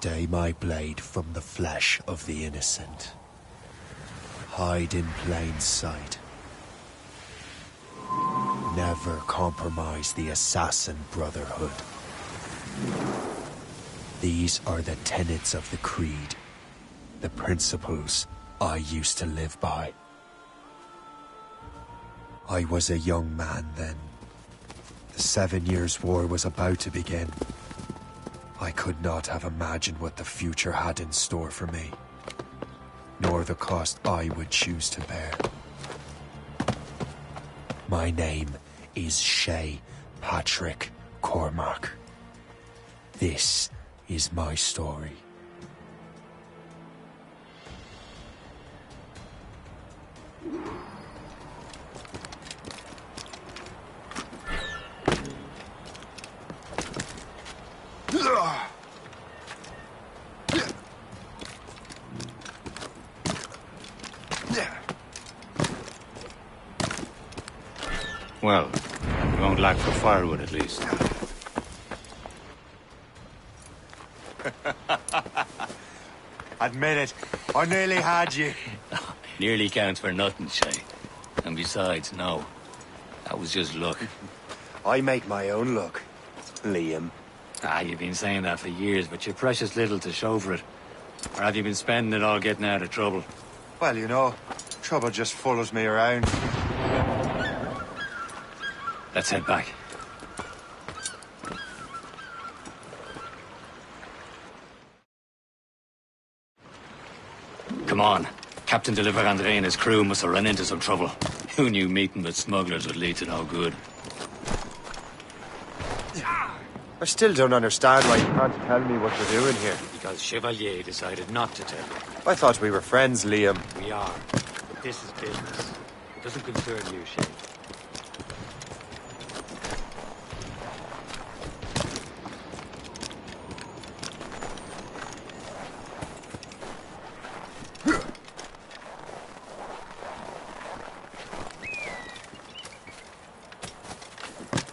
Stay my blade from the flesh of the innocent. Hide in plain sight. Never compromise the Assassin Brotherhood. These are the tenets of the Creed, the principles I used to live by. I was a young man then. The 7 Years' War was about to begin. I could not have imagined what the future had in store for me, nor the cost I would choose to bear. My name is Shay Patrick Cormac. This is my story. Well, we won't lack for firewood at least. Admit it, I nearly had you. Nearly counts for nothing, Shay. And besides, no. That was just luck. I make my own luck, Liam. You've been saying that for years, but you're precious little to show for it. Or have you been spending it all getting out of trouble? Well, you know, trouble just follows me around. Let's head back. Come on. Captain de Andre and his crew must have run into some trouble. Who knew meeting with smugglers would lead to no good? I still don't understand why you can't tell me what we're doing here. Because Chevalier decided not to tell you. I thought we were friends, Liam. We are. But this is business. It doesn't concern you, Shay.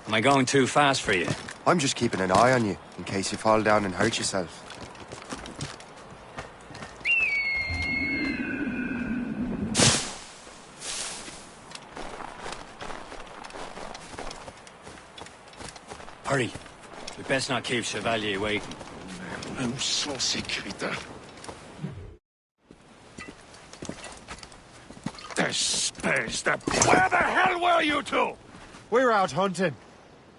Am I going too fast for you? I'm just keeping an eye on you, in case you fall down and hurt yourself. Hurry. We best not keep Chevalier waiting. I'm so secret. The space that... Where the hell were you two? We're out hunting.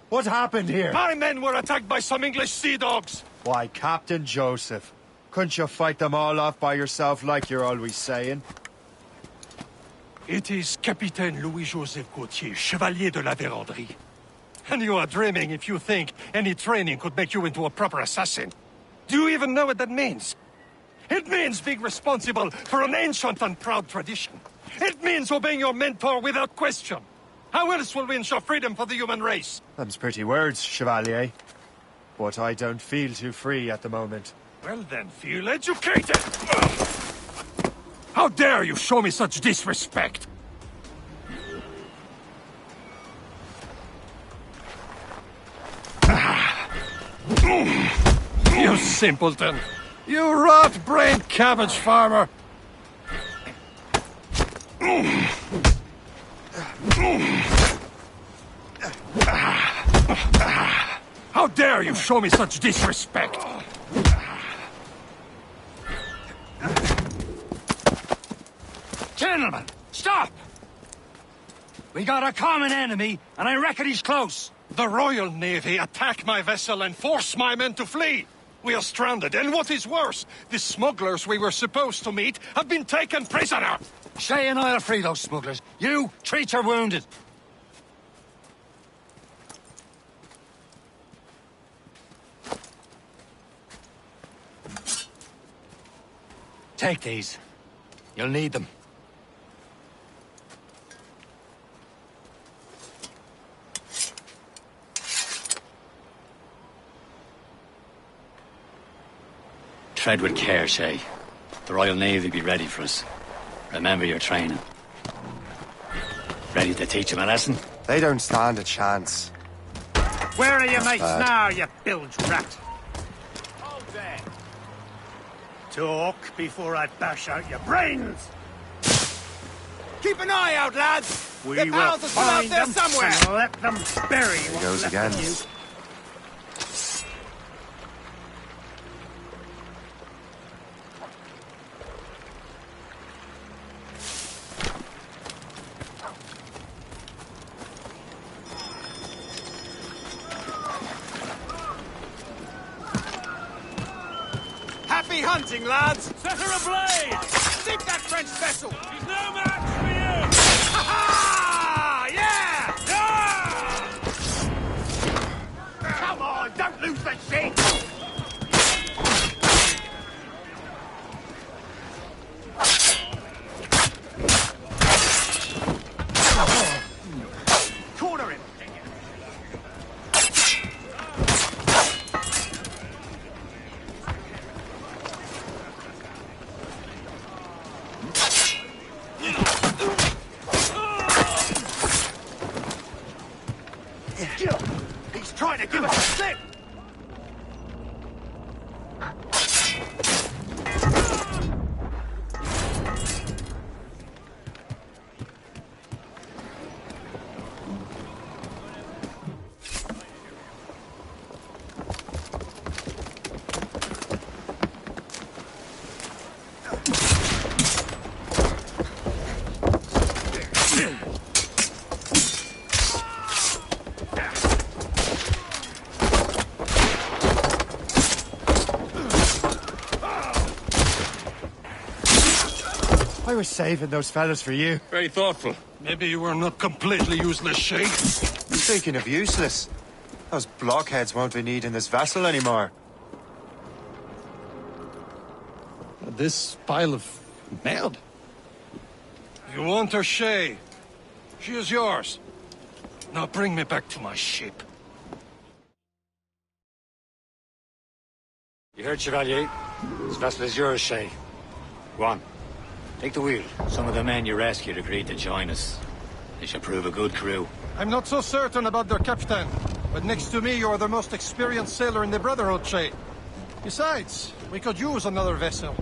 What happened here? My men were attacked by some English sea dogs. Why, Captain Joseph, couldn't you fight them all off by yourself like you're always saying? It is Capitaine Louis-Joseph Gauthier, Chevalier de la Vérendrye. And you are dreaming if you think any training could make you into a proper assassin. Do you even know what that means? It means being responsible for an ancient and proud tradition. It means obeying your mentor without question. How else will we ensure freedom for the human race? Them's pretty words, Chevalier. But I don't feel too free at the moment. Well then, feel educated! How dare you show me such disrespect? You simpleton! You rot-brained cabbage farmer! How dare you show me such disrespect! Gentlemen, stop! We got a common enemy, and I reckon he's close. The Royal Navy attack my vessel and force my men to flee. We are stranded, and what is worse, the smugglers we were supposed to meet have been taken prisoner. Shay and I'll free those smugglers. You, treat your wounded. Take these. You'll need them. Tread with care, Shay. The Royal Navy be ready for us. Remember your training. Ready to teach them a lesson? They don't stand a chance. Where are your mates now, you bilge rat? Hold there. Talk before I bash out your brains! Keep an eye out, lads! We Their will pals are still out find there them somewhere! and let them bury He what's goes left again. of you. Happy hunting, lads! Set her ablaze! Sink that French vessel! She's no match for you! Ha ha! Yeah! Come on, don't lose the shit! Corner him! He's trying to give us a slip! I was saving those fellas for you. Very thoughtful. Maybe you were not completely useless, Shay. Speaking of useless, those blockheads won't be needing this vessel anymore. This pile of merde. You want her, Shay? She is yours. Now bring me back to my ship. You heard, Chevalier? This vessel is yours, Shay. Go on. Take the wheel. Some of the men you rescued agreed to join us. They should prove a good crew. I'm not so certain about their captain, but next to me, you're the most experienced sailor in the Brotherhood, Shay. Besides, we could use another vessel.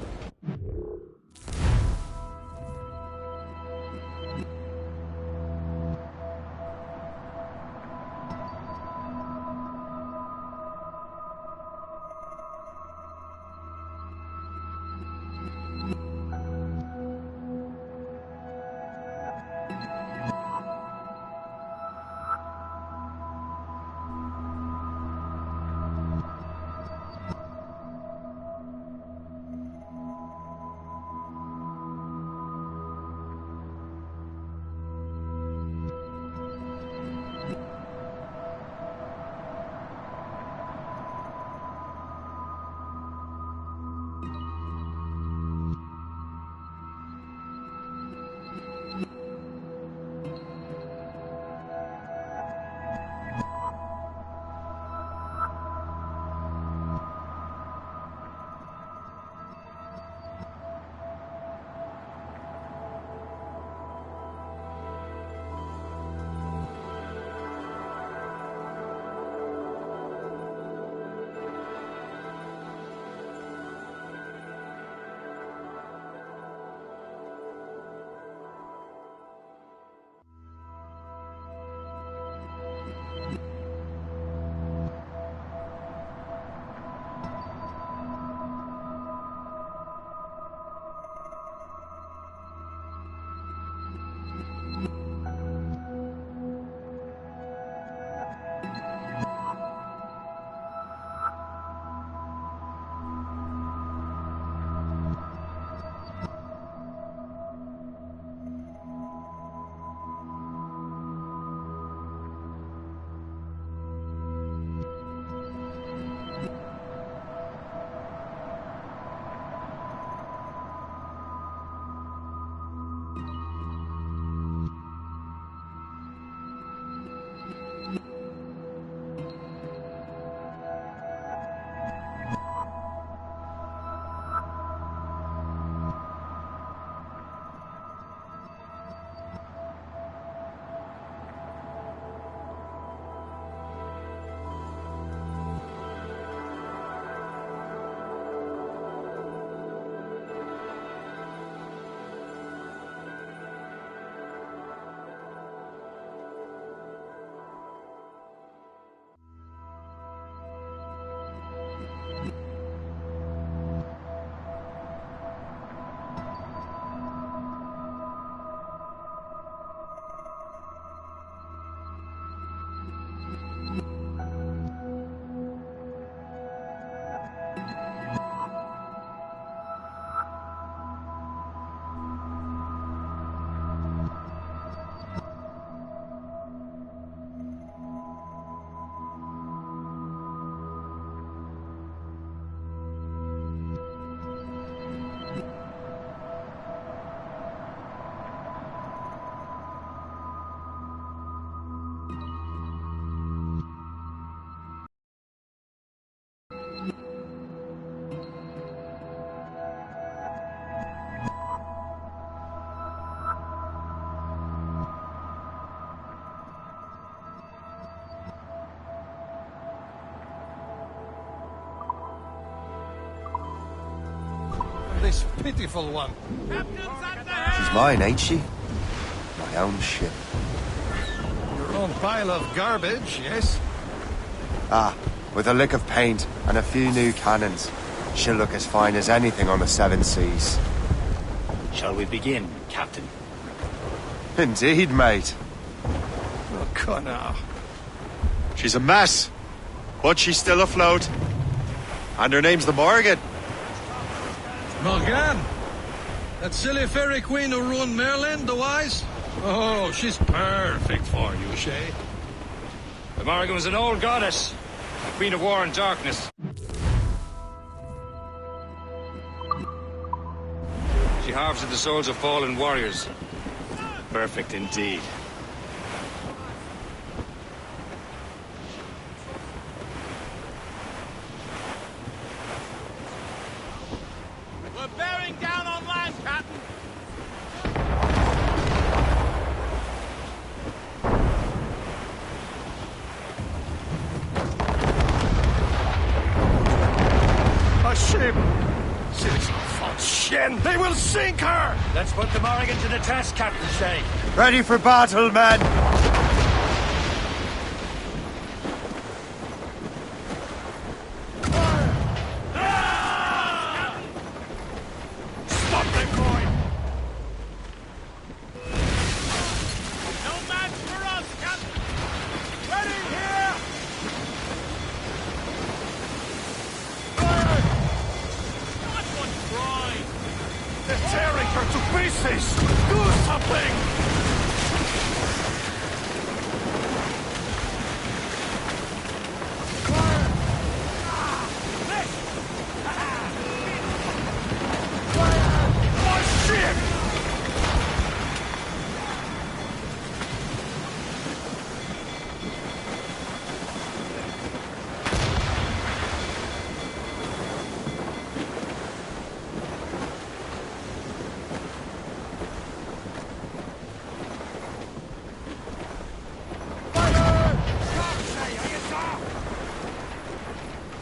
pitiful one. She's mine, ain't she? My own ship. Your own pile of garbage, yes? Ah, with a lick of paint and a few new cannons, she'll look as fine as anything on the Seven Seas. Shall we begin, Captain? Indeed, mate. Oh, Connor. She's a mess, but she's still afloat. And her name's the Morgan. Morgan? That silly fairy queen who ruined Merlin, the wise? Oh, she's perfect for you, Shay. The Morgan was an old goddess, the queen of war and darkness. She harvested the souls of fallen warriors. Perfect indeed. We're bearing down on land, Captain. A ship! Citizen von Shen! They will sink her! Let's put the Morgan to the test, Captain Shay. Ready for battle, men! Stop them, boy! No match for us, Captain. Ready here. Not one try. They're tearing her to pieces! Do something! Oh, shit!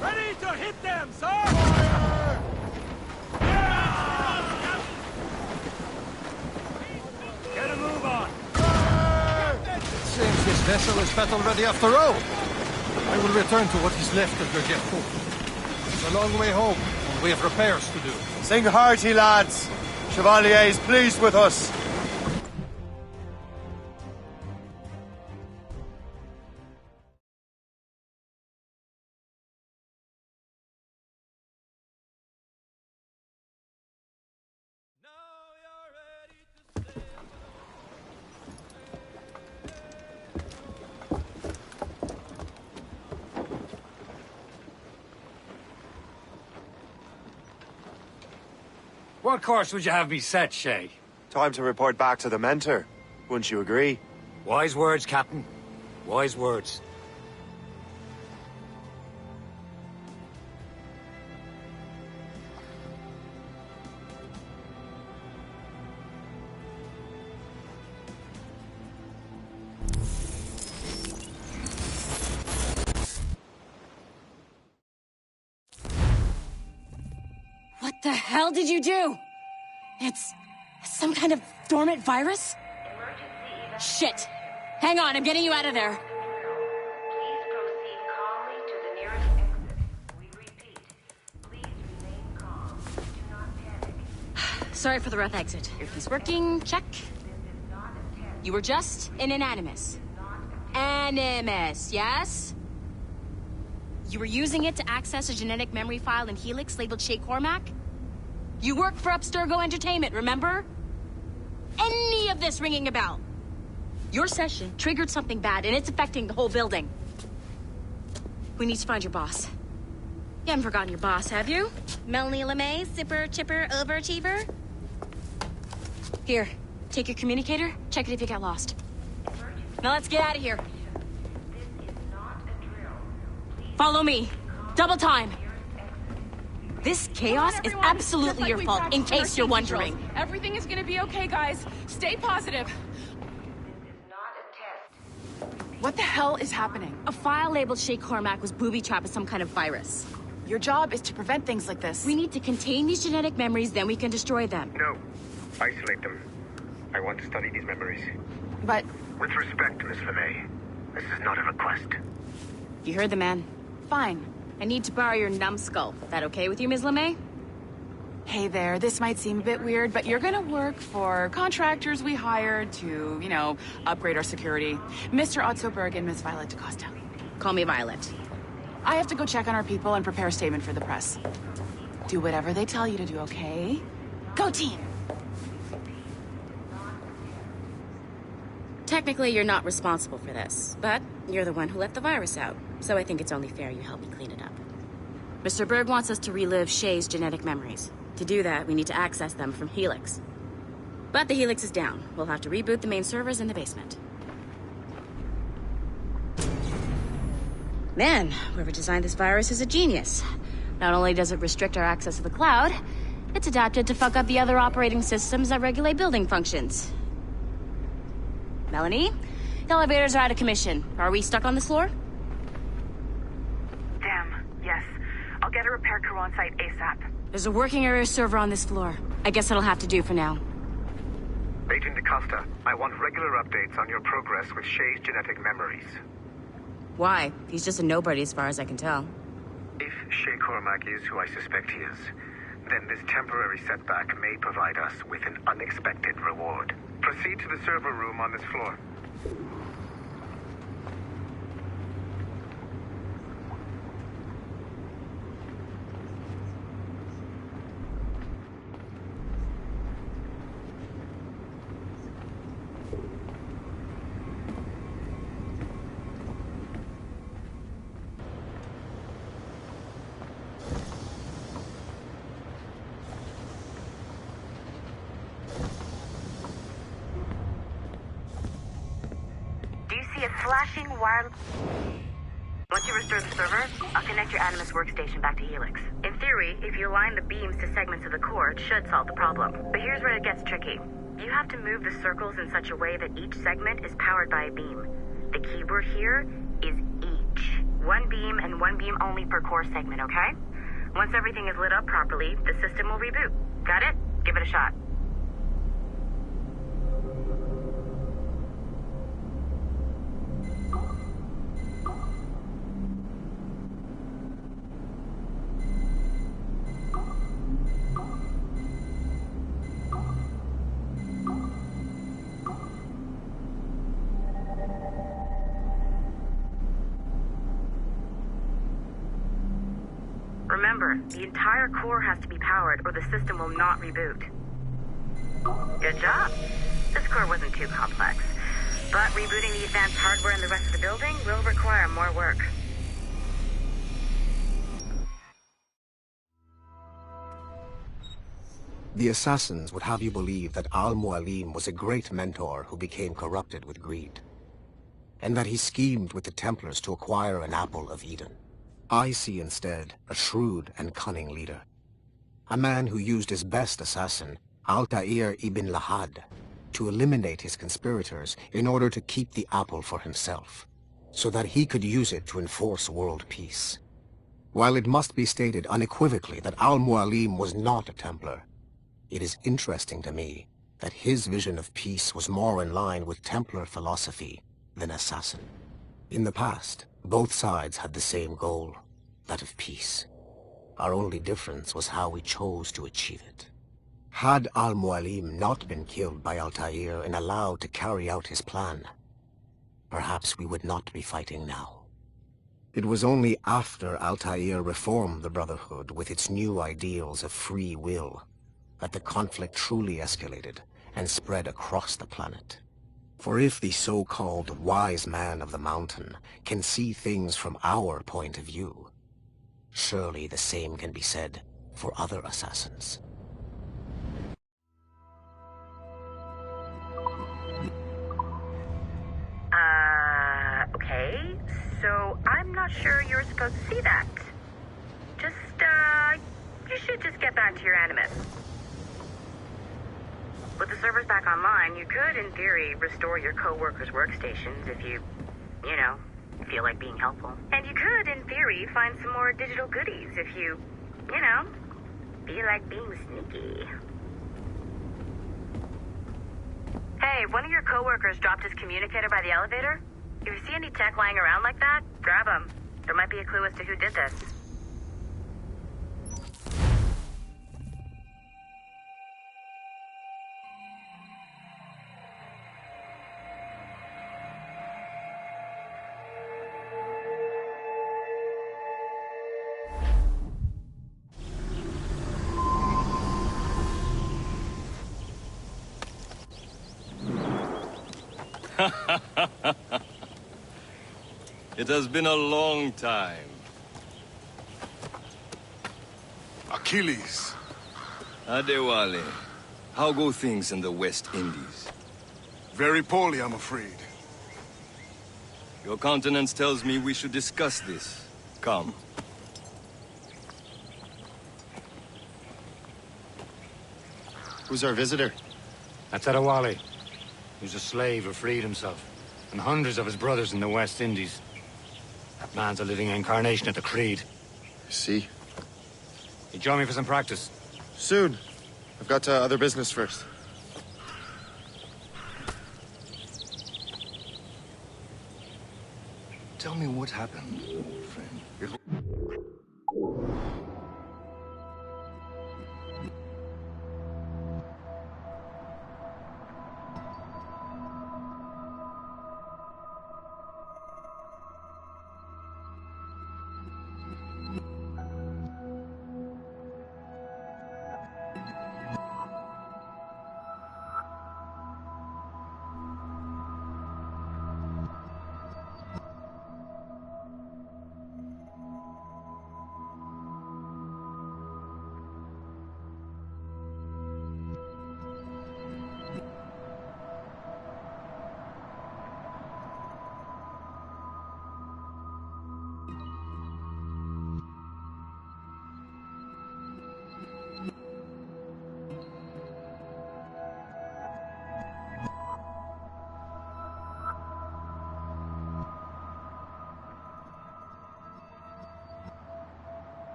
Ready to hit them, sir. Get a move on. It seems this vessel is battle ready after all. I will return to what is left of your depot. It's a long way home, and we have repairs to do. Sing hearty, lads. Chevalier is pleased with us. What course would you have me set, Shay? Time to report back to the mentor. Wouldn't you agree? Wise words, Captain. Wise words. What the hell did you do? It's some kind of dormant virus? Shit! Hang on, I'm getting you out of there. Please proceed calmly to the nearest exit. We repeat, please remain calm. Do not panic. Sorry for the rough exit. Earpiece working, check. This is not a test. You were just in an animus. Animus, yes? You were using it to access a genetic memory file in Helix labeled Shay Cormac? You worked for Abstergo Entertainment, remember? Any of this ringing a bell? Your session triggered something bad, and it's affecting the whole building. We need to find your boss. You haven't forgotten your boss, have you? Melanie LeMay, zipper, chipper, overachiever? Here, take your communicator, check it if you get lost. Now let's get out of here. This is not a drill. Please Follow me. Double time. This chaos is absolutely your fault, in case you're wondering. Everything is gonna be okay, guys. Stay positive. This is not a test. What the hell is happening? A file labeled Shay Cormac was booby-trapped with some kind of virus. Your job is to prevent things like this. We need to contain these genetic memories, then we can destroy them. No. Isolate them. I want to study these memories. But... With respect, Miss LeMay, this is not a request. You heard the man. fine. I need to borrow your numbskull. That okay with you, Ms. LeMay? Hey there, this might seem a bit weird, but you're gonna work for contractors we hired to, you know, upgrade our security. Mr. Otzoberg and Miss Violet DaCosta. Call me Violet. I have to go check on our people and prepare a statement for the press. Do whatever they tell you to do, okay? Go team! Technically, you're not responsible for this, but you're the one who let the virus out, so I think it's only fair you help me clean it up. Mr. Berg wants us to relive Shay's genetic memories. To do that, we need to access them from Helix. But the Helix is down. We'll have to reboot the main servers in the basement. Man, whoever designed this virus is a genius. Not only does it restrict our access to the cloud, it's adapted to fuck up the other operating systems that regulate building functions. Melanie? The elevators are out of commission. Are we stuck on this floor? Damn, yes. I'll get a repair crew on site ASAP. There's a working area server on this floor. I guess that'll have to do for now. Agent DaCosta, I want regular updates on your progress with Shay's genetic memories. Why? He's just a nobody as far as I can tell. If Shay Cormac is who I suspect he is, then this temporary setback may provide us with an unexpected reward. Proceed to the server room on this floor. Flashing wire... Once you restore the server, I'll connect your Animus workstation back to Helix. In theory, if you align the beams to segments of the core, it should solve the problem. But here's where it gets tricky. You have to move the circles in such a way that each segment is powered by a beam. The keyword here is each. One beam and one beam only per core segment, okay? Once everything is lit up properly, the system will reboot. Got it? Give it a shot. Remember, the entire core has to be powered or the system will not reboot. Good job. This core wasn't too complex, but rebooting the advanced hardware in the rest of the building will require more work. The assassins would have you believe that Al-Mualim was a great mentor who became corrupted with greed, and that he schemed with the Templars to acquire an apple of Eden. I see instead a shrewd and cunning leader. A man who used his best assassin, Altair ibn Lahad, to eliminate his conspirators in order to keep the apple for himself, so that he could use it to enforce world peace. While it must be stated unequivocally that Al-Mualim was not a Templar, it is interesting to me that his vision of peace was more in line with Templar philosophy than assassin. In the past, both sides had the same goal, that of peace. Our only difference was how we chose to achieve it. Had Al-Mualim not been killed by Altair and allowed to carry out his plan, perhaps we would not be fighting now. It was only after Altair reformed the Brotherhood with its new ideals of free will that the conflict truly escalated and spread across the planet. For if the so-called wise man of the mountain can see things from our point of view, surely the same can be said for other assassins. Okay, so I'm not sure you're supposed to see that. Just, you should just get back to your Animus. With the servers back online, you could, in theory, restore your co-workers' workstations if you know, feel like being helpful. And you could, in theory, find some more digital goodies if you know, feel like being sneaky. Hey, one of your coworkers dropped his communicator by the elevator. If you see any tech lying around like that, grab them. There might be a clue as to who did this. It has been a long time. Achilles. Adewale, how go things in the West Indies? Very poorly, I'm afraid. Your countenance tells me we should discuss this. Come. Who's our visitor? That's Adewale. He was a slave who freed himself. And hundreds of his brothers in the West Indies. That man's a living incarnation of the Creed. I see. You join me for some practice? Soon. I've got other business first. Tell me what happened, old friend.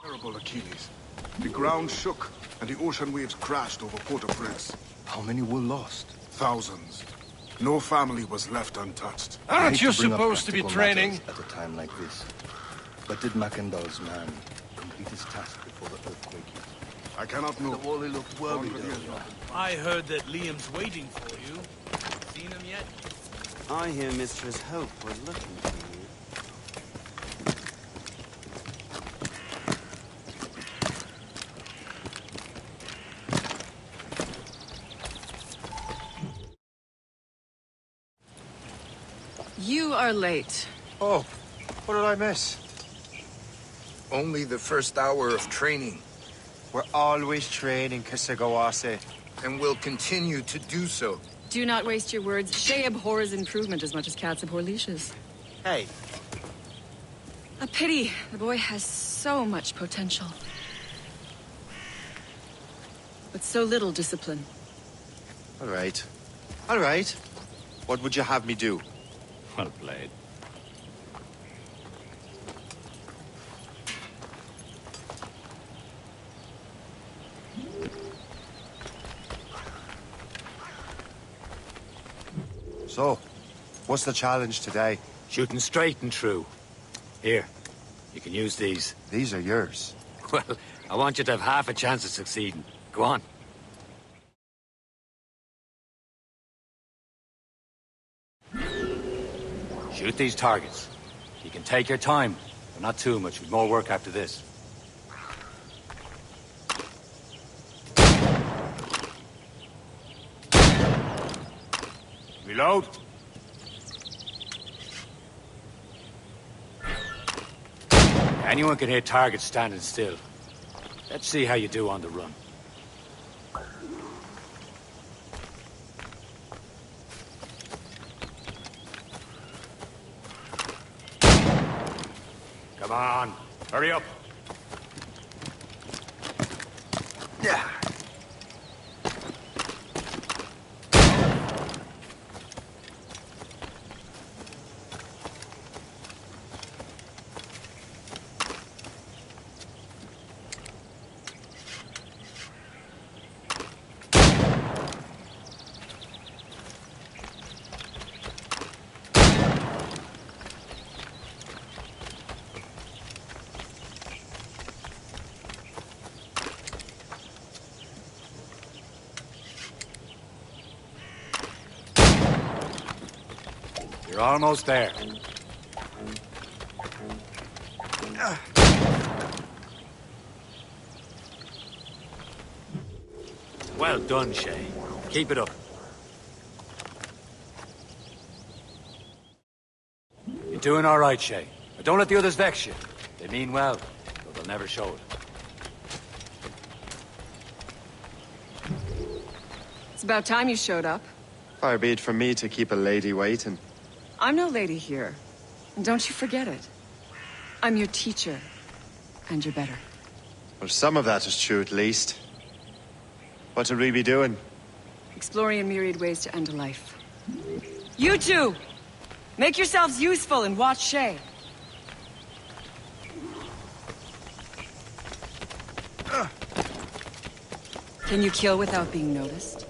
Terrible Achilles. The ground shook, and the ocean waves crashed over Port-au-Prince. How many were lost? Thousands. No family was left untouched. Aren't you supposed to be training? At a time like this. But did Mackendall's man complete his task before the earthquake hit? I cannot know. The Wally looked worried earlier. I heard that Liam's waiting for you. Seen him yet? I hear Mistress Hope was looking for you. You are late. Oh, what did I miss? only the first hour of training. We're always training, Kisagawase. And will continue to do so. Do not waste your words. Shay abhors improvement as much as cats abhor leashes. Hey. A pity. The boy has so much potential. But so little discipline. All right. All right. What would you have me do? Well played. So, what's the challenge today? Shooting straight and true. Here, you can use these. These are yours. Well, I want you to have half a chance of succeeding. Go on. Shoot these targets. You can take your time, but not too much, with more work after this. Reload. Anyone can hit targets standing still. Let's see how you do on the run. Come on, hurry up. Yeah. You're almost there. Well done, Shay. Keep it up. You're doing all right, Shay. But don't let the others vex you. They mean well, but they'll never show it. It's about time you showed up. Far be it from me to keep a lady waiting. I'm no lady here. And don't you forget it. I'm your teacher. And you're better. Well, some of that is true, at least. What should we be doing? Exploring a myriad ways to end a life. You two! Make yourselves useful and watch Shay. Can you kill without being noticed?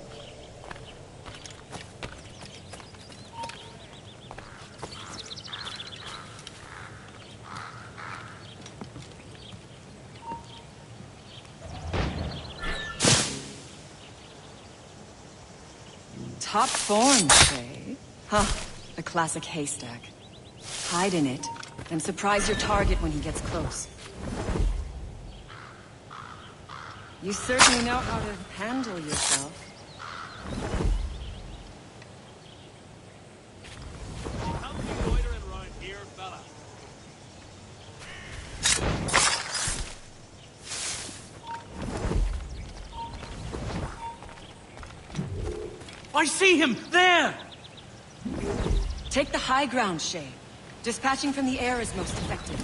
Top form, Shay. Huh, a classic haystack. Hide in it, and surprise your target when he gets close. You certainly know how to handle yourself. How many loitering around here, fella? I see him! There! Take the high ground, Shay. Dispatching from the air is most effective.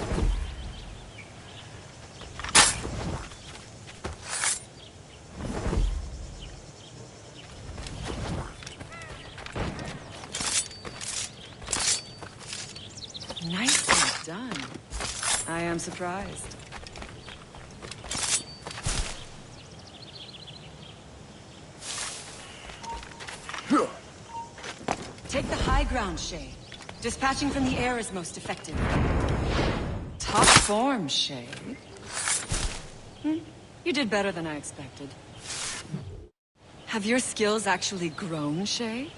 Nicely done. I am surprised. Take the high ground, Shay. Dispatching from the air is most effective. Top form, Shay. You did better than I expected. Have your skills actually grown, Shay?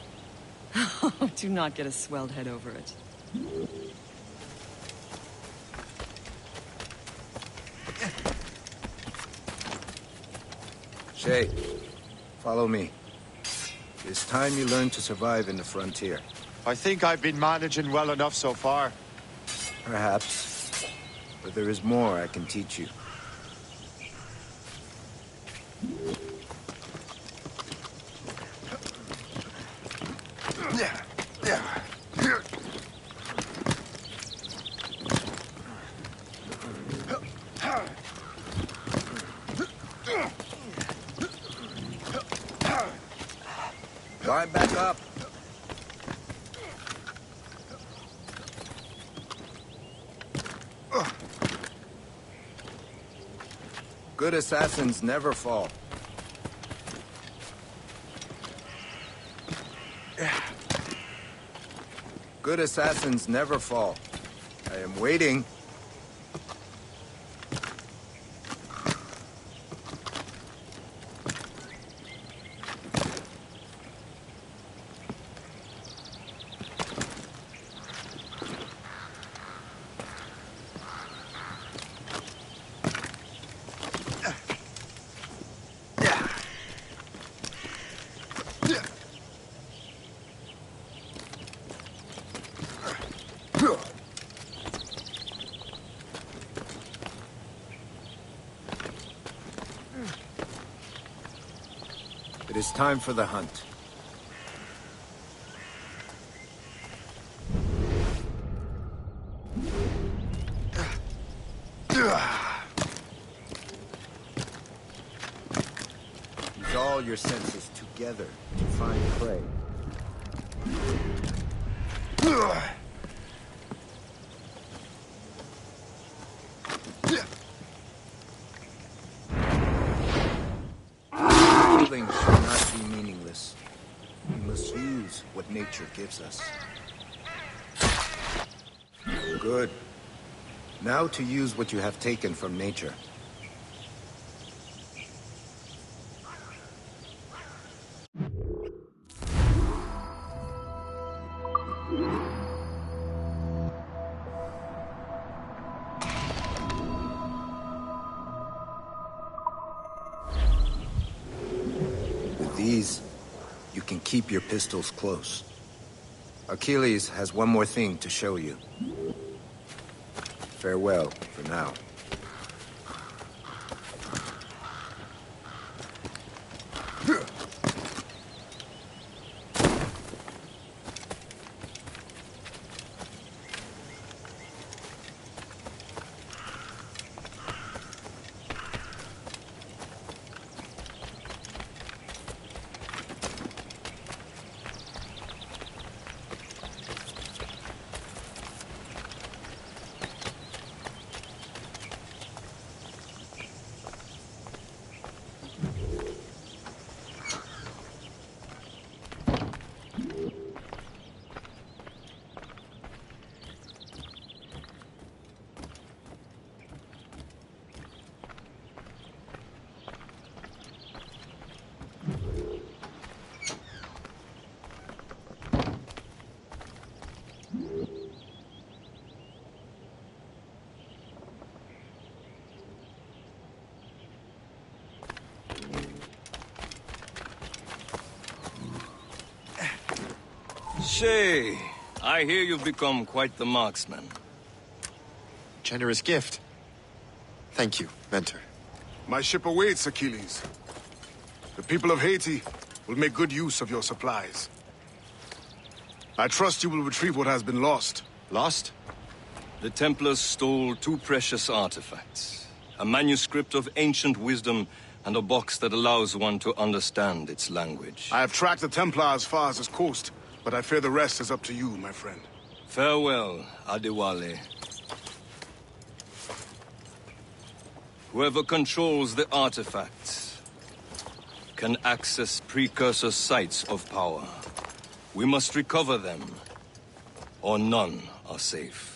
Do not get a swelled head over it. Shay, follow me. It's time you learn to survive in the frontier. I think I've been managing well enough so far. Perhaps. But there is more I can teach you. Climb back up. Good assassins never fall. Good assassins never fall. I am waiting. It is time for the hunt. Use all your senses together to find prey. Killing should not be meaningless. We must use what nature gives us. Good. Now to use what you have taken from nature. With these, you can keep your pistols close. Achilles has one more thing to show you. Farewell for now. Shay, I hear you've become quite the marksman. Generous gift. Thank you, Mentor. My ship awaits, Achilles. The people of Haiti will make good use of your supplies. I trust you will retrieve what has been lost. Lost? The Templars stole 2 precious artifacts. A manuscript of ancient wisdom and a box that allows one to understand its language. I have tracked the Templar as far as this coast, but I fear the rest is up to you, my friend. Farewell, Adewale. Whoever controls the artifacts can access precursor sites of power. We must recover them, or none are safe.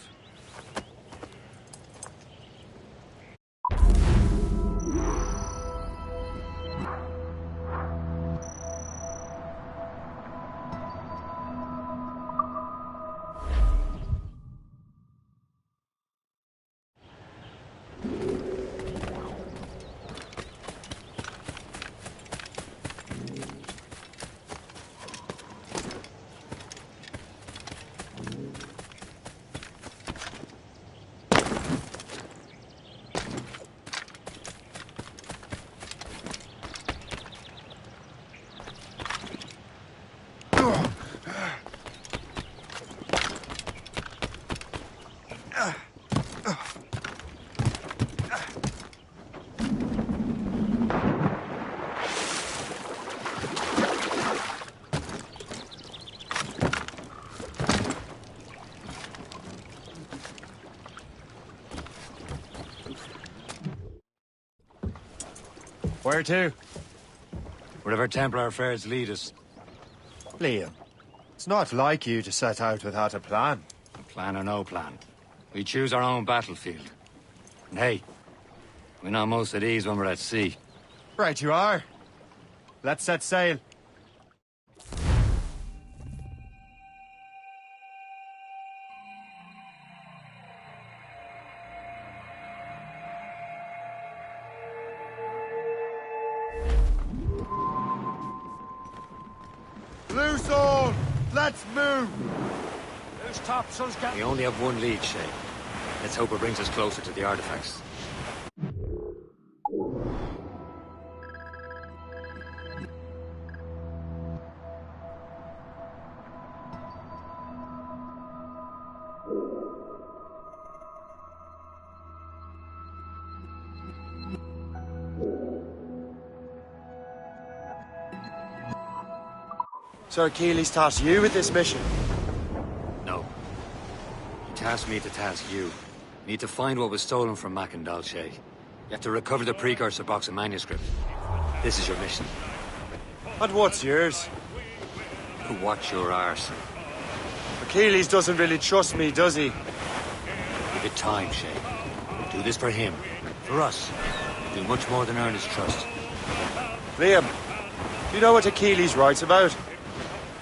Where to? Wherever Templar affairs lead us. Liam, it's not like you to set out without a plan. Plan or no plan. We choose our own battlefield. And hey, we know most of these when we're at sea. Right you are. Let's set sail. Loose all! Let's move! Those topsails get... We only have one lead, Shay. Let's hope it brings us closer to the artifacts. Sir Achilles tasked you with this mission? No. He tasked me to task you. You need to find what was stolen from Macandal, Shay. You have to recover the precursor box of manuscript. This is your mission. And what's yours? To watch your arse. Achilles doesn't really trust me, does he? Give it time, Shay. Do this for him. For us. Do much more than earn his trust. Liam, do you know what Achilles writes about?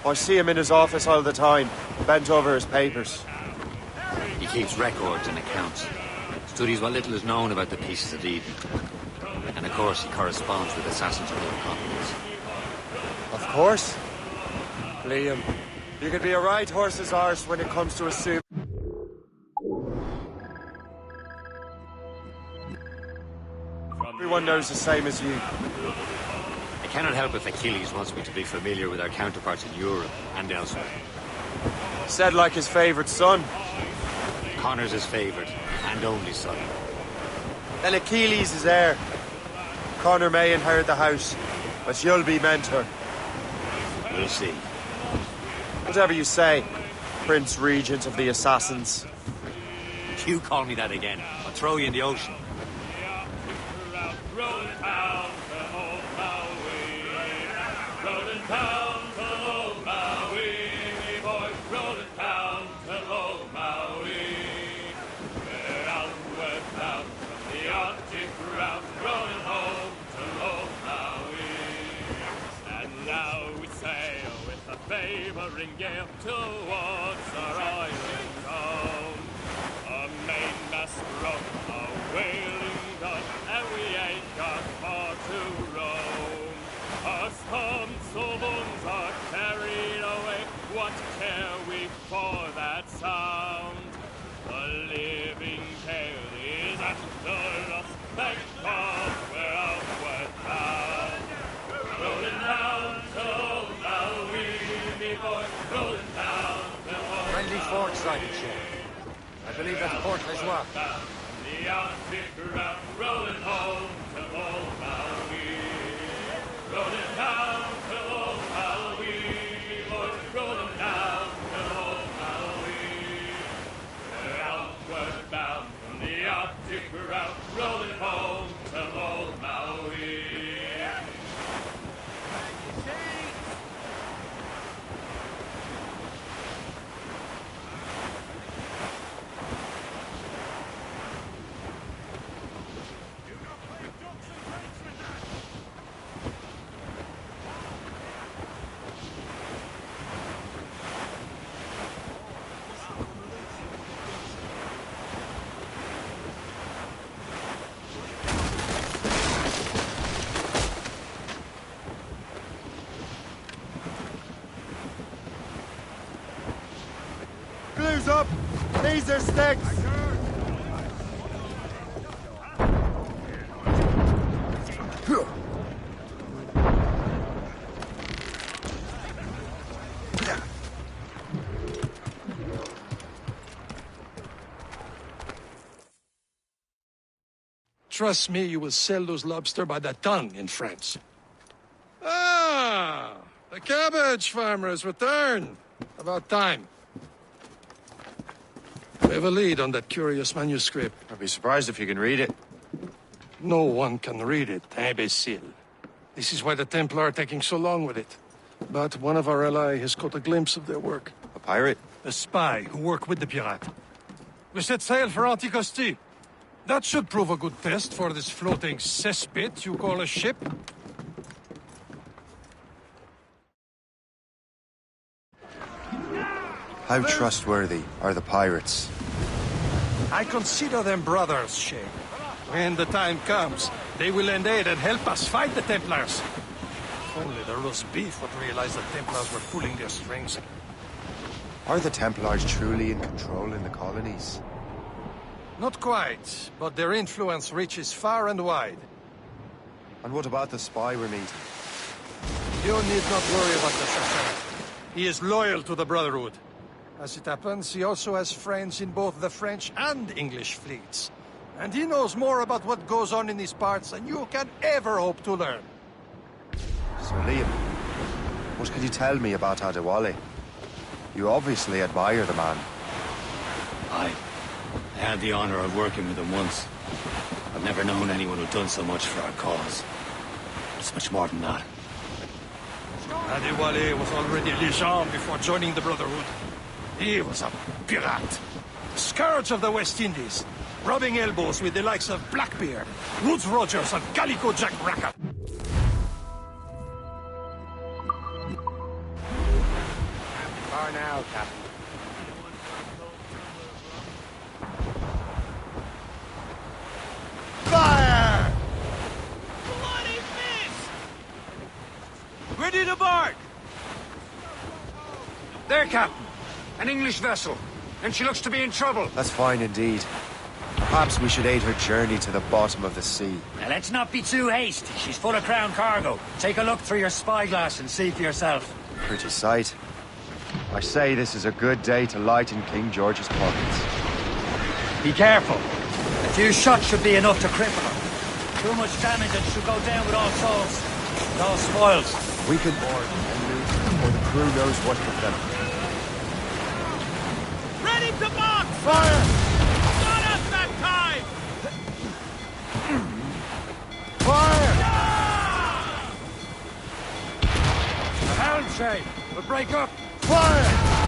I see him in his office all the time, bent over his papers. He keeps records and accounts. Studies what little is known about the pieces of Eden. And of course, he corresponds with assassins of other continents. Of course. Liam, you could be a right horse's arse when it comes to a soup. Everyone knows the same as you. I cannot help if Achilles wants me to be familiar with our counterparts in Europe and elsewhere. Said like his favourite son. Connor's his favourite and only son. Then Achilles is heir. Connor may inherit the house, but you'll be mentor. We'll see. Whatever you say, Prince Regent of the Assassins. If you call me that again, I'll throw you in the ocean. Favouring gale towards our island home. A mainmast broke, a whaling gun, and we ain't got far to roam. Our sponsoons are carried away, what care we for that sound? The living tale is after us, thank God we're outward bound. Rolling down to old Maui. Friendly fort sighted, Shay. I believe that's Port Lejoie. The Arctic round, rolling home to old Maui. Rolling down to old Maui, boys, rolling down to old Maui. We're outward bound from the Arctic round, rolling home to old Maui. Glue's up! These are sticks! trust me, you will sell those lobster by the ton in France. Ah, the cabbage farmer has returned. About time. We have a lead on that curious manuscript. I'd be surprised if you can read it. No one can read it, imbecile. This is why the Templar are taking so long with it. But one of our allies has caught a glimpse of their work. A pirate? A spy who worked with the pirate. We set sail for Anticosti. That should prove a good test for this floating cesspit you call a ship. How trustworthy are the pirates? I consider them brothers, Shay. When the time comes, they will lend aid and help us fight the Templars. If only the roast beef would realize the Templars were pulling their strings. Are the Templars truly in control in the colonies? Not quite, but their influence reaches far and wide. And what about the spy we're meeting? You need not worry about the assassin. He is loyal to the Brotherhood. As it happens, he also has friends in both the French and English fleets. And he knows more about what goes on in these parts than you can ever hope to learn. Sir Liam, what can you tell me about Adewale? You obviously admire the man. I had the honor of working with him once. I've never known anyone who'd done so much for our cause. It's much more than that. Adewale was already Legend before joining the Brotherhood. He was a pirate. Scourge of the West Indies. Rubbing elbows with the likes of Blackbeard, Woods Rogers, and Calico Jack Racket. Far now, Captain. Fire! Bloody miss! Ready to bark! There, Captain. An English vessel. And she looks to be in trouble. That's fine indeed. Perhaps we should aid her journey to the bottom of the sea. Now, let's not be too hasty. She's full of crown cargo. Take a look through your spyglass and see for yourself. Pretty sight. I say this is a good day to lighten King George's pockets. Be careful. A few shots should be enough to cripple her. Too much damage and she'll go down with all souls. With all spoils. We can board them, Henry, or the crew knows what hit them. Ready to mark! Fire! Not us that time! Fire! The helm, Shay! We'll break up! Fire!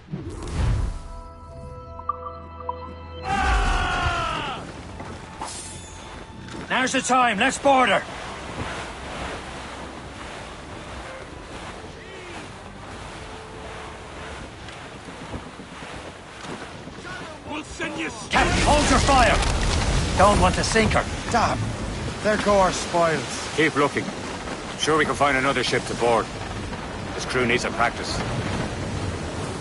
Now's the time. Let's board her. Captain, hold your fire! Don't want to sink her. Damn! There go our spoils. Keep looking. I'm sure we can find another ship to board. This crew needs a practice.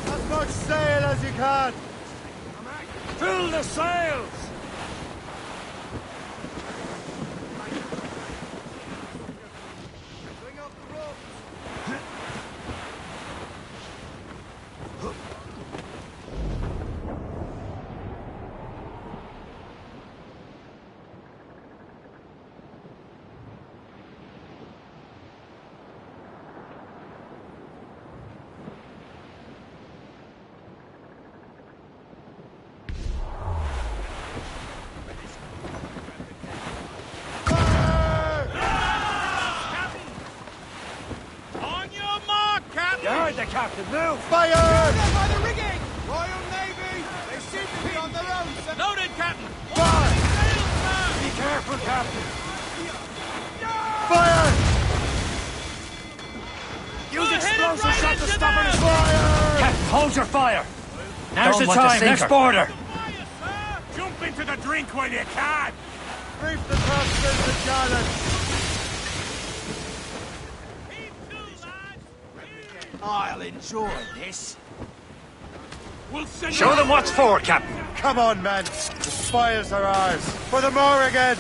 As much sail as you can! Fill the sails! The captain, move! Fire! By the rigging! Royal Navy! They seem to be on their own, sir. Noted, Captain! Fire! Be careful, Captain! Fire! Use explosive shot to stop her! Fire! Captain, hold your fire! Now's the time, let's board her! Jump into the drink while you can! Reef the topsails and gallants! I'll enjoy this. We'll send Show them what's for, Captain. Come on, men. The spoils are ours. For the Morrigan!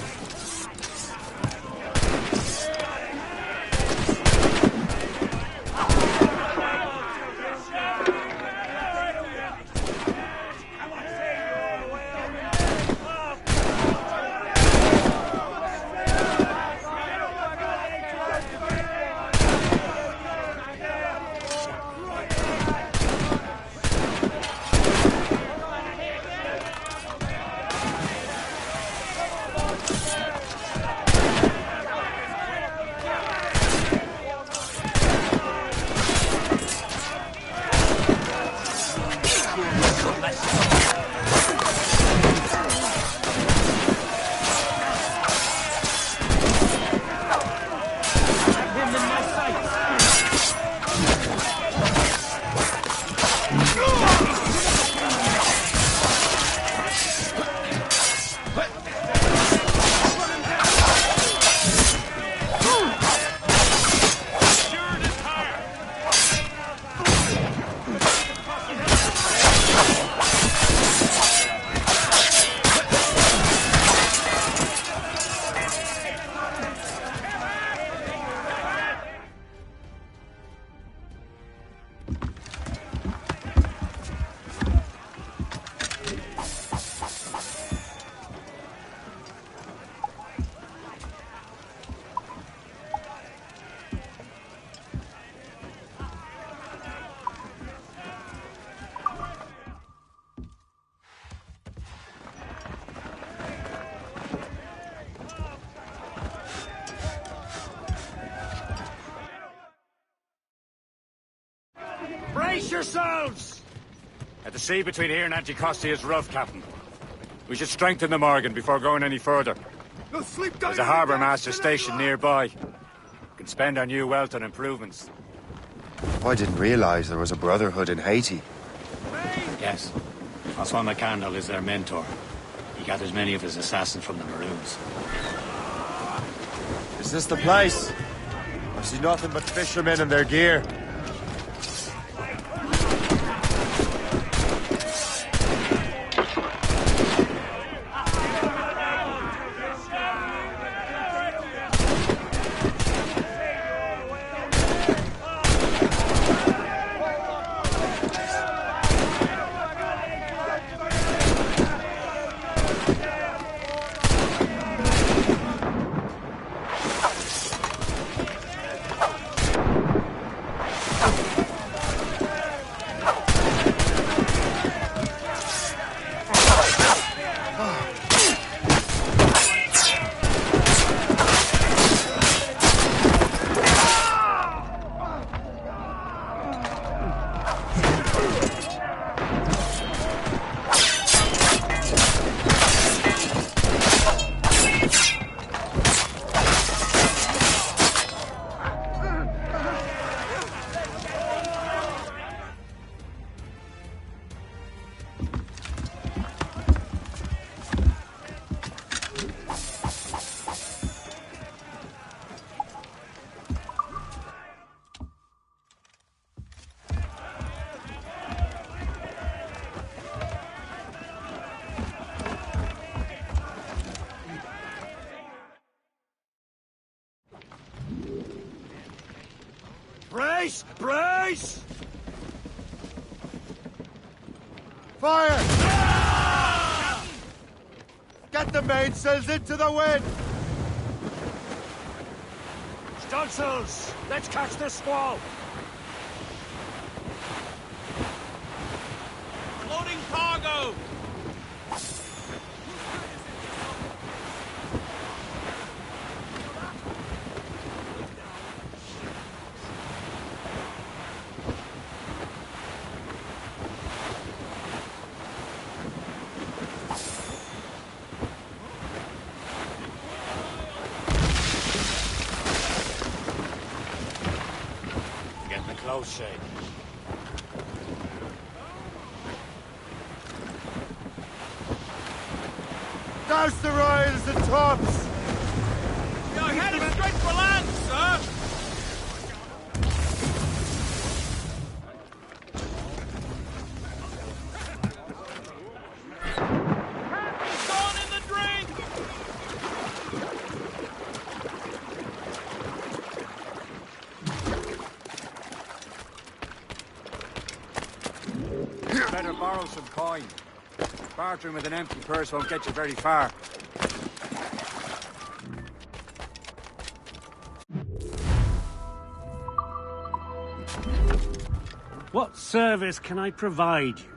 yourselves! The sea between here and Anticosti is rough, Captain. We should strengthen the Morgan before going any further. There's a harbour master stationed nearby. We can spend our new wealth on improvements. I didn't realize there was a brotherhood in Haiti. Yes. Francois McCandle is their mentor. He gathers many of his assassins from the Maroons. Is this the place? I see nothing but fishermen and their gear. Brace! Brace! Fire! Get the mainsails into the wind! Stunsails! Let's catch this squall! Loading cargo! Close, Shay. Douse the royals and tops! You're heading straight for land, sir! It's gone in the drink! Better borrow some coin. Bartering with an empty purse won't get you very far. What service can I provide you?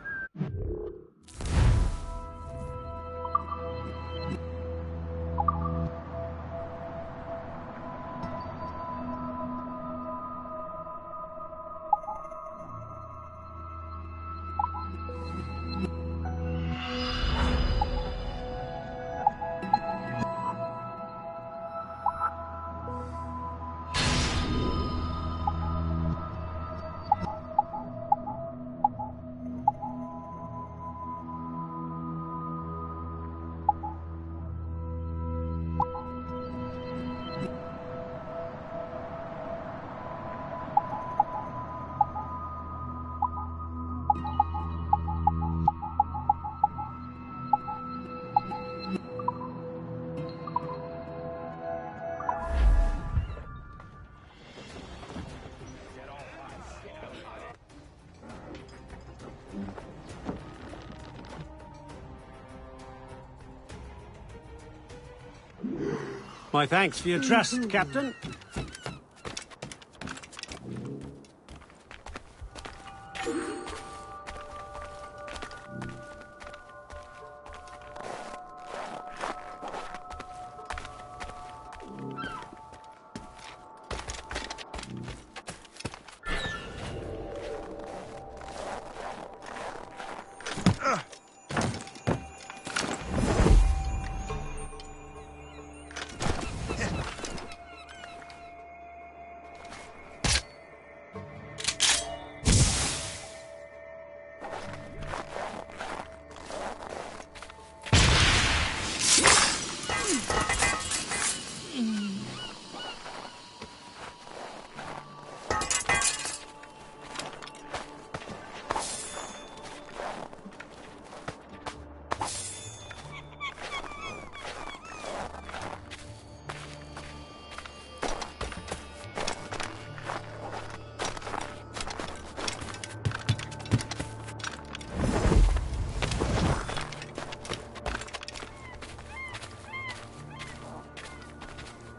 My thanks for your trust, Captain.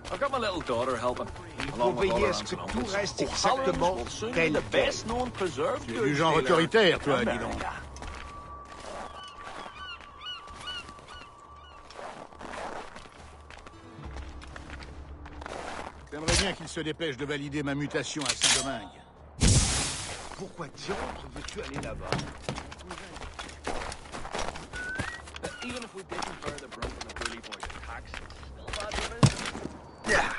I've got my little daughter helping. Along with all her aunts and uncles. O'Halloran's will soon be the best-known preserved goods dealer. Du genre autoritaire, toi, dis donc. J'aimerais bien qu'il se dépêche de valider ma mutation à Saint-Domingue. Pourquoi diantre veux-tu aller là-bas? Even if we didn't bear the brunt of the Billy Boy's attacks, it's still bad business. Yeah.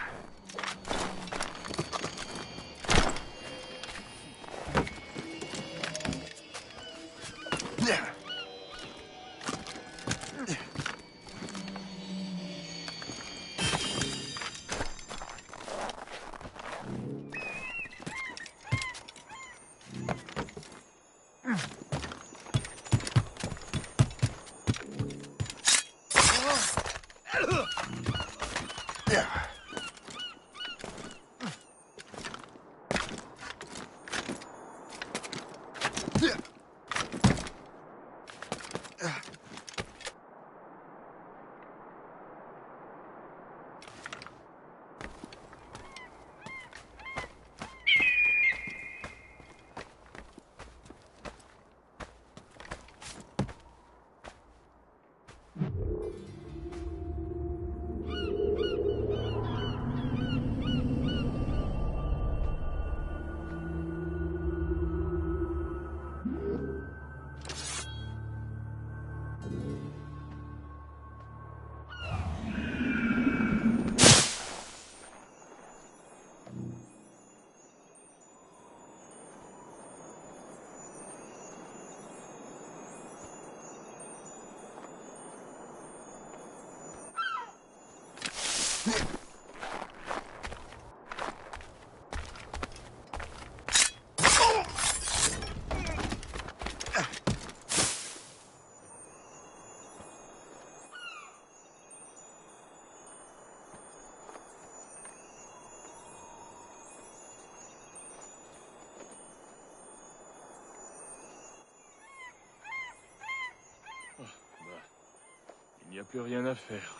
Il n'y a plus rien à faire.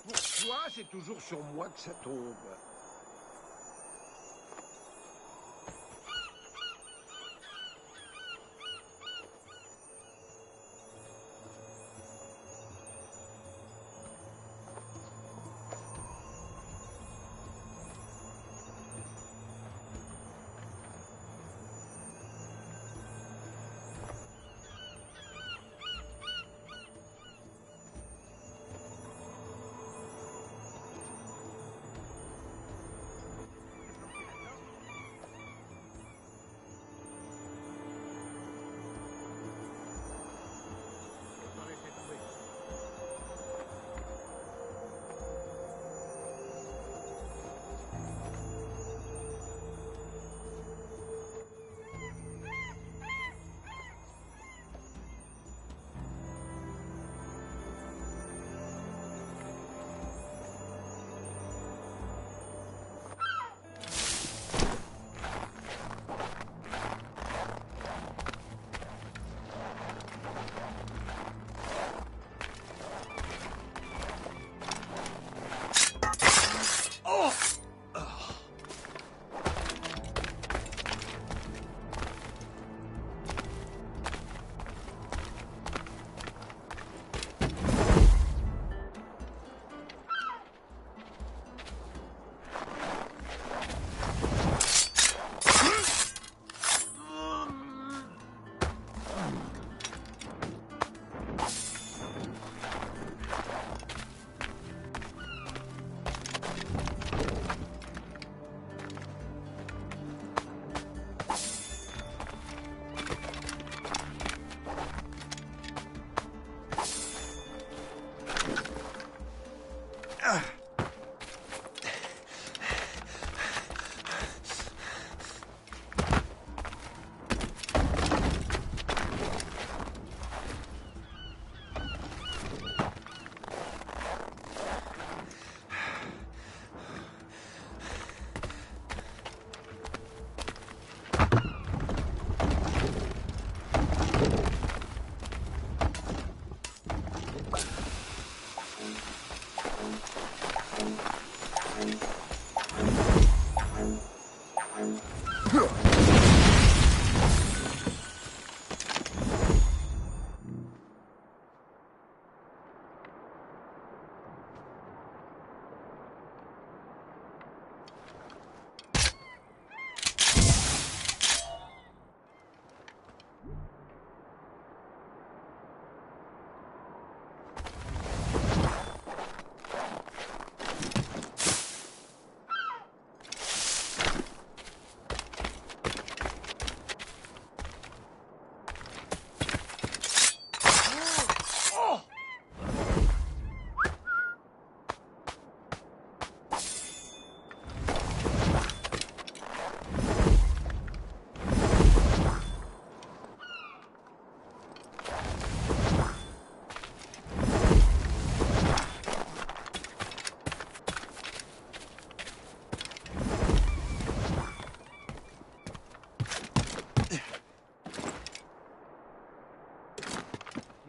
Pourquoi c'est toujours sur moi que ça tombe?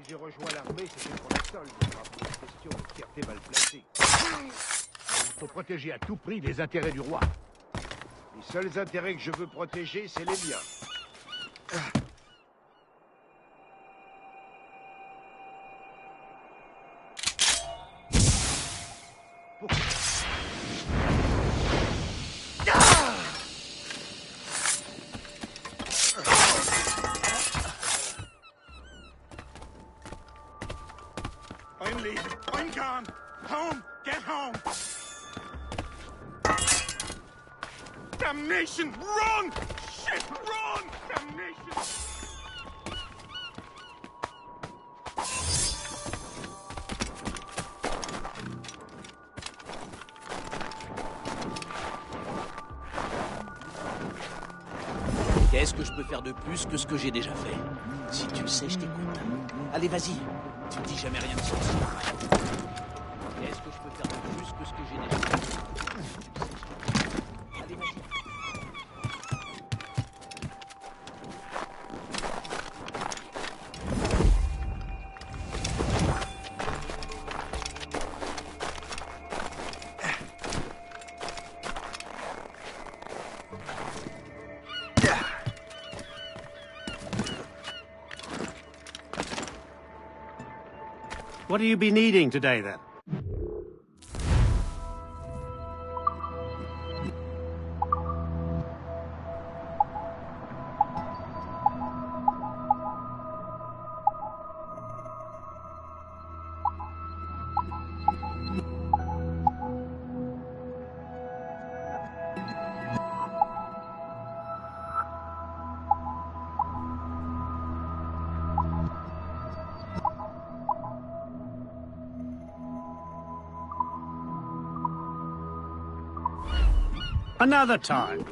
Si j'ai rejoint l'armée, c'était pour la solde, pas pour une question de fierté mal placée. Il faut protéger à tout prix les intérêts du roi. Les seuls intérêts que je veux protéger, c'est les miens. I'm leaving. I'm gone. Home. Get home. Damnation! Run! Shit! Run! Damnation! Qu'est-ce que je peux faire de plus que ce que j'ai déjà fait? Si tu le sais, je t'écoute. Allez, vas-y. Tu me dis jamais rien de sorcier. Qu'est-ce que je peux faire de plus que ce que j'ai déjà fait? Allez, vas-y. What do you be needing today, then? Another time.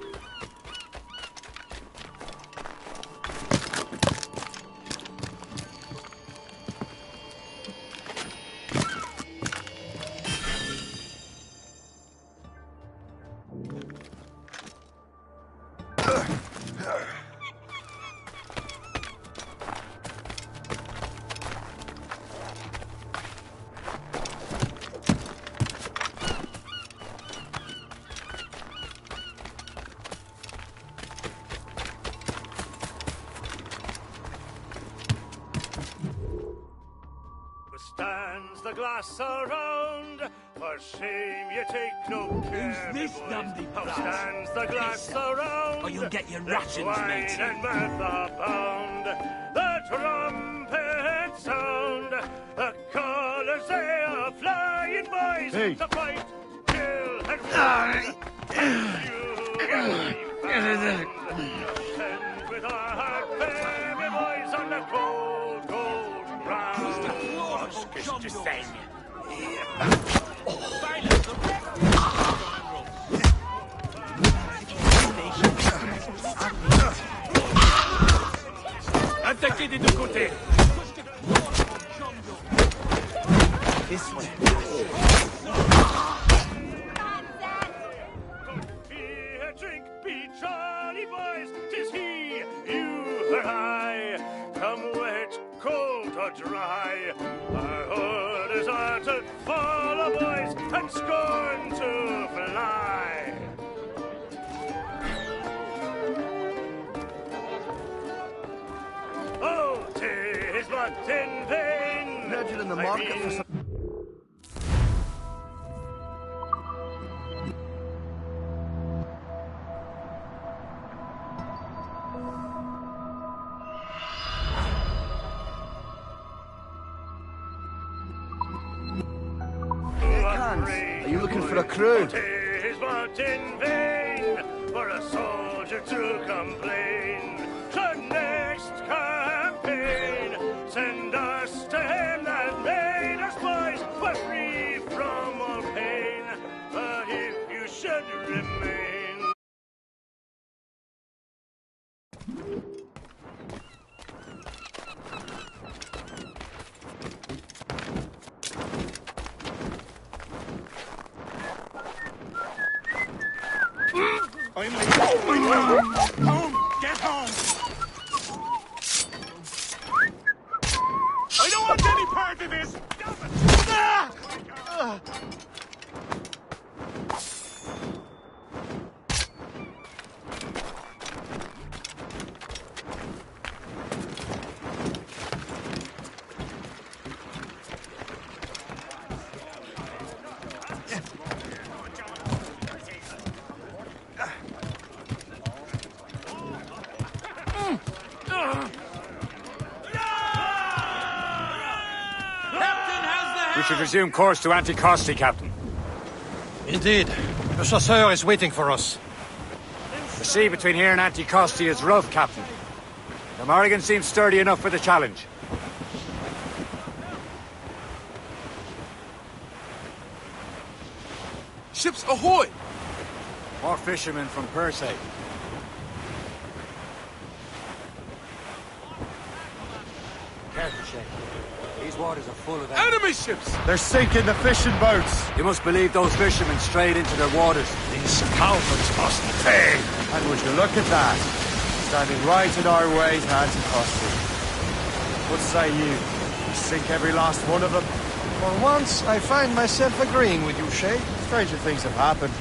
Stands the glass around, for shame you take no care. Who's this dandy brat? Stands the glass around, or you'll get your the rations, wine matey. and mirth abound, the trumpet sound, the colours they are flying, boys, Hey. to fight, kill and win. Send with our heart, baby boys, on the cold, cold ground. To sing. Attaquez des deux côtés. This way. Beer, drink, be jolly, boys. 'Tis he, you or I. Come wet, cold or dry. Our orders are to follow, boys, and scorn to fly. Oh, 'tis but in vain. Imagine in the market for some... Are you looking for a crew? 'Tis but in vain for a soldier to complain. The next campaign, send us to him that made us boys. We're free from all pain, but if you should remain. I'm leaving. Home. Get home. I don't this! We should resume course to Anticosti, Captain. Indeed. The chasseur is waiting for us. The sea between here and Anticosti is rough, Captain. The Morrigan seems sturdy enough for the challenge. Ships ahoy! More fishermen from Persay. Careful, Shay. These waters are full of enemy ships! They're sinking the fishing boats. You must believe those fishermen strayed into their waters. These cowards must pay. And would you look at that? Standing right in our way to Anticosti. What say you? We sink every last one of them? For once, I find myself agreeing with you, Shay. Stranger things have happened.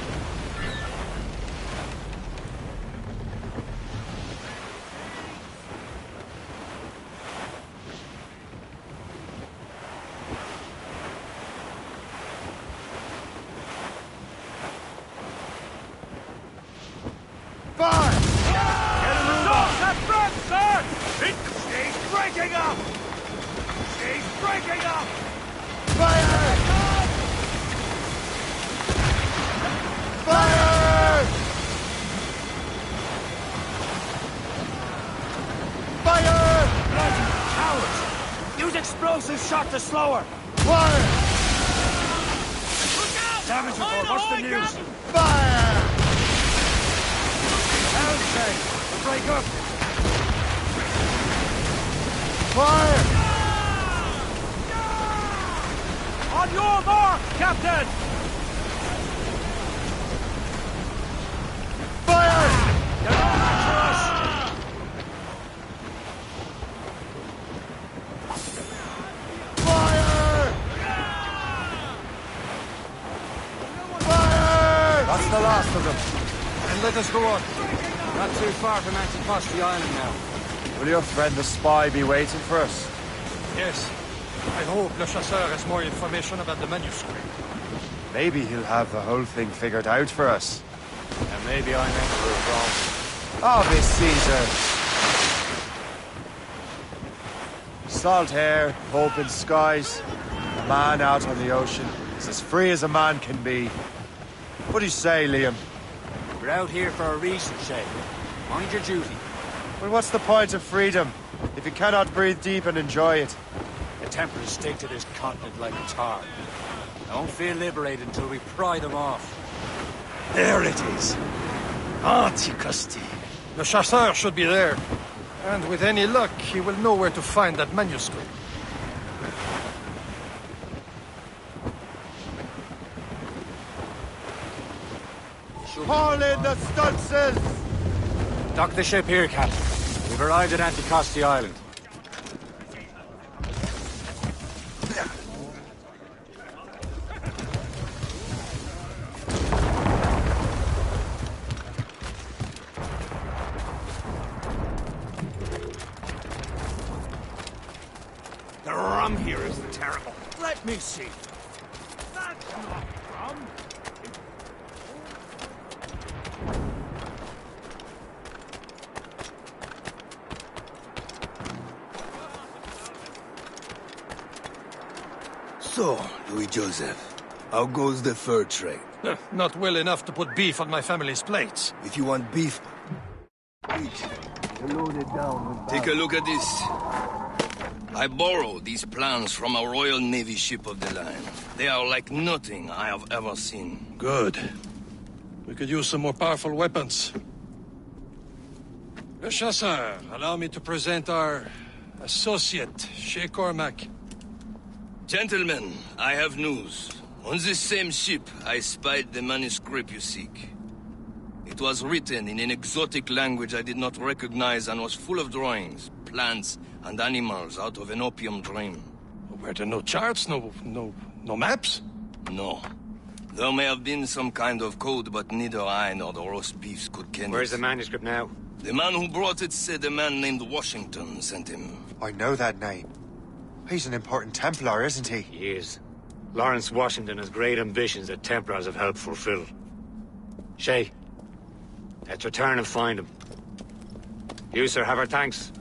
Explosive shot to slower! Fire! Damage report, what's the news? Fire! Help, Shay! We'll break up! Fire! On your mark, Captain! Fire! You're no match for us! That's the last of them. And let us go on. Not too far from Anticosti Island now. Will your friend the spy be waiting for us? Yes. I hope Le Chasseur has more information about the manuscript. Maybe he'll have the whole thing figured out for us. And maybe I'm Emperor wrong. Oh, Miss Caesar. Salt air, open skies. A man out on the ocean is as free as a man can be. What do you say, Liam? We're out here for a reason, Shay. Mind your duty. Well, what's the point of freedom if you cannot breathe deep and enjoy it? The Templars stick to this continent like a tar. I won't feel liberated until we pry them off. There it is. Anticosti. The chasseur should be there. And with any luck, he will know where to find that manuscript. Haul in the stunsails! Dock the ship here, Captain. We've arrived at Anticosti Island. The rum here is terrible. Let me see. That's not rum. So, Louis Joseph, how goes the fur trade? Not well enough to put beef on my family's plates. If you want beef, eat. You're loaded down with Take a look at this. I borrowed these plans from a Royal Navy ship of the line. They are like nothing I have ever seen. Good. We could use some more powerful weapons. Le Chasseur, allow me to present our associate, Shay Cormac. Gentlemen, I have news. On this same ship, I spied the manuscript you seek. It was written in an exotic language I did not recognize and was full of drawings, plants, and animals out of an opium dream. Were there no charts, no maps? No. There may have been some kind of code, but neither I nor the roast beefs could ken it. Where's the manuscript now? The man who brought it said a man named Washington sent him. I know that name. He's an important Templar, isn't he? He is. Lawrence Washington has great ambitions that Templars have helped fulfill. Shay, let's return and find him. You, sir, have our thanks.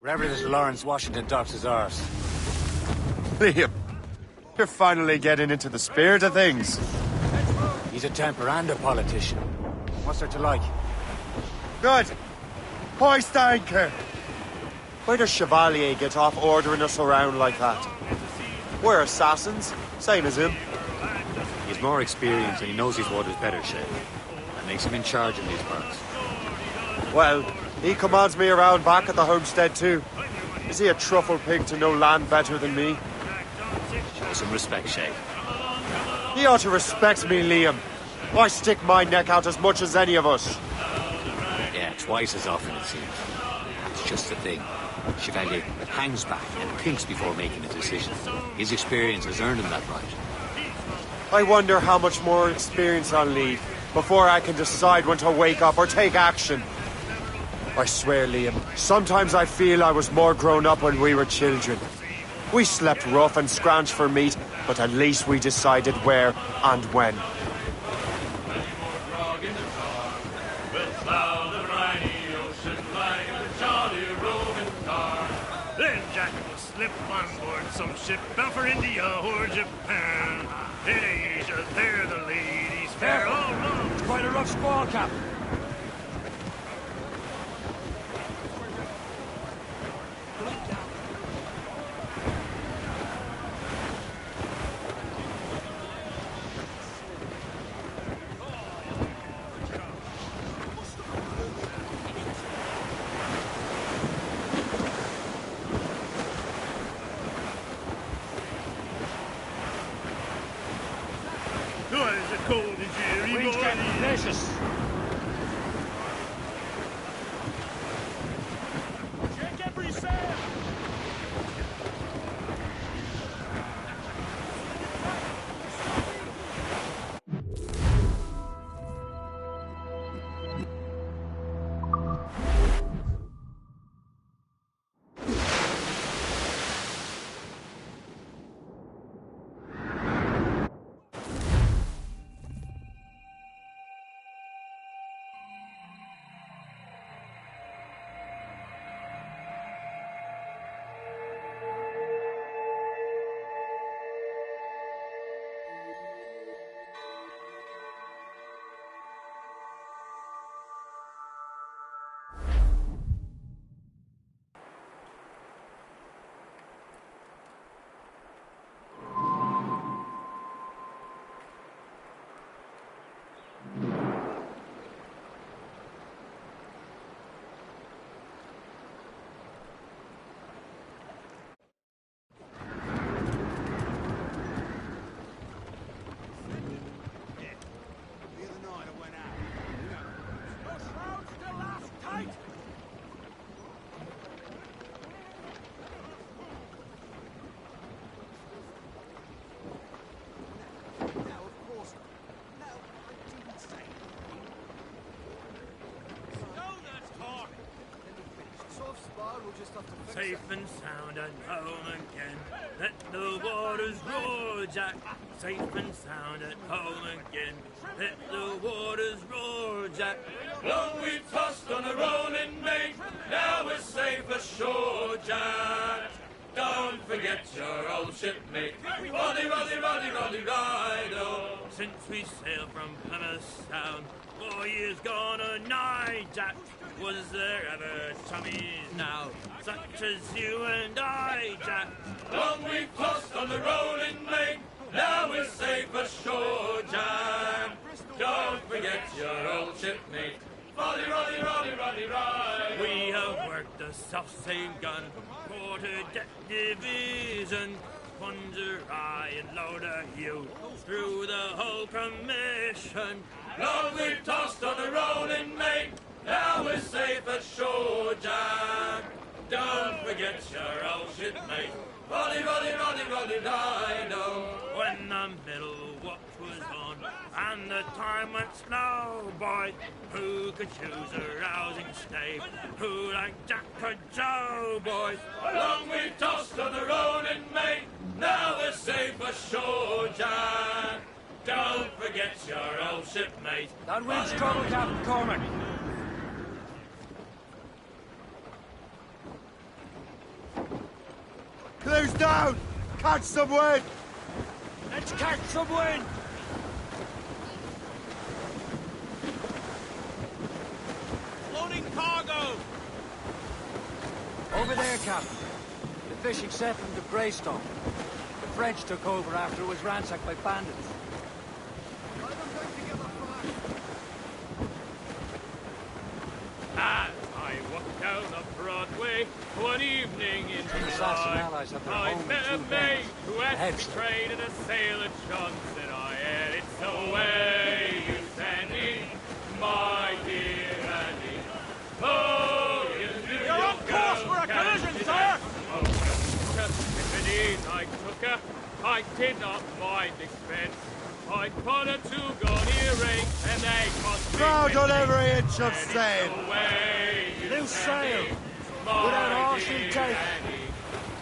Wherever this Lawrence Washington docks his arse. Liam, you're finally getting into the spirit of things. He's a temper and a politician. What's there to like? Good. Hoist anchor. Why does Chevalier get off ordering us around like that? We're assassins, same as him. He's more experienced and he knows his waters better, Shay. That makes him in charge in these parts. Well, he commands me around back at the homestead too. Is he a truffle pig to know land better than me? Show some respect, Shay. He ought to respect me, Liam. I stick my neck out as much as any of us. Yeah, twice as often it seems. It's just the thing. Chevalier hangs back and thinks before making a decision. His experience has earned him that right. I wonder how much more experience I'll need before I can decide when to wake up or take action. I swear, Liam, sometimes I feel I was more grown up when we were children. We slept rough and scrounged for meat, but at least we decided where and when. Then Jack will slip on board some ship bound for India or Japan. In Asia, there the ladies fair. Oh, no! It's quite a rough squall, Captain. Delicious. Check every sail. Safe and sound and home again. Let the waters roar, Jack. Safe and sound at home again. Let the waters roar, Jack. Long we tossed on a rolling main. Now we're safe ashore, Jack. Don't forget your old shipmate. Roddy, Roddy, Roddy, Roddy, Rido. Since we sailed from Plymouth Sound, 4 years gone a night, Jack. Was there ever chummies now, such as you and I, Jack? Long we've tossed on the rolling main, now we're safe ashore, Jack. Don't forget your old shipmate. Roddy, Roddy, Roddy, Roddy, Roddy. We have worked the self-same gun, quarter-deck division, plunger I and loader you through the whole commission. Long we've tossed on the rolling main, now we're safe ashore, Jack. Don't forget your old shipmate. Roddy, Roddy, Roddy, Roddy, Dido. When the middle watch was on and the time went slow, boys, who could choose a rousing stay? Who like Jack or Joe, boys? Along we tossed on the rolling main, now we're safe ashore, Jack. Don't forget your old shipmate. That wind's trouble, Captain Cormac. Clews down! Catch some wind! Let's catch some wind! Loading cargo! Over there, Captain. The fishing set from the Greystone. The French took over after it was ransacked by bandits. As I walked down the Broadway one evening in July, I met a maid who had betrayed in a sailor Johnson. I had it's the way you Sandy, my dear Andy. Oh, you're on course for a collision, sir! If indeed I took her, I did not mind expense. I put her to gun earring, and they cost me Proud on every inch of sail! Loose sail! Without horse and tape!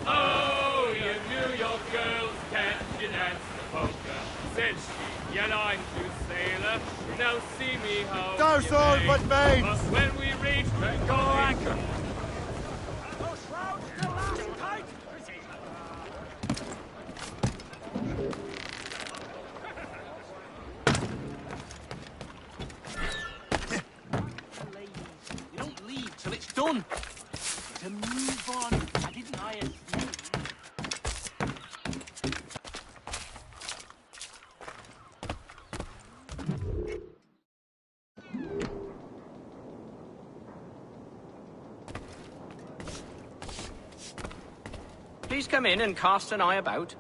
Oh, you New York girls can't dance the polka. Said she, you like to sailor, now see me how Douse you all may. but mates! But when we reach the go anchor. Those shrouds still lasting tight! You don't leave till it's done. To move on. I didn't hire you. Please come in and cast an eye about.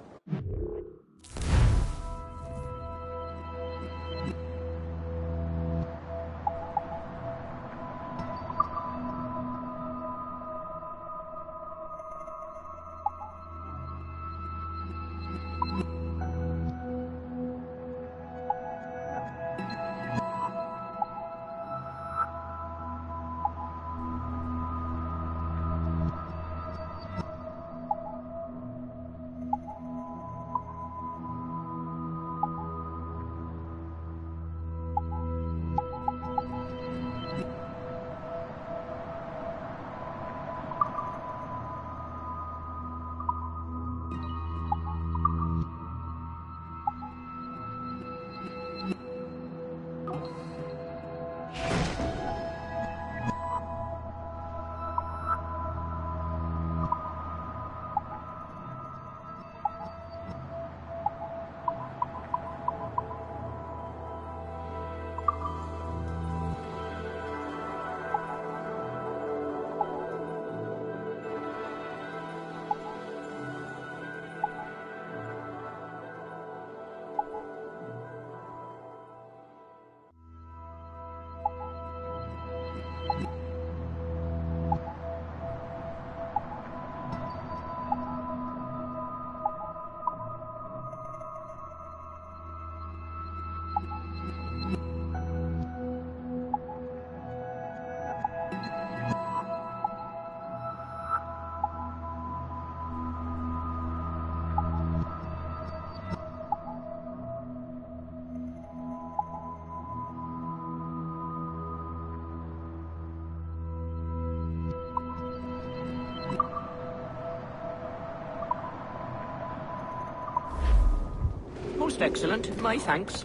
Most excellent. My thanks.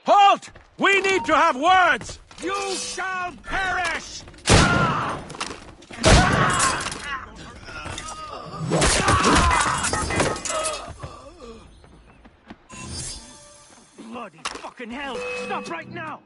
Halt! We need to have words! You shall perish! Bloody fucking hell! Stop right now!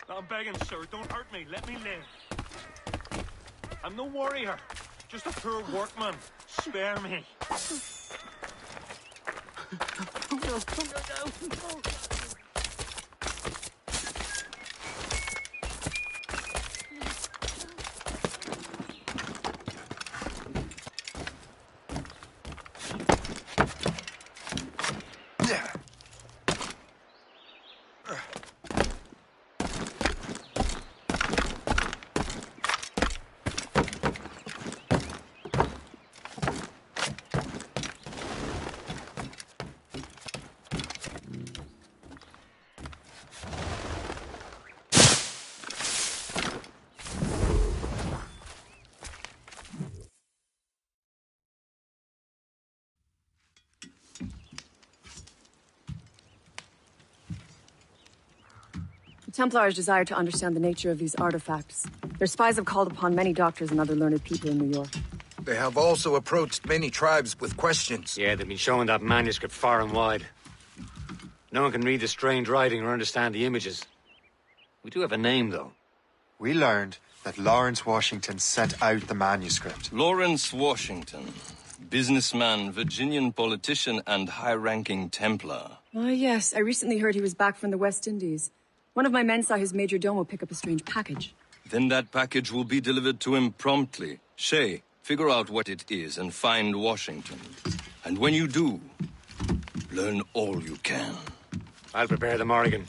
I'm begging, sir, don't hurt me. Let me live. I'm no warrior. Just a poor workman. Spare me. No. Templars desire to understand the nature of these artifacts. Their spies have called upon many doctors and other learned people in New York. They have also approached many tribes with questions. Yeah, they've been showing that manuscript far and wide. No one can read the strange writing or understand the images. We do have a name, though. We learned that Lawrence Washington sent out the manuscript. Lawrence Washington. Businessman, Virginian politician, and high-ranking Templar. Ah, yes. I recently heard he was back from the West Indies. One of my men saw his major domo pick up a strange package. Then that package will be delivered to him promptly. Shay, figure out what it is and find Washington. And when you do, learn all you can. I'll prepare the Morrigan.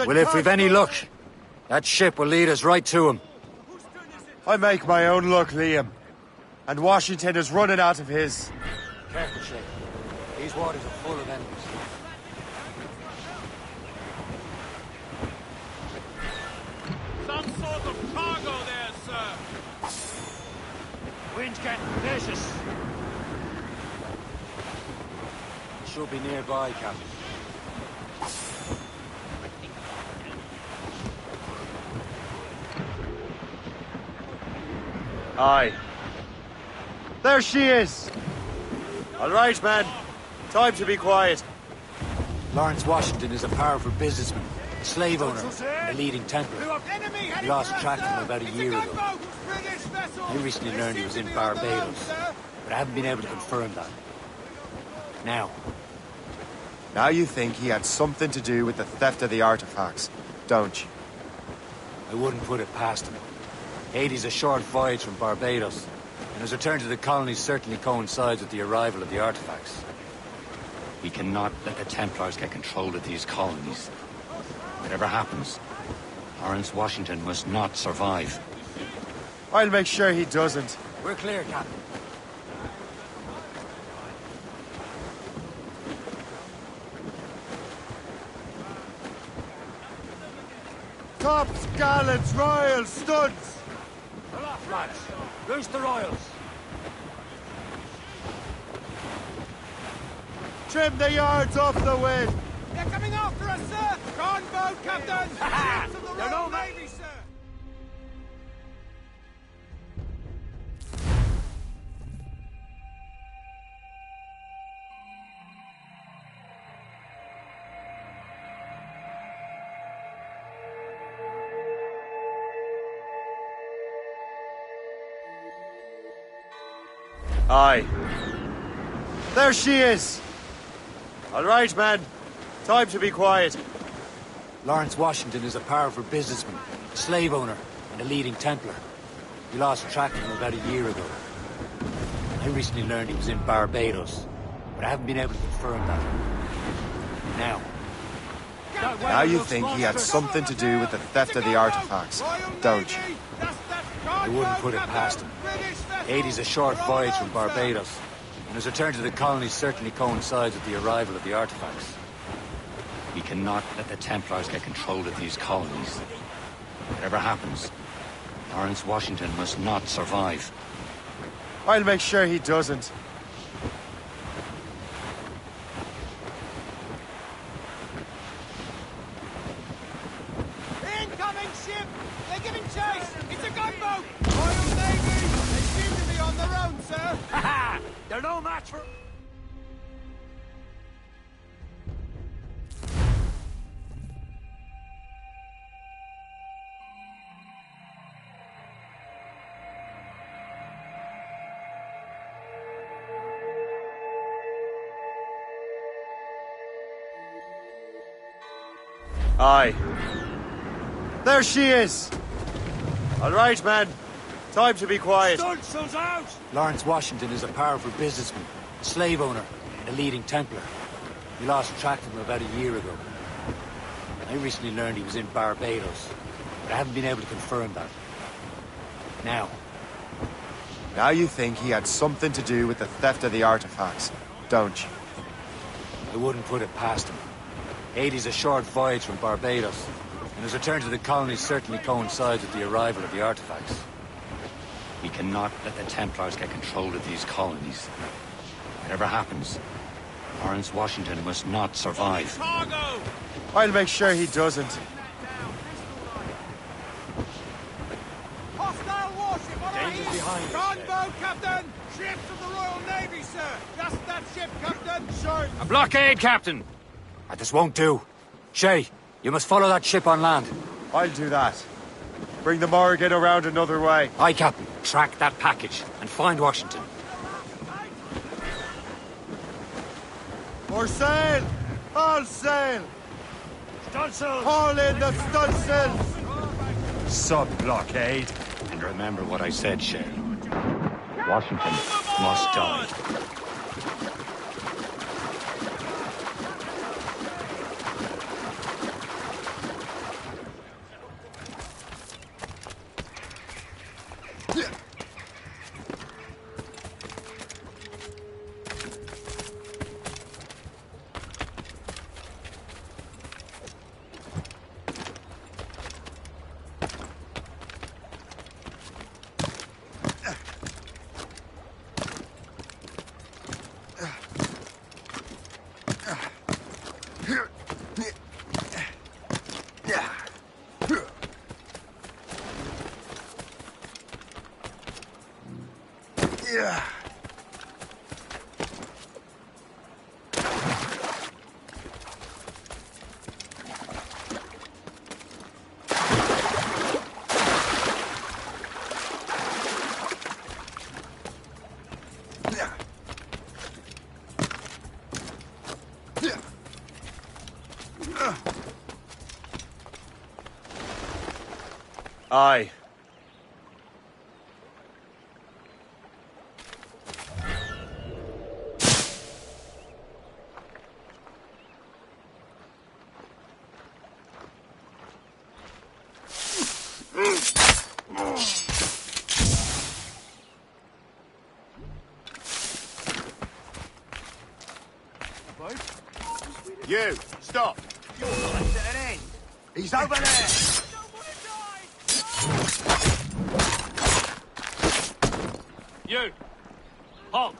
Well, if we've any luck, that ship will lead us right to him. I make my own luck, Liam. And Washington is running out of his. Careful, Shay. These waters are full of enemies. Some sort of cargo there, sir. Wind's getting vicious. It should be nearby, Captain. Aye. There she is! All right, man. Time to be quiet. Lawrence Washington is a powerful businessman, a slave owner, and a leading Templar. We lost track of him about a year ago. I recently learned he was in Barbados, but I haven't been able to confirm that. Now you think he had something to do with the theft of the artifacts, don't you? I wouldn't put it past him. Haiti's a short voyage from Barbados, and his return to the colonies certainly coincides with the arrival of the artifacts. We cannot let the Templars get control of these colonies. Whatever happens, Lawrence Washington must not survive. I'll make sure he doesn't. We're clear, Captain. Tops, gallants, royals, studs! Aloft, lads! Loose the royals! Trim the yards off the wind! They're coming after us, sir! Gunboat, Captain! Ships of the Royal Navy, sir! Aye. There she is! All right, man. Time to be quiet. Lawrence Washington is a powerful businessman, a slave owner, and a leading Templar. We lost track of him about a year ago. I recently learned he was in Barbados, but I haven't been able to confirm that. Now you think he had something to do with the theft of the artifacts, don't you? I wouldn't put it past him. Haiti's a short voyage from Barbados, and his return to the colonies certainly coincides with the arrival of the artifacts. We cannot let the Templars get control of these colonies. Whatever happens, Lawrence Washington must not survive. I'll make sure he doesn't. Incoming ship! They're giving chase! It's a gunboat! Royal Navy! They seem to be on their own, sir! Ha ha! They're no match for... Aye. There she is! All right, man. Time to be quiet. Stunsails out! Lawrence Washington is a powerful businessman, a slave owner, and a leading Templar. We lost track of him about a year ago. I recently learned he was in Barbados, but I haven't been able to confirm that. Now you think he had something to do with the theft of the artifacts, don't you? I wouldn't put it past him. Haiti's a short voyage from Barbados, and his return to the colonies certainly coincides with the arrival of the artifacts. We cannot let the Templars get control of these colonies. Whatever happens, Lawrence Washington must not survive. Cargo! I'll make sure he doesn't. Hostile warship on our east! behind us, Gunboat, Captain! Ships of the Royal Navy, sir! Just that ship, Captain! Sure! A blockade, Captain! This won't do. Shay, you must follow that ship on land. I'll do that. Bring the Morrigan around another way. Aye, Captain. Track that package and find Washington. For sail! All sail! Stunsails! Haul in the stunsails! Sub-blockade. And remember what I said, Shay. Washington must die. Aye. You, stop! Your life's at an end. He's over there! You! Halt!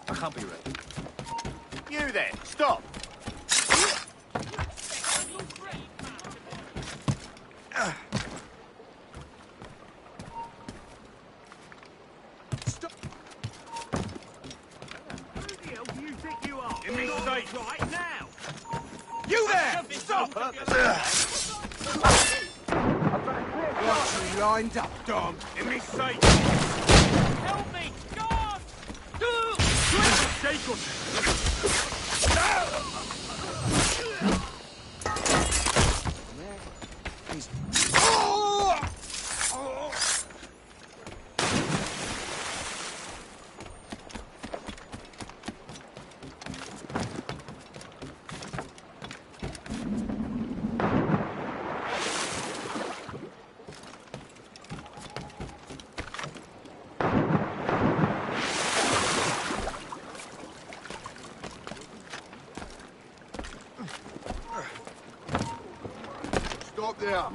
I can't be ready. You there, stop! Stop! Who the hell do you think you are? Give me sight right now! You there! Stop! Got you lined up, Dom. Give me sight! Help me! God! Shake Stop there.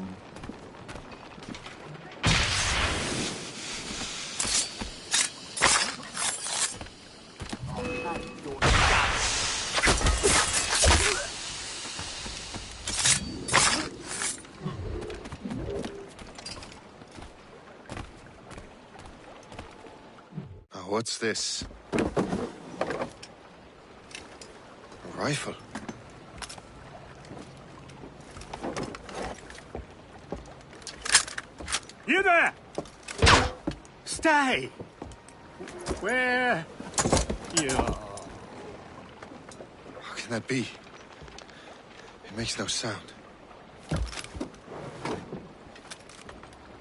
What's this? A rifle? You there! Stay! Where you are? How can that be? It makes no sound.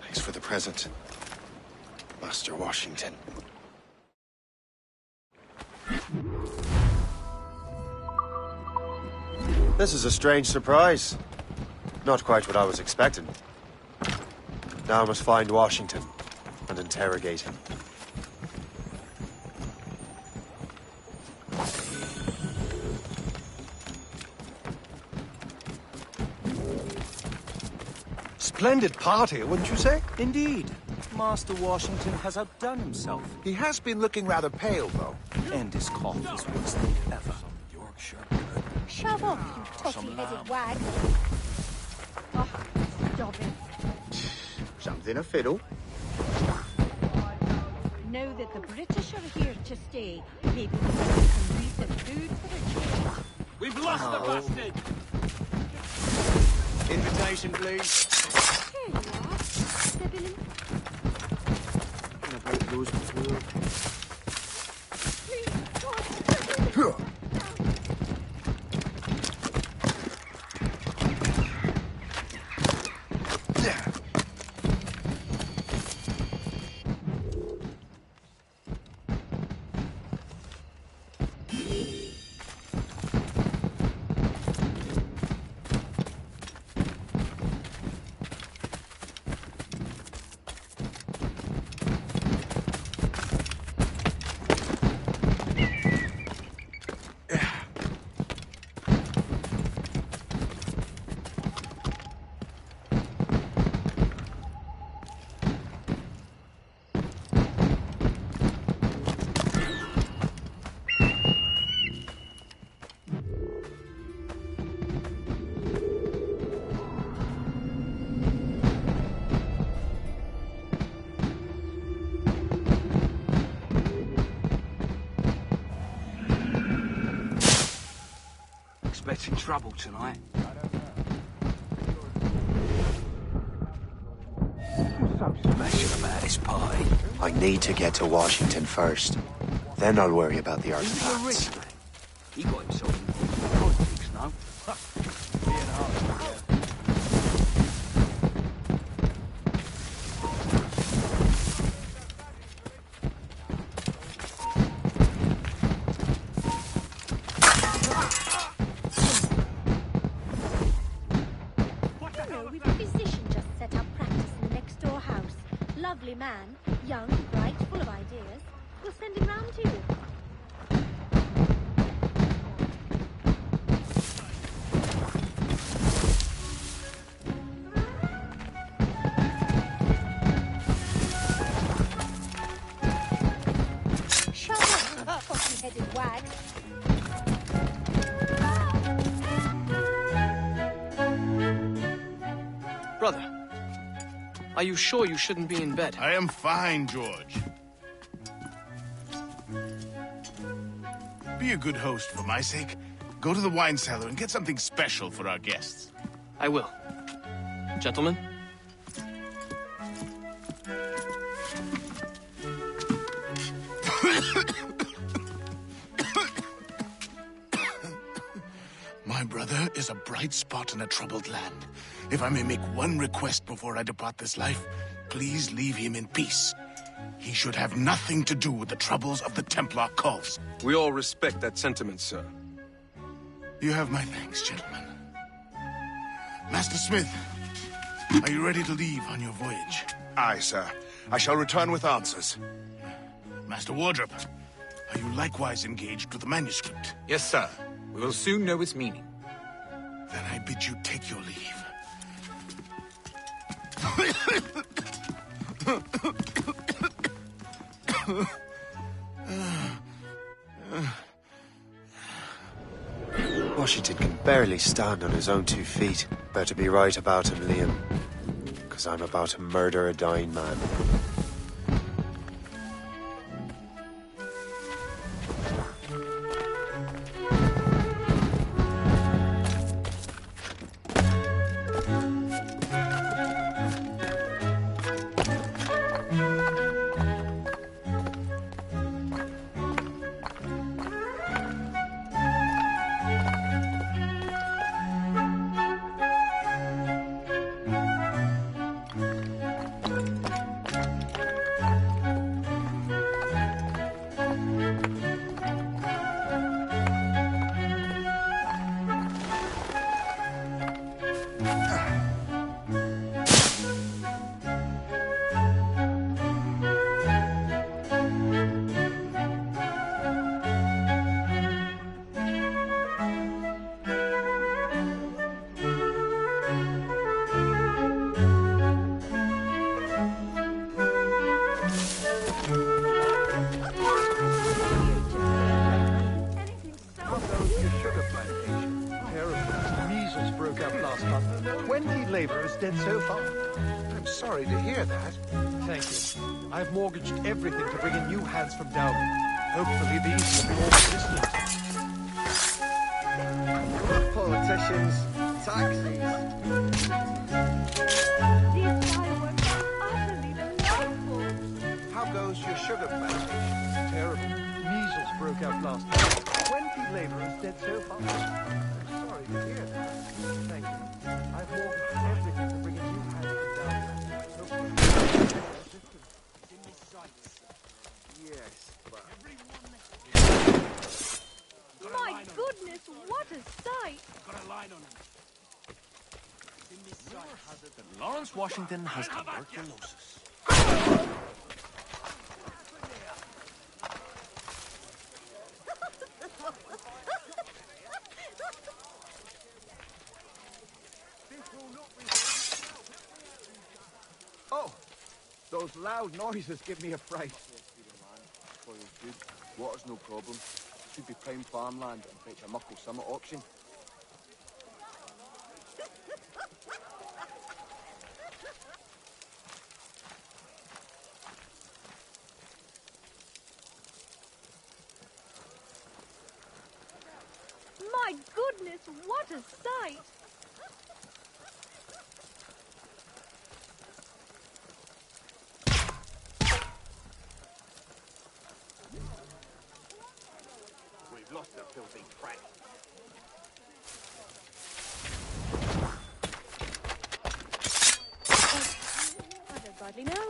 Thanks for the present, Master Washington. This is a strange surprise. Not quite what I was expecting. Now I must find Washington and interrogate him. Splendid party, wouldn't you say? Indeed. Master Washington has outdone himself. He has been looking rather pale, though. And his cough is worse than ever. Shove off, you toffee-headed wag. Oh, stop it. Something a fiddle. Know that the British are here to stay. Maybe we can leave the food for a change. We've lost the bastard! Invitation, please. Here you are. Stepping in. About those before. Please, God, step in. What's in trouble tonight? So smashing about this party. I need to get to Washington first. Then I'll worry about the He's a artifacts. rich man. He got himself in politics, no? Hello, we've a musician just set up practice in the next door house. Lovely man, young, bright, full of ideas. We'll send him round to you. Shut up, poppy-headed wag. Brother, are you sure you shouldn't be in bed? I am fine, George. Be a good host for my sake. Go to the wine cellar and get something special for our guests. I will. Gentlemen? My brother is a bright spot in a troubled land. If I may make one request before I depart this life, please leave him in peace. He should have nothing to do with the troubles of the Templar cause. We all respect that sentiment, sir. You have my thanks, gentlemen. Master Smith, are you ready to leave on your voyage? Aye, sir. I shall return with answers. Master Wardrop, are you likewise engaged with the manuscript? Yes, sir. We will soon know its meaning. Then I bid you take your leave. Washington can barely stand on his own 2 feet. Better be right about him, Liam. Because I'm about to murder a dying man. Dead so far. I'm sorry to hear that. Thank you. I've mortgaged everything to bring in new hands from Dowling. Hopefully these will be more persistent. Politicians, taxis. These fireworks are utterly delightful. How goes your sugar plantation? Terrible. Measles broke out last night. 20 laborers dead so far. I'm sorry to hear that. Thank you. I've mortgaged everything to bring in new hands from Dowling. Hopefully. Yes, but... My goodness, what a sight! Got a line on him. That Lawrence Washington has tuberculosis. Oh, those loud noises give me a fright. Soil's good, water's no problem. Should be prime farmland and fetch a muckle sum at auction. My goodness, What a sight! We've lost the filthy prat. I don't badly know.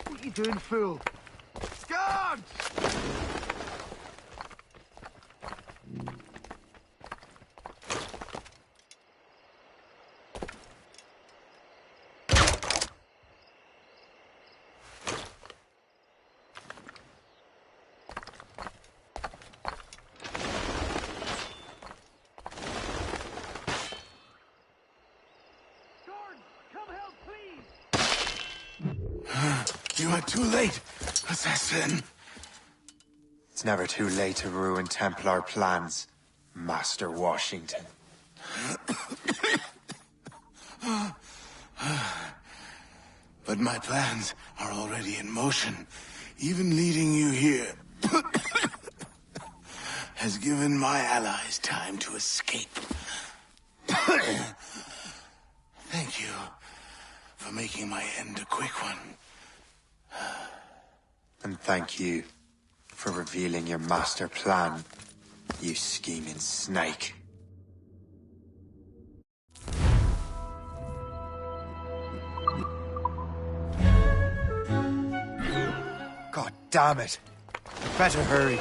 What are you doing, fool? Guards! You are too late, assassin. It's never too late to ruin Templar plans, Master Washington. But my plans are already in motion. Even leading you here has given my allies time to escape. Thank you for making my end a quick one. And thank you for revealing your master plan, you scheming snake. God damn it! Better hurry.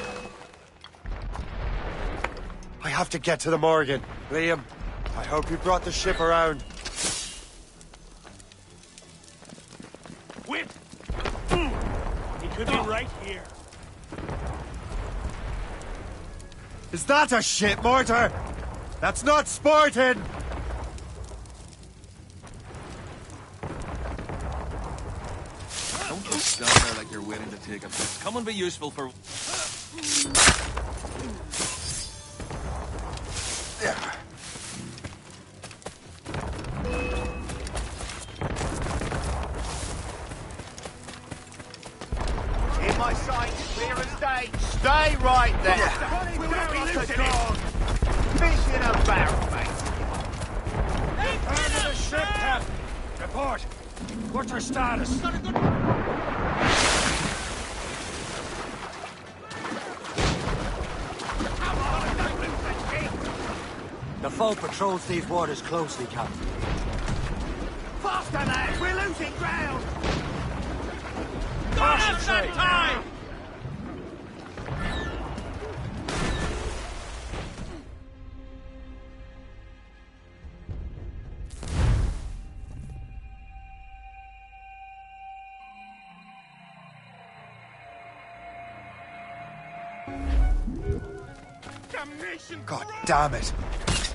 I have to get to the Morgan. Liam, I hope you brought the ship around. Whip! He could be right here. Is that a ship mortar? That's not sporting! Don't just stand there like you're waiting to take a piss. Come and be useful for... Yeah. In my sight, clear as day. Stay right there. We'll not be losing it. Fish in a barrel, mate. Return to the ship, Captain. Report. What's our status? The foe patrols these waters closely, Captain. Faster, lads. We're losing ground. Concentrate. Time. God damn it!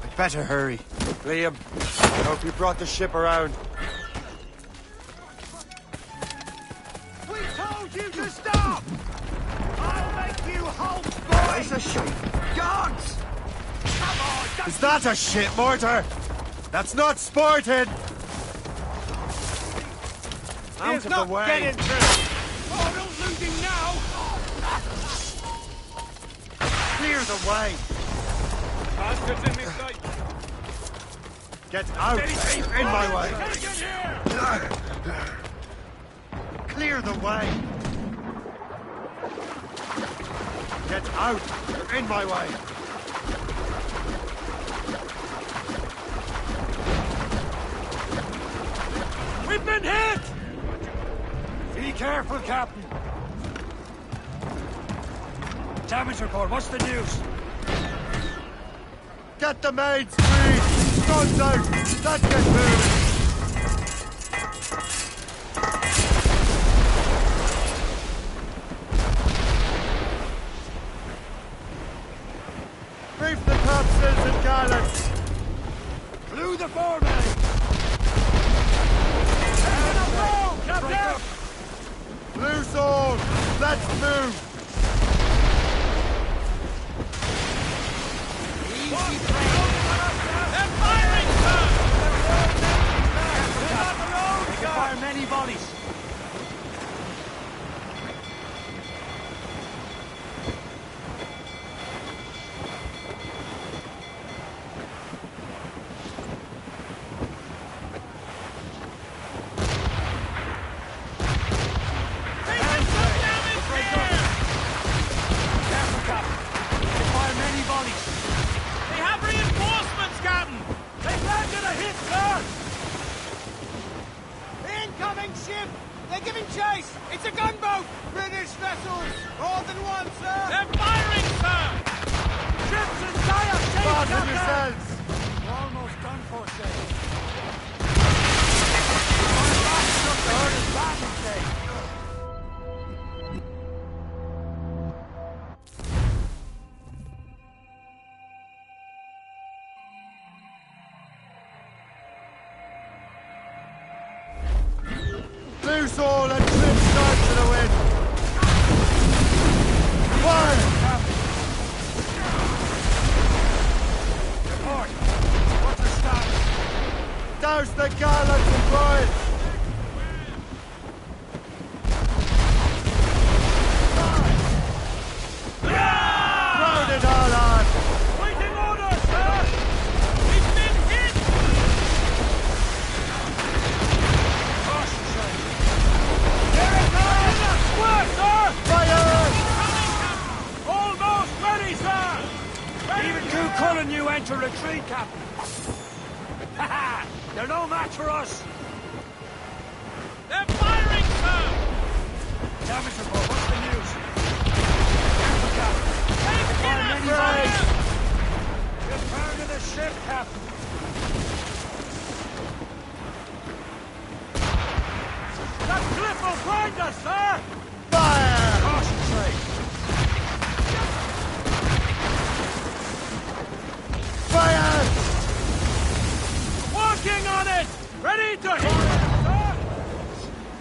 I'd better hurry. Liam, I hope you brought the ship around. We told you to stop. I'll make you halt, boy. It's a ship. Guards! Come on, Is that a ship mortar? That's not sporting! Out of the way! Getting through. Oh, don't lose him now. Clear the way! Bastards in this sight. Get out! In my way! Clear the way! Get out! You're in my way! We've been hit! Be careful, Captain. Damage report, what's the news? Get the maids free! Guns out! Let's get moving! Brief the topsails and gallants! Blew the foreman! Loose all! Let's move! They're firing, sir! They can fire many volleys. ship! They're giving chase! It's a gunboat! British vessels! More than one, sir! They're firing, sir! Ships and fire! Fasten yourselves! We're almost done for, Shay. Loose all and trim start to the wind! Fire! Report! What's the start? Douse the gallants and boys! Round it all on! Waiting orders, sir! We've been hit! Caution, sir! Here it comes! Square, sir! Fire! Almost ready, sir! Ready. Even too Cullen you enter retreat, Captain. Ha ha! They're no match for us! They're firing, sir! Damage report, what's the news? Return to the ship, Captain! That cliff will blind us, sir! Fire! Concentrate! Fire! Working on it! Ready to hit, sir!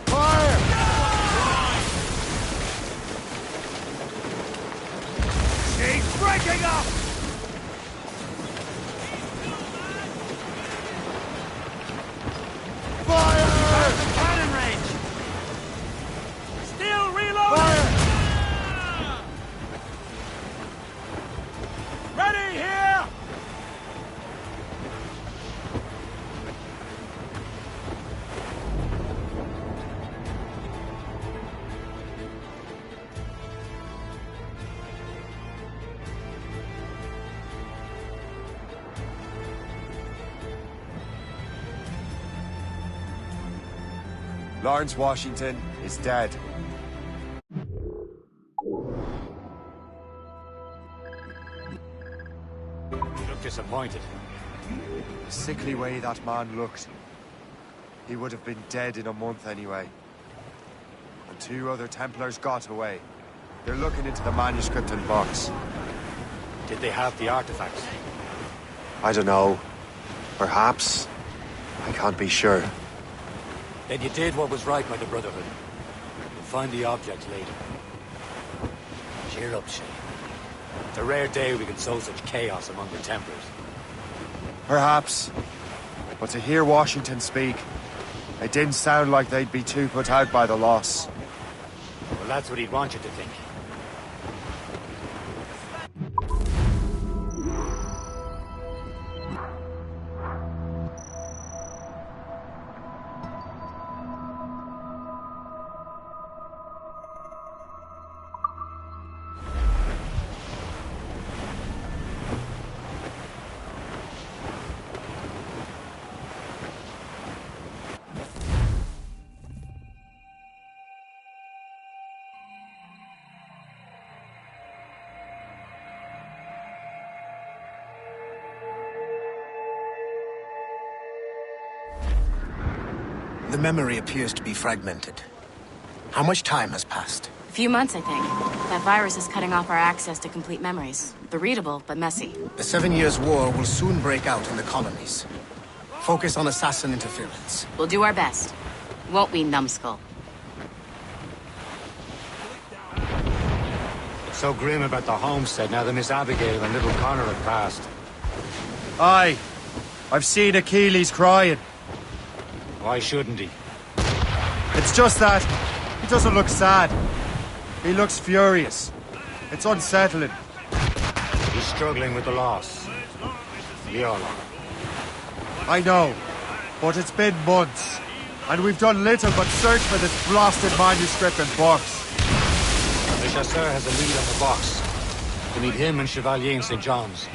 Fire! She's breaking up! Fire! Cannon range! Still reloading! Fire! Ready here! Lawrence Washington is dead. You look disappointed. The sickly way that man looked. He would have been dead in a month anyway. And 2 other Templars got away. They're looking into the manuscript and box. Did they have the artifacts? I don't know. Perhaps. I can't be sure. Then you did what was right by the Brotherhood. We'll find the object later. Cheer up, Shay. It's a rare day we can sow such chaos among the Templars. Perhaps. But to hear Washington speak, it didn't sound like they'd be too put out by the loss. Well, that's what he'd want you to think. The memory appears to be fragmented. How much time has passed? A few months, I think. That virus is cutting off our access to complete memories. They're readable, but messy. The 7 Years' War will soon break out in the colonies. Focus on assassin interference. We'll do our best. Won't we, numbskull? It's so grim about the homestead now that Miss Abigail and little Connor have passed. Aye. I've seen Achilles crying. Why shouldn't he? It's just that he doesn't look sad. He looks furious. It's unsettling. He's struggling with the loss. We all are. I know, but it's been months, and we've done little but search for this blasted manuscript and box. The chasseur has a lead on the box. We need him and Chevalier in St. John's.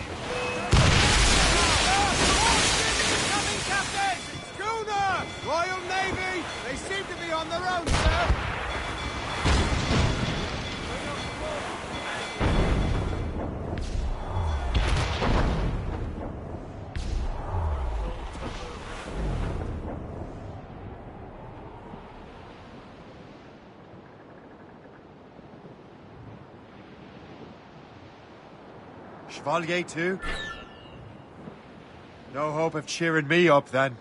Royal Navy! They seem to be on Chevalier too? No hope of cheering me up then.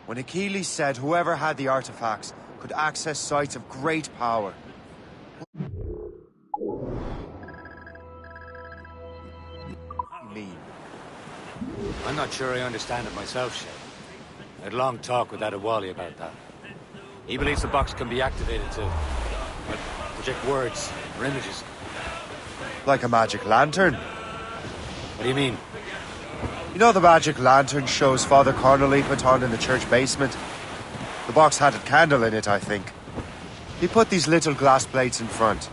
When Achilles said whoever had the artifacts could access sites of great power. Mean. I'm not sure I understand it myself, Shay. I had a long talk with Adewale about that. He believes the box can be activated to project words or images. Like a magic lantern. What do you mean? You know the magic lantern shows Father Connolly put on in the church basement? The box had a candle in it, I think. He put these little glass plates in front.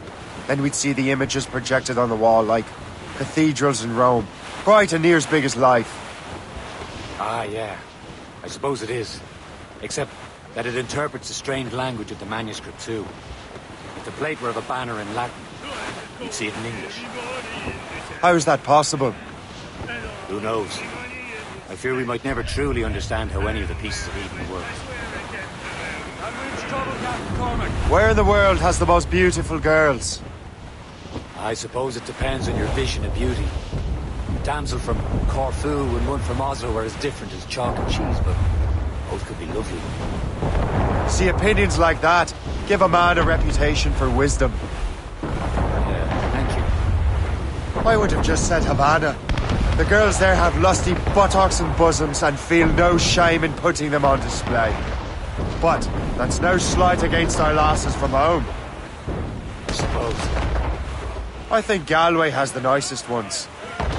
Then we'd see the images projected on the wall like cathedrals in Rome. Bright and near as big as life. Ah, yeah. I suppose it is. Except that it interprets the strange language of the manuscript, too. If the plate were of a banner in Latin, you'd see it in English. How is that possible? Who knows? I fear we might never truly understand how any of the pieces of Eden work. Where in the world has the most beautiful girls? I suppose it depends on your vision of beauty. A damsel from Corfu and one from Oslo are as different as chalk and cheese, but both could be lovely. See, opinions like that give a man a reputation for wisdom. Thank you. I would have just said Havana. The girls there have lusty buttocks and bosoms and feel no shame in putting them on display. But that's no slight against our lasses from home. I suppose. I think Galway has the nicest ones.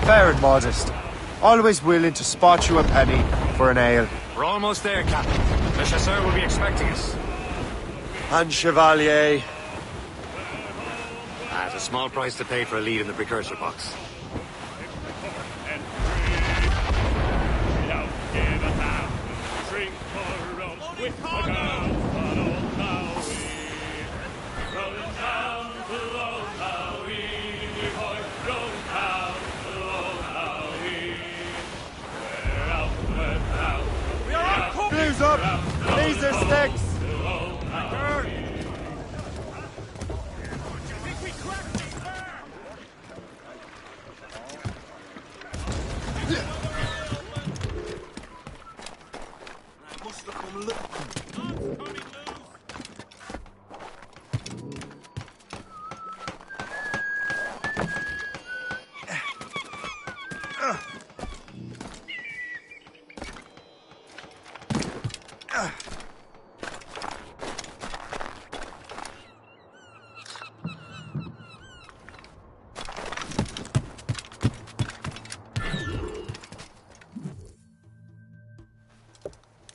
Fair and modest. Always willing to spot you a penny for an ale. We're almost there, Captain. The chasseur will be expecting us. And Chevalier. At a small price to pay for a lead in the precursor box. Blues up! These are sticks!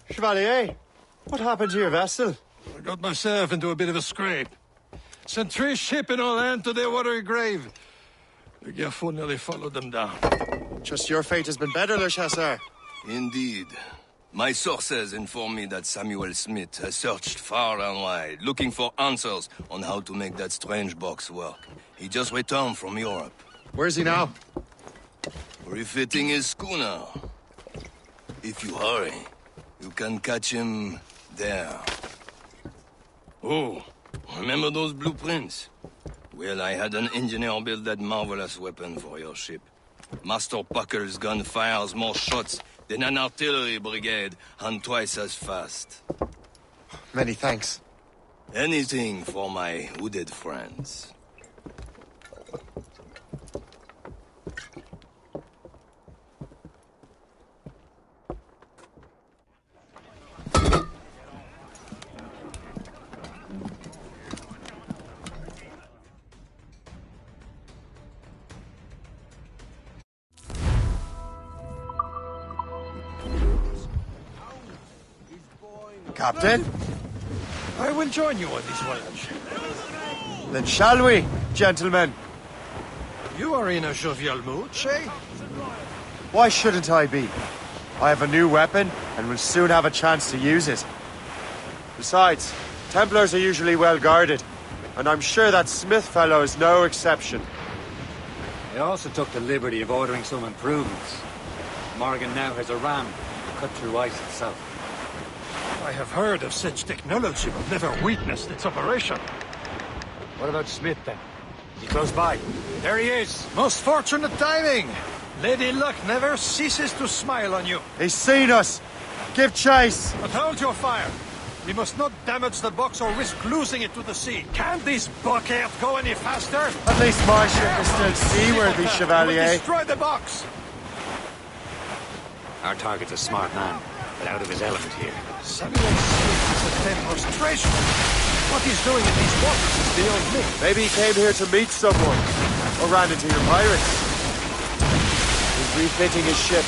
Chevalier, what happened to your vessel? I got myself into a bit of a scrape. Sent 3 ships in all hand to their watery grave. The Gerfaut nearly followed them down. Just your fate has been better, Le Chasseur. Indeed. My sources inform me that Samuel Smith has searched far and wide, looking for answers on how to make that strange box work. He just returned from Europe. Where's he now? Refitting his schooner. If you hurry, you can catch him there. Oh, remember those blueprints? Well, I had an engineer build that marvelous weapon for your ship. Master Puckle's gun fires more shots than an artillery brigade, and twice as fast. Many thanks. Anything for my wounded friends. Captain? I will join you on this voyage. Then shall we, gentlemen? You are in a jovial mood, Shay? Why shouldn't I be? I have a new weapon, and will soon have a chance to use it. Besides, Templars are usually well guarded, and I'm sure that Smith fellow is no exception. I also took the liberty of ordering some improvements. Morgan now has a ram to cut through ice itself. I have heard of such technology, but never witnessed its operation. What about Smith, then? He close by. There he is. Most fortunate timing. Lady Luck never ceases to smile on you. He's seen us. Give chase. But hold your fire. We must not damage the box or risk losing it to the sea. Can't this bucket go any faster? At least my ship is still seaworthy, Chevalier. We'll destroy the box. Our target's a smart man, but out of his element here. Samuel Smith is a demonstration. What he's doing in these waters is beyond me. Maybe he came here to meet someone, or ran into your pirates. He's refitting his ship.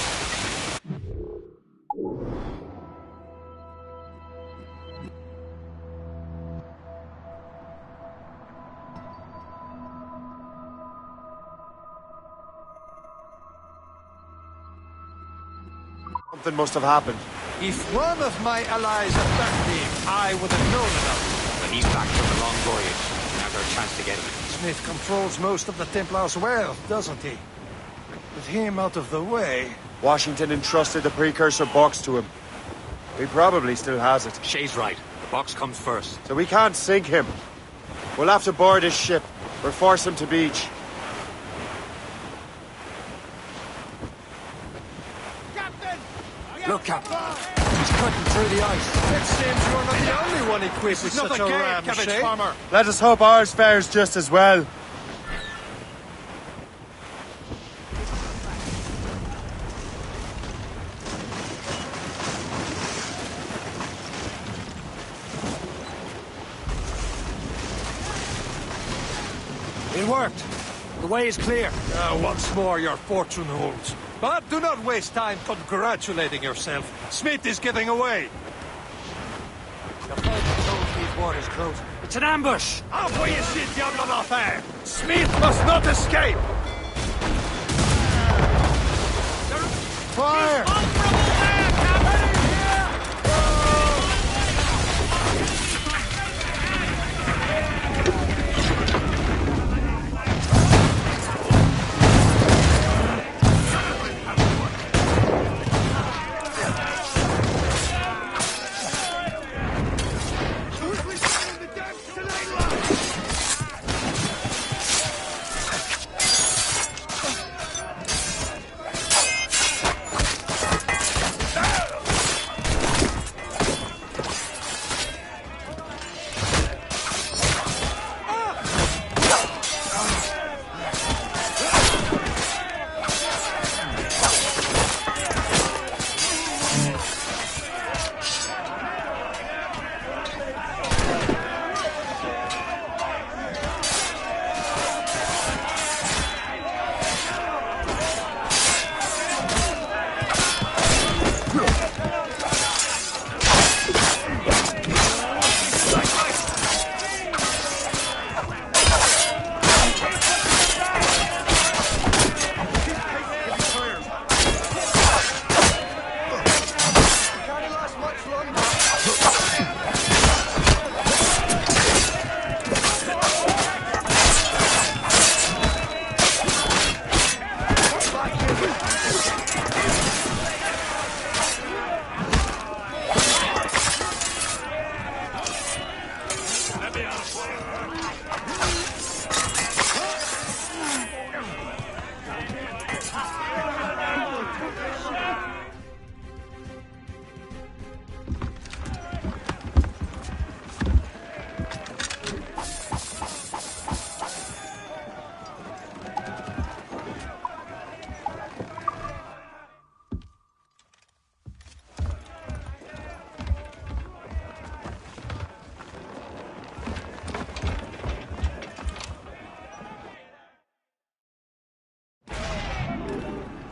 Something must have happened. If one of my allies attacked me, I would have known about it. But he's back from a long voyage. Now's our chance to get him. Smith controls most of the Templars' wealth, doesn't he? With him out of the way... Washington entrusted the precursor box to him. He probably still has it. Shay's right. The box comes first. So we can't sink him. We'll have to board his ship, or force him to beach. Look, Captain. He's cutting through the ice. It seems you're not the only one equipped with such a ram, Shay. Farmer. Let us hope ours fares just as well. It worked. The way is clear. Once more, your fortune holds. But do not waste time congratulating yourself. Smith is getting away. The fight told these waters close. It's an ambush! Envoyez-y, diable d'enfer! Smith must not escape! Fire!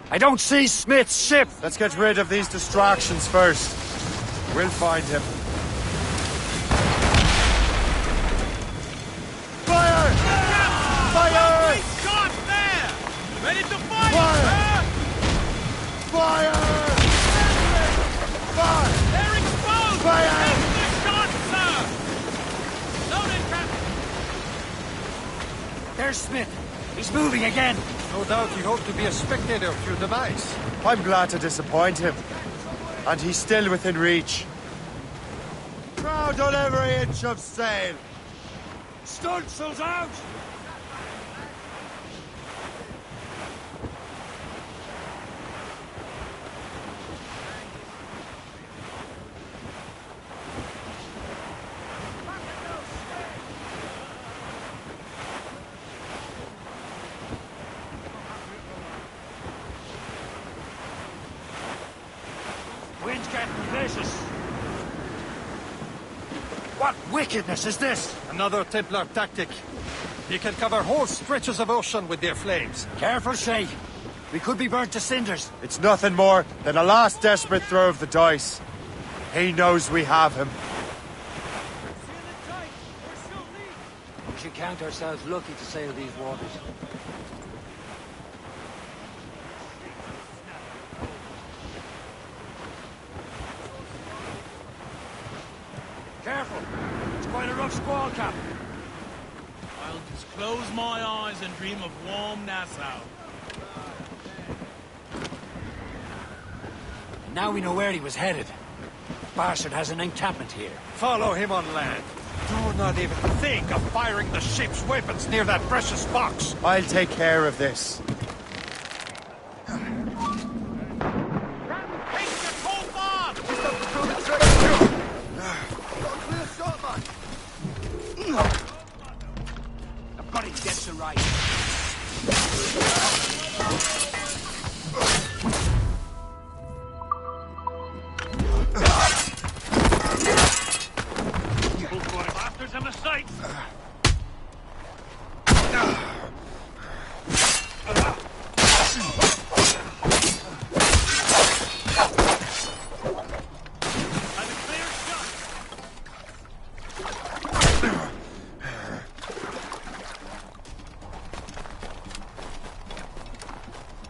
I don't see Smith's ship! Let's get rid of these distractions first. We'll find him. Fire! Fire! Great shot there! Ready to fire! Fire! Fire! They're exposed! Fire! Take the shot, sir! Loaded, Captain! There's Smith. He's moving again. No doubt he hoped to be a spectator of your demise. I'm glad to disappoint him. And he's still within reach. Crowd on every inch of sail. Stunsails out! getting vicious. What wickedness is this? Another Templar tactic. You can cover whole stretches of ocean with their flames. Careful, Shay. We could be burnt to cinders. It's nothing more than a last desperate throw of the dice. He knows we have him. We should count ourselves lucky to sail these waters. Careful. It's quite a rough squall, Captain. I'll just close my eyes and dream of warm Nassau. Now we know where he was headed. Bastard has an encampment here. Follow him on land. Do not even think of firing the ship's weapons near that precious box. I'll take care of this. I've got his dead to right. Bastards in the sights!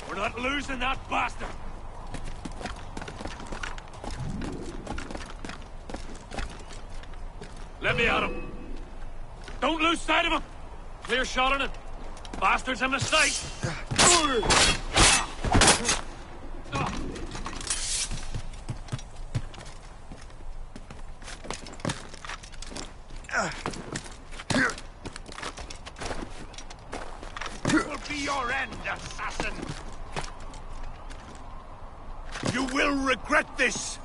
We're not losing that bastard! Let me at him! Don't lose sight of him! Clear shot on it! Bastards in the sight! Will be your end, assassin! You will regret this!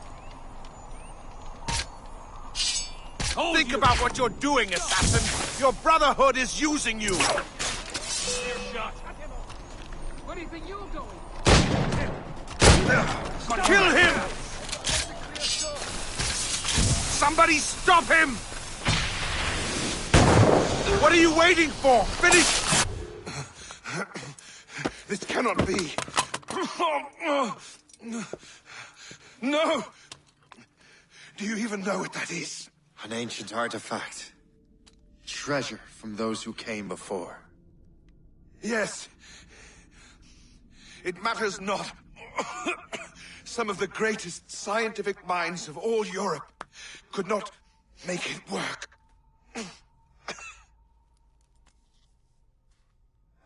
Think about what you're doing, assassin! Your Brotherhood is using you! Clear shot! Where do you think you're going? Kill him! Somebody stop him! What are you waiting for? Finish! This cannot be. No! Do you even know what that is? An ancient artifact. Treasure from those who came before. Yes. It matters not. Some of the greatest scientific minds of all Europe could not make it work.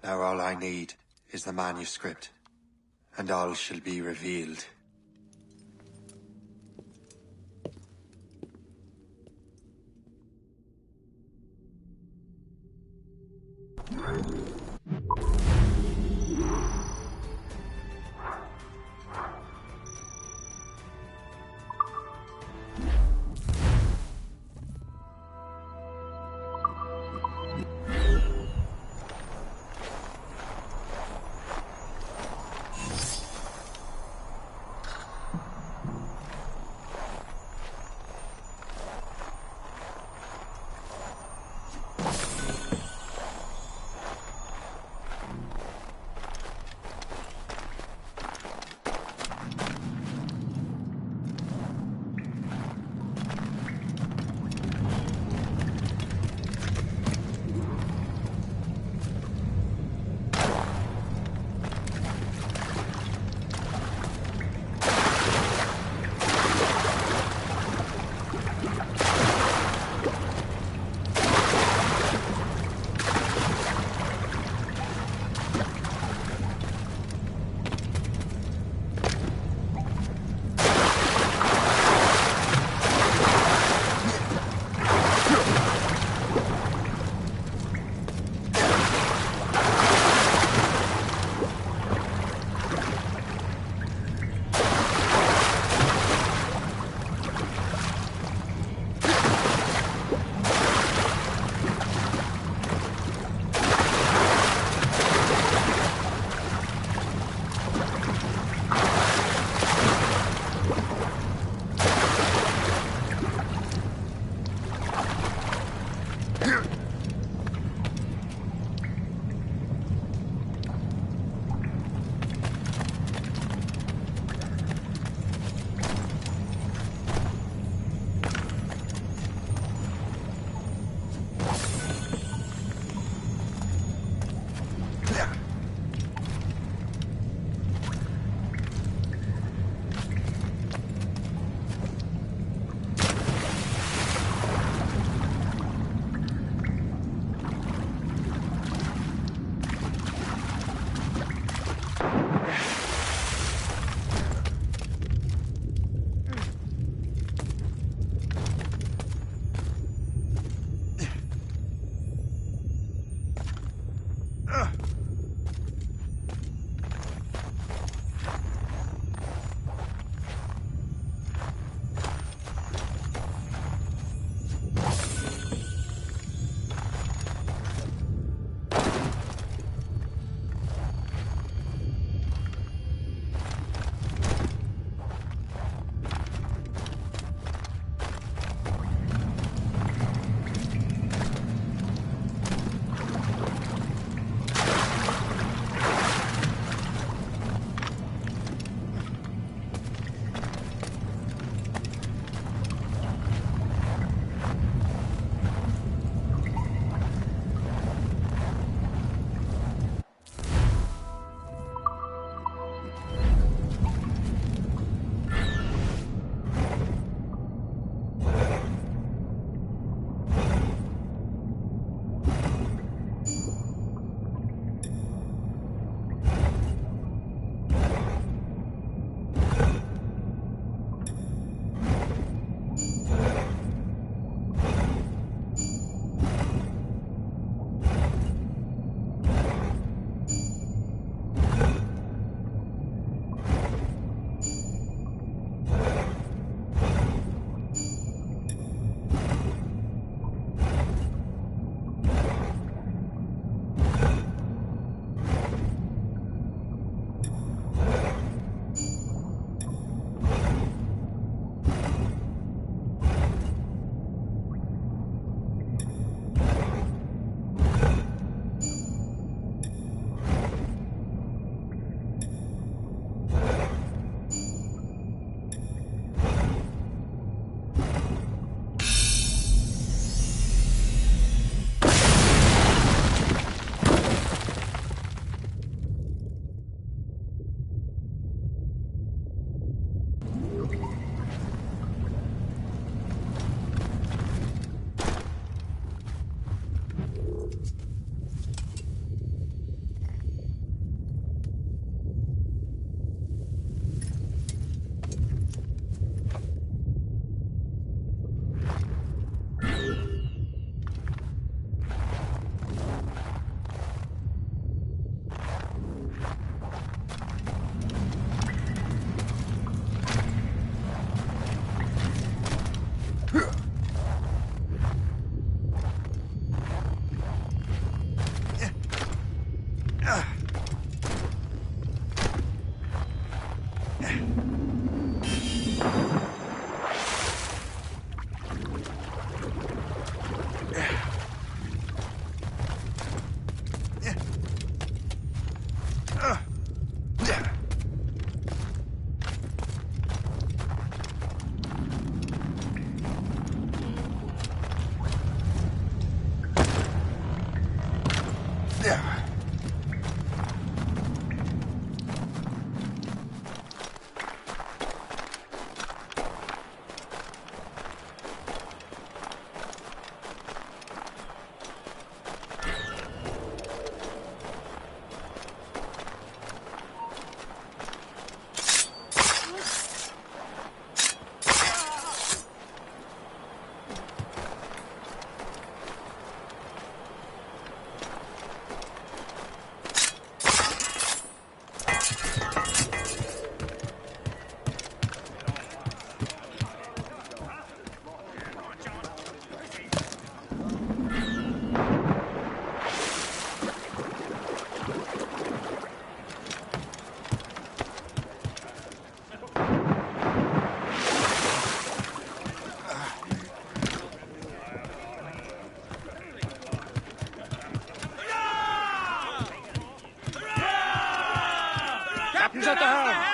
Now all I need is the manuscript, and all shall be revealed.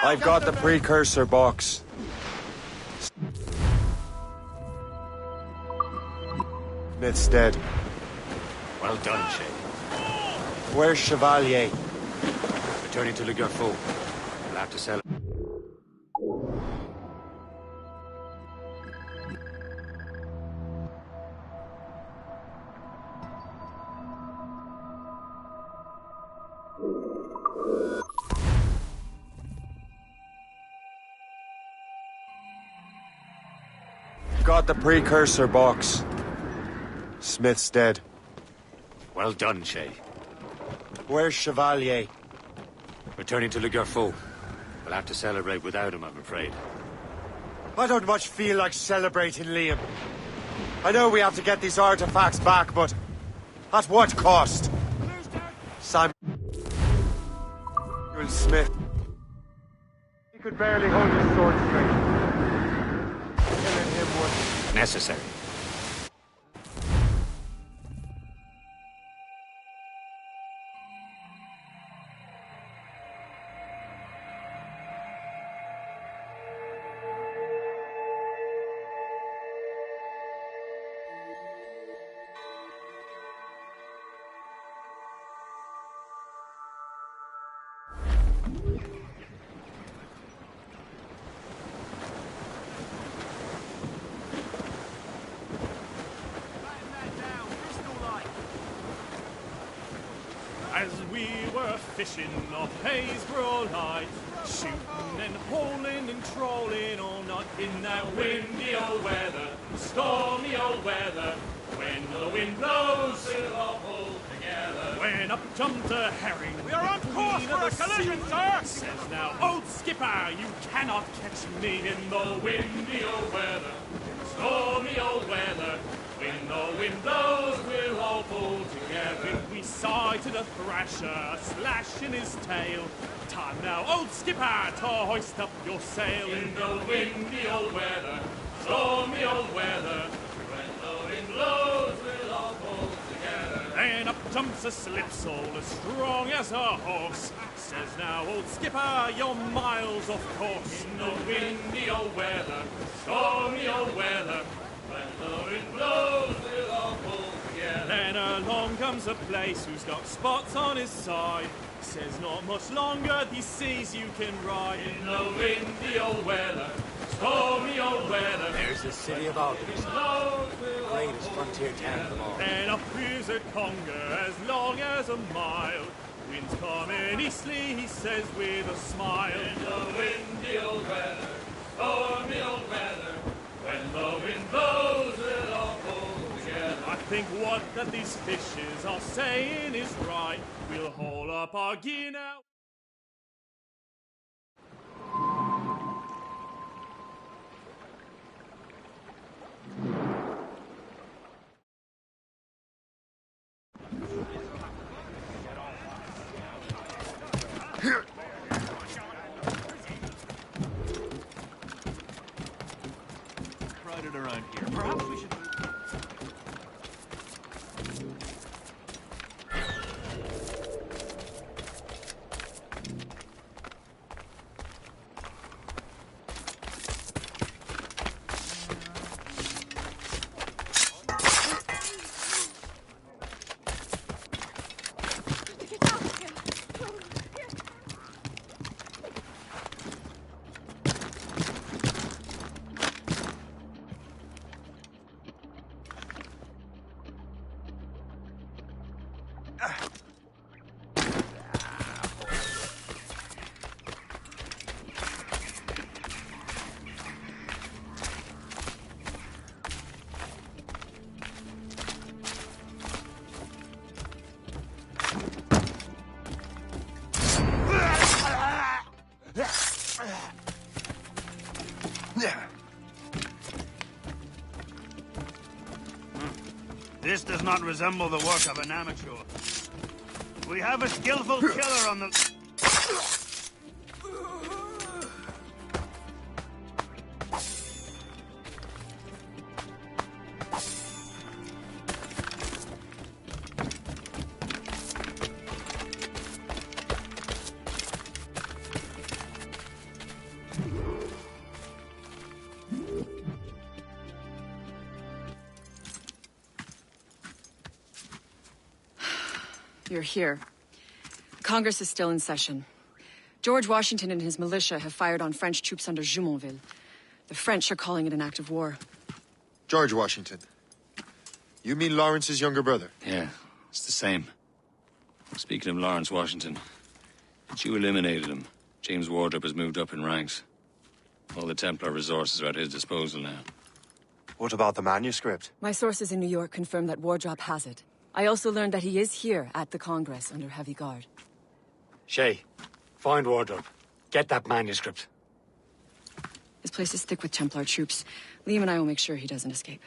I've got the precursor box. Smith's dead. Well done, Shay. Where's Chevalier? Returning to Le Garfou. We'll have to sell it. Got the precursor box. Smith's dead. Well done, Shay. Where's Chevalier? Returning to Le Garfou. We'll have to celebrate without him, I'm afraid. I don't much feel like celebrating, Liam. I know we have to get these artifacts back, but at what cost? Samuel Smith. He could barely hold his sword straight. Killing him was necessary. As we were fishing off Haysborough Light, shooting and hauling and trolling all night in that windy old weather, stormy old weather. When the wind blows, we'll all pull together. When up jumped a herring, we are on course for a collision, sir! Says now, old skipper, you cannot catch me in the windy old weather, stormy old weather. When the wind blows, we'll all pull together. We sighted a thrasher, slashing his tail. Time now, old skipper, to hoist up your sail. In the windy old weather, stormy old weather. When the wind blows, we'll all pull together. Then up jumps a slipsail as strong as a horse. Says now, old skipper, you're miles off course. In the windy old weather, stormy old weather. When the wind blows, we'll all pull together. Then along comes a place who's got spots on his side. Says not much longer these seas you can ride. In the windy old weather, stormy old weather. There's the city of Albany, the greatest frontier town of them all. Then up is a conger as long as a mile. Wind's coming easterly, he says with a smile. In the windy old weather, stormy old weather. When the wind blows, we'll all pull together. I think what that these fishes are saying is right. We'll haul up our gear now. This does not resemble the work of an amateur. We have a skillful killer on the... You're here. Congress is still in session. George Washington and his militia have fired on French troops under Jumonville. The French are calling it an act of war. George Washington. You mean Lawrence's younger brother? Yeah, it's the same. Speaking of Lawrence Washington, but you eliminated him. James Wardrop has moved up in ranks. All the Templar resources are at his disposal now. What about the manuscript? My sources in New York confirm that Wardrop has it. I also learned that he is here at the Congress under heavy guard. Shay, find Wardrop. Get that manuscript. His place is thick with Templar troops. Liam and I will make sure he doesn't escape.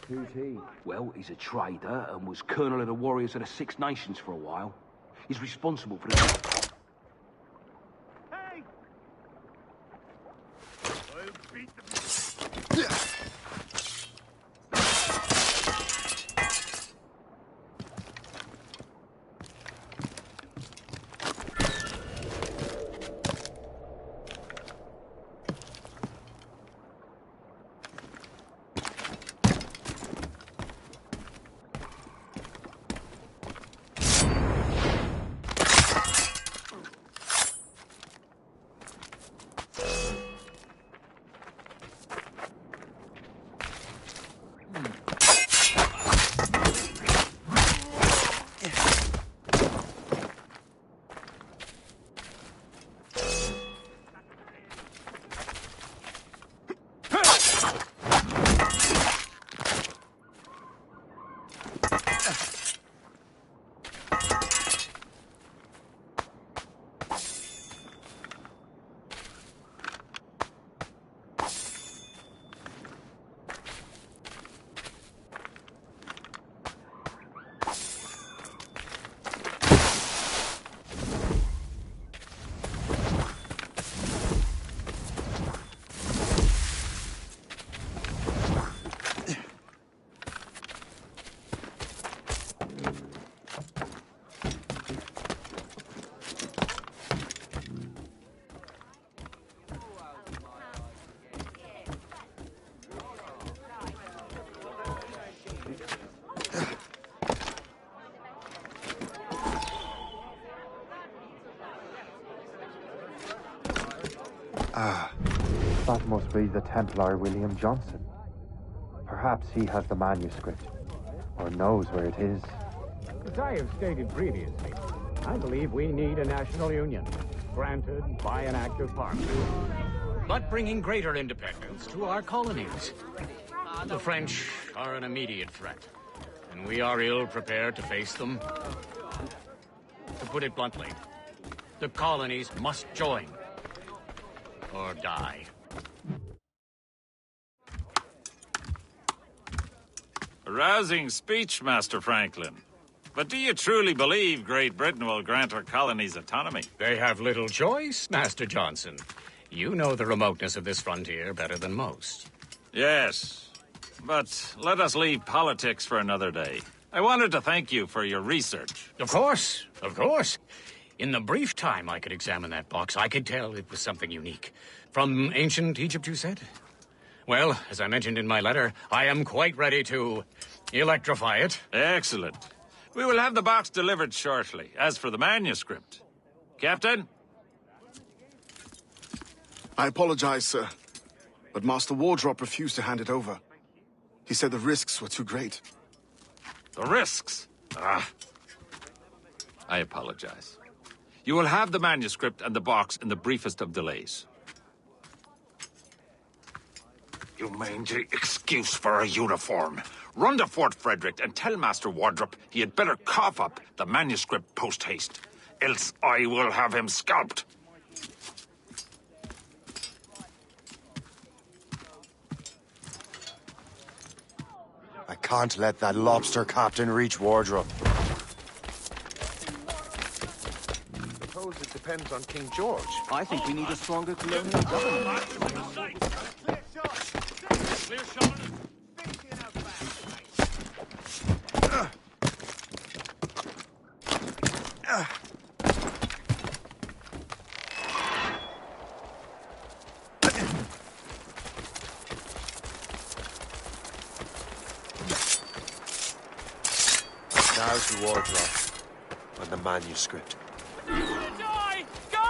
Who's he? Well, he's a trader and was colonel of the warriors of the Six Nations for a while. He's responsible for the... Hey! I'll beat them. Ah, that must be the Templar William Johnson. Perhaps he has the manuscript, or knows where it is. As I have stated previously, I believe we need a national union, granted by an act of parliament, but bringing greater independence to our colonies. The French are an immediate threat, and we are ill prepared to face them. To put it bluntly, the colonies must join, or die. A rousing speech, Master Franklin. But do you truly believe Great Britain will grant our colonies autonomy? They have little choice, Master Johnson. You know the remoteness of this frontier better than most. Yes, but let us leave politics for another day. I wanted to thank you for your research. Of course, of course. In the brief time I could examine that box, I could tell it was something unique. From ancient Egypt, you said? Well, as I mentioned in my letter, I am quite ready to electrify it. Excellent. We will have the box delivered shortly. As for the manuscript, Captain, I apologize, sir. But Master Wardrop refused to hand it over. He said the risks were too great. The risks? Ah. I apologize. You will have the manuscript and the box in the briefest of delays. You mangy excuse for a uniform. Run to Fort Frederick and tell Master Wardrop he had better cough up the manuscript post-haste. Else I will have him scalped. I can't let that lobster captain reach Wardrop. Suppose it depends on King George. I think we need a stronger colonial government. Clear shot. Now to Wardrop and the manuscript. Die! Go!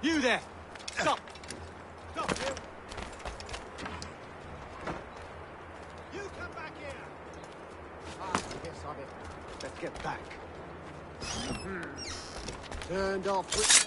You there! Stop! Stop, you! You come back here! Ah, yes, on it. Let's get back. Turned off with...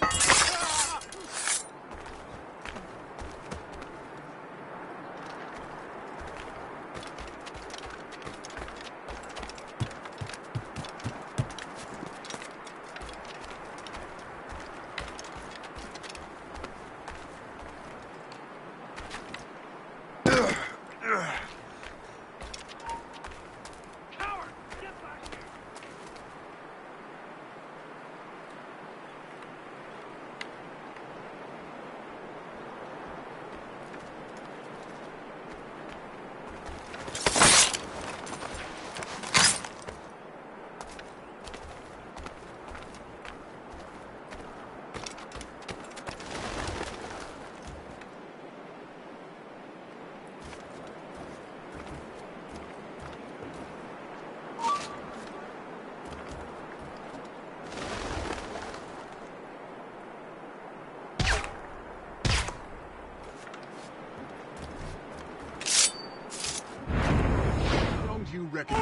You reckon?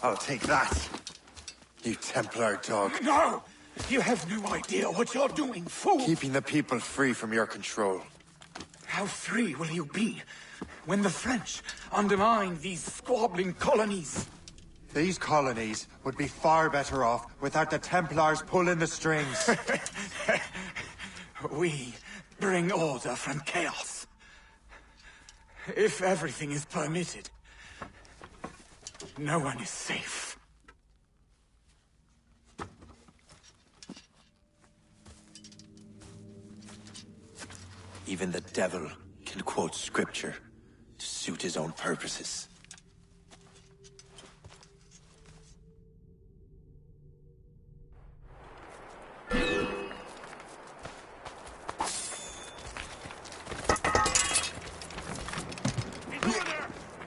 I'll take that, you Templar dog. No! You have no idea what you're doing, fool! Keeping the people free from your control. How free will you be when the French undermine these squabbling colonies? These colonies would be far better off without the Templars pulling the strings. We bring order from chaos. If everything is permitted, no one is safe. Even the devil can quote scripture to suit his own purposes.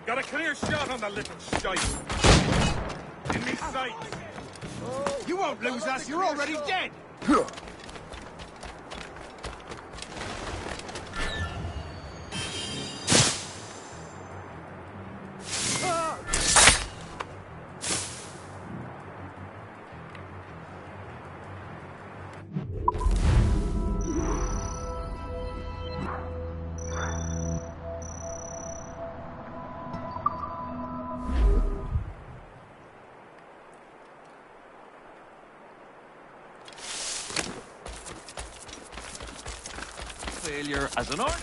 Got a clear shot on the little shite. In me sight. You won't lose us, you're already dead! Failure as an order.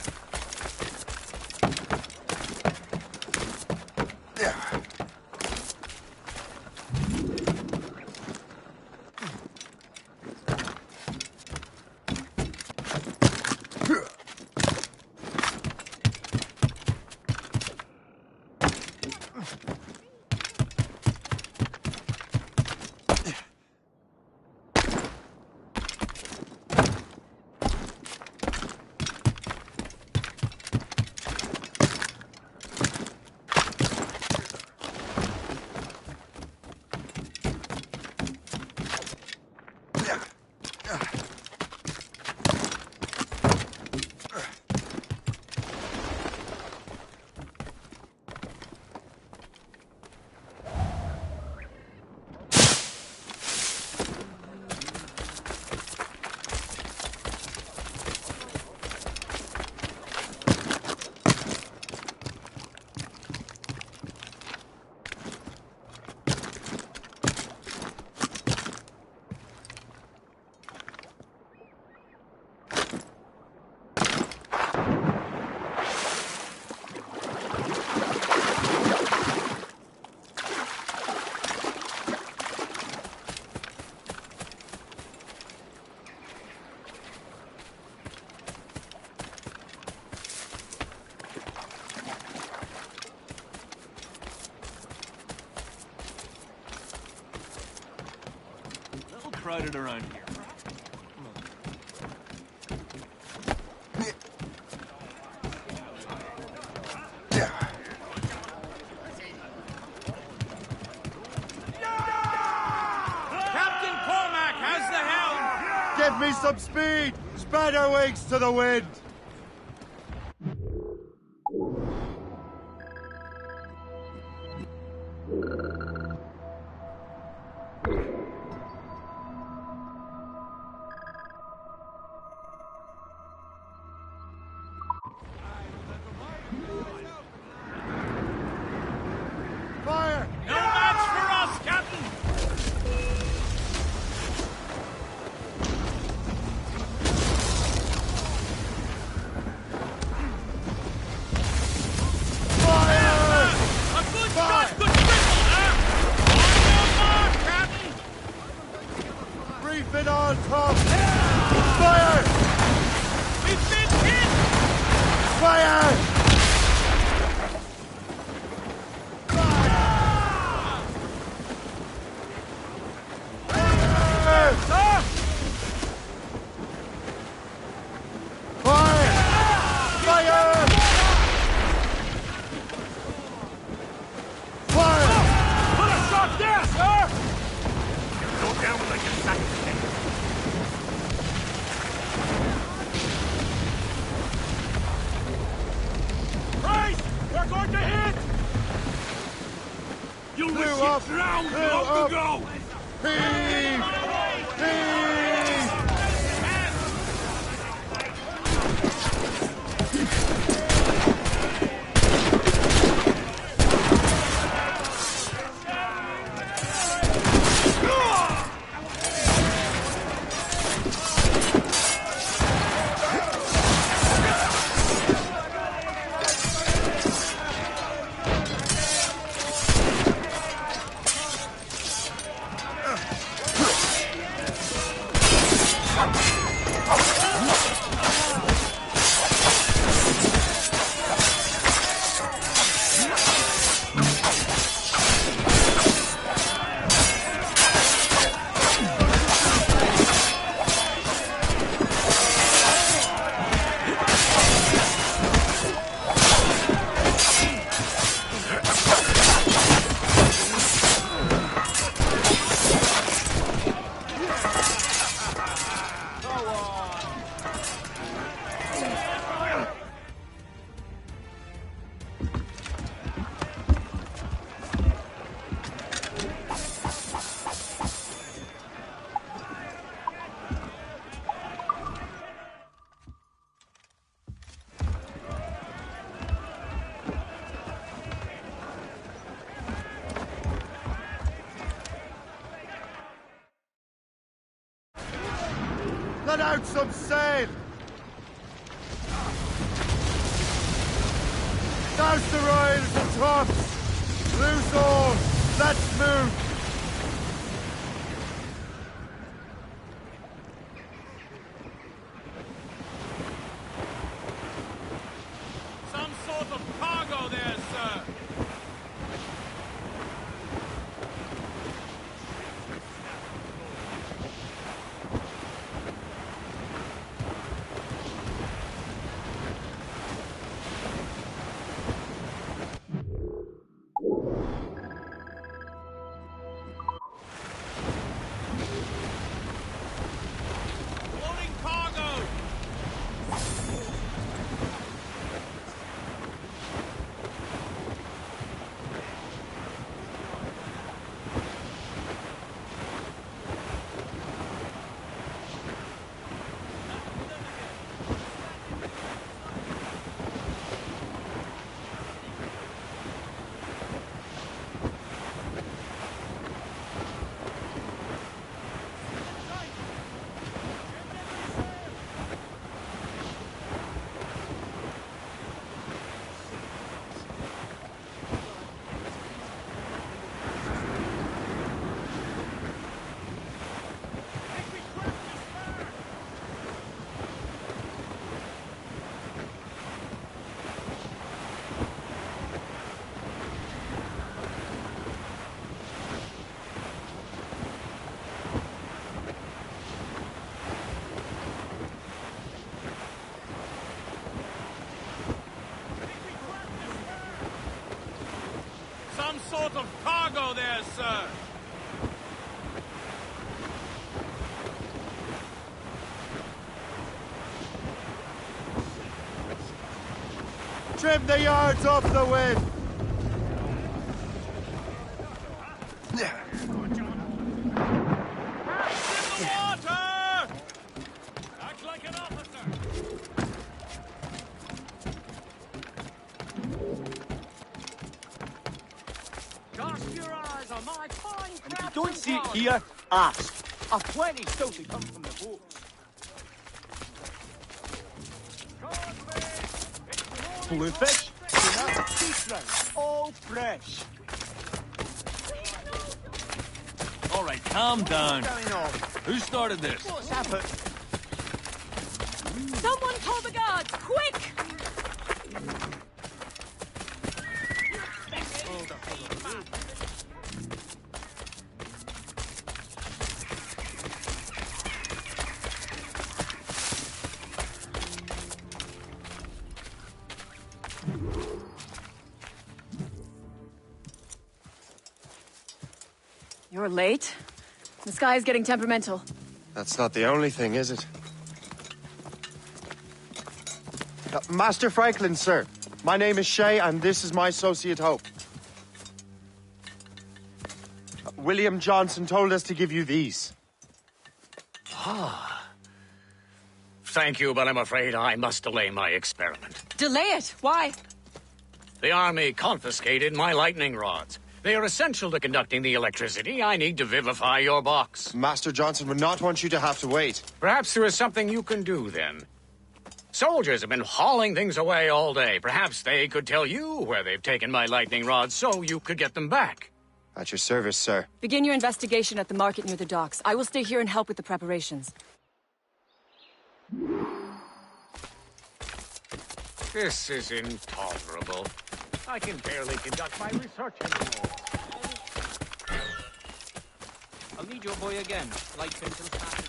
Crowded around here. Captain Cormac has the helm! Give me some speed! Spread our wings to the wind! Fire! No match for us, Captain! Fire! A good shot could cripple, huh? On your mark, Captain! Brief it on top! Fire! We've been hit! Fire! Drowned long ago! Heave! Heave! Let out some sail! Douse the royals and tops! Loose all! Let's move! Some sort of cargo there, sir. Loading cargo. Some sort of cargo there, sir. Trim the yards off the wind! In the water! Act like an officer. Cast your eyes on my fine And if you don't see it here, ask. I've plenty still to come from the boats. Bluefish, tuna, sea trout, all fresh. All right, calm down. What's going on? Who started this? What's happened? Someone call the guards, quick! You're late. The sky is getting temperamental. That's not the only thing, is it? Master Franklin, sir. My name is Shay, and this is my associate Hope. William Johnson told us to give you these. Ah. Thank you, but I'm afraid I must delay my experiment. Delay it! Why? The army confiscated my lightning rods. They are essential to conducting the electricity I need to vivify your box. Master Johnson would not want you to have to wait. Perhaps there is something you can do, then. Soldiers have been hauling things away all day. Perhaps they could tell you where they've taken my lightning rods so you could get them back. At your service, sir. Begin your investigation at the market near the docks. I will stay here and help with the preparations. This is intolerable. I can barely conduct my research anymore. I'll need your boy again, like until Saturday.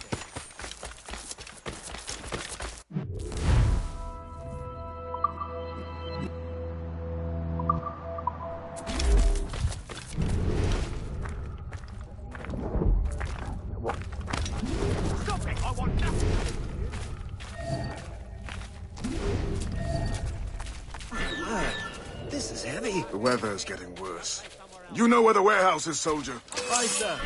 Stop it! I want nothing. This is heavy. The weather is getting worse. You know where the warehouse is, soldier. Aye, sir.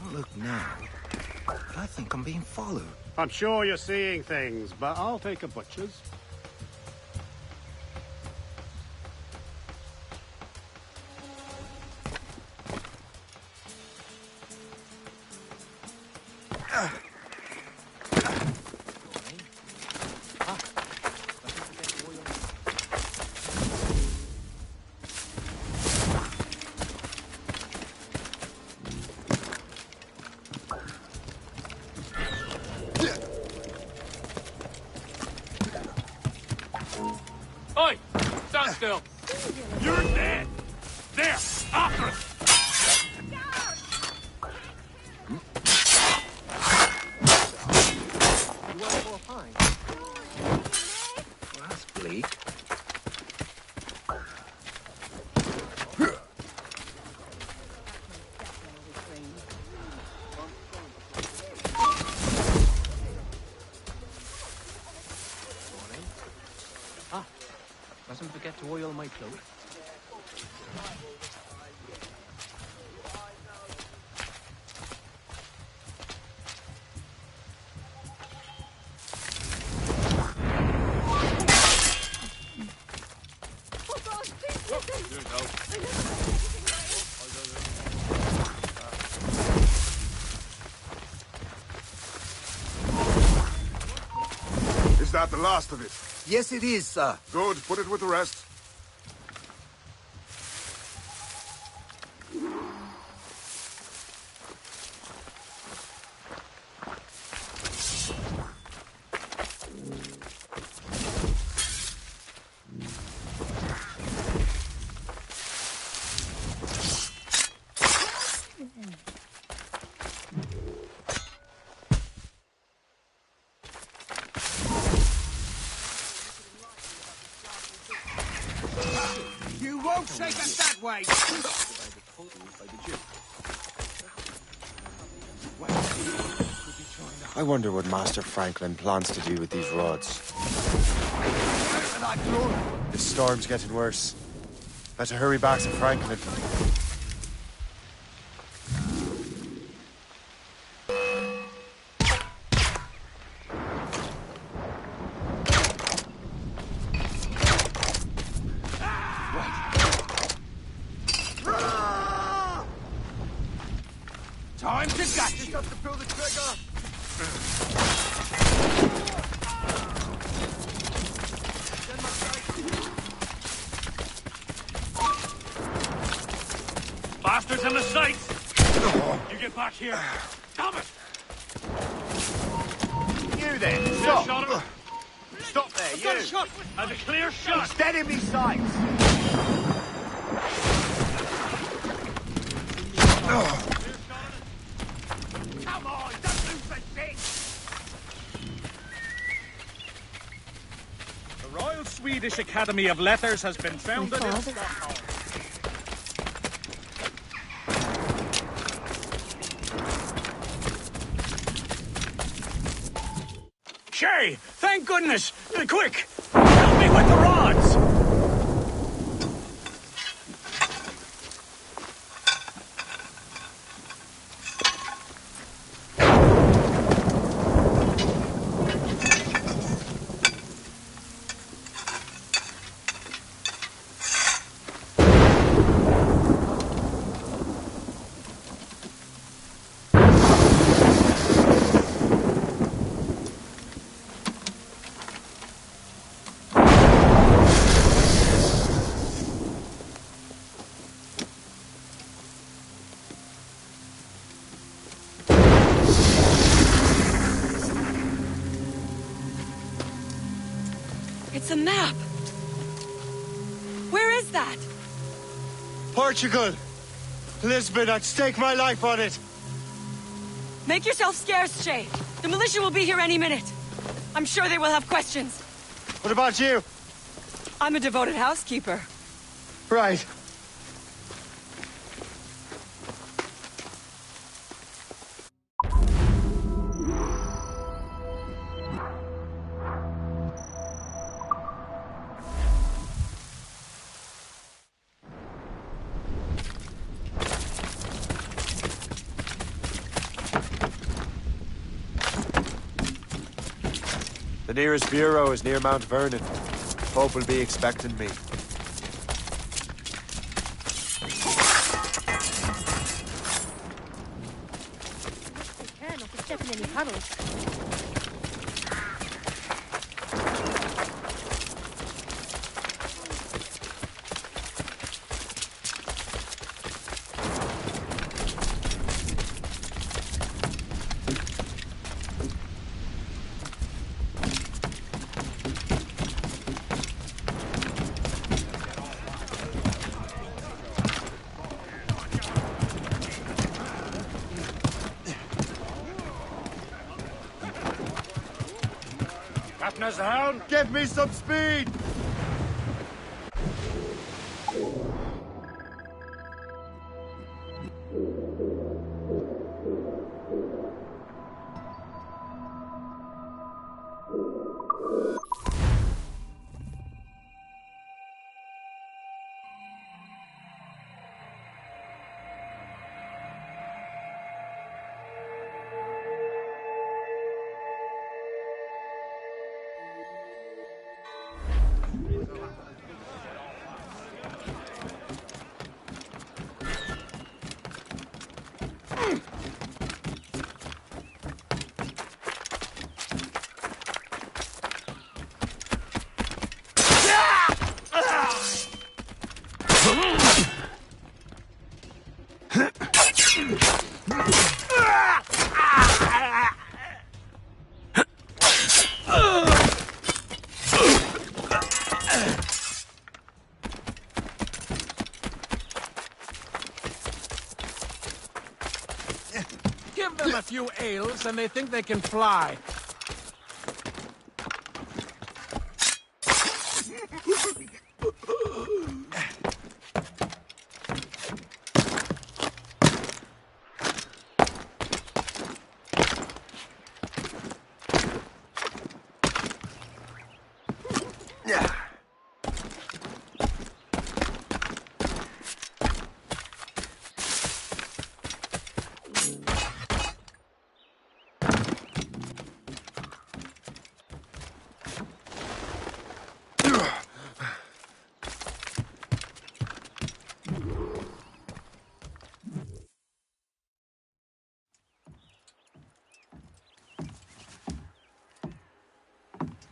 Don't look now, but I think I'm being followed. I'm sure you're seeing things, but I'll take a butcher's. Oi! Stand still! You're dead! There! After it! You want more pine? Well, that's bleak. Mustn't forget to oil my cloak. Is that the last of it? Yes, it is, sir. Good. Put it with the rest. You won't take us that way! I wonder what Master Franklin plans to do with these rods. The storm's getting worse. Better hurry back to Franklin. Time to gut! Just have to pull the trigger! Bastards in the sights! You get back here! Damn it! You then! Clear Stop! shot. Stop there, I've got you! a shot! As a clear shot! He's dead in me sights! Come on, don't lose the thing! The Royal Swedish Academy of Letters has been founded in Stockholm. Shay! Thank goodness! Quick! Help me with the rods! It's a map! Where is that? Portugal! Lisbon, I'd stake my life on it! Make yourself scarce, Shay. The militia will be here any minute. I'm sure they will have questions. What about you? I'm a devoted housekeeper. Right. The nearest bureau is near Mount Vernon. Pope will be expecting me. Not to step in any puddles. Captain's helm! Give me some speed! Give them a few ales and they think they can fly.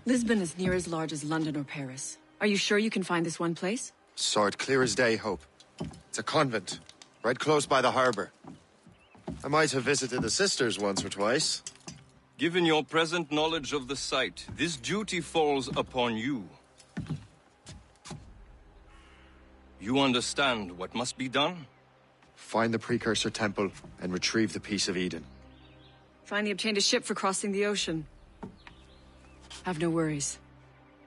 Lisbon is near as large as London or Paris. Are you sure you can find this one place? Saw it clear as day, Hope. It's a convent, right close by the harbor. I might have visited the sisters once or twice. Given your present knowledge of the site, this duty falls upon you. You understand what must be done? Find the precursor temple and retrieve the Piece of Eden. Finally obtained a ship for crossing the ocean. Have no worries.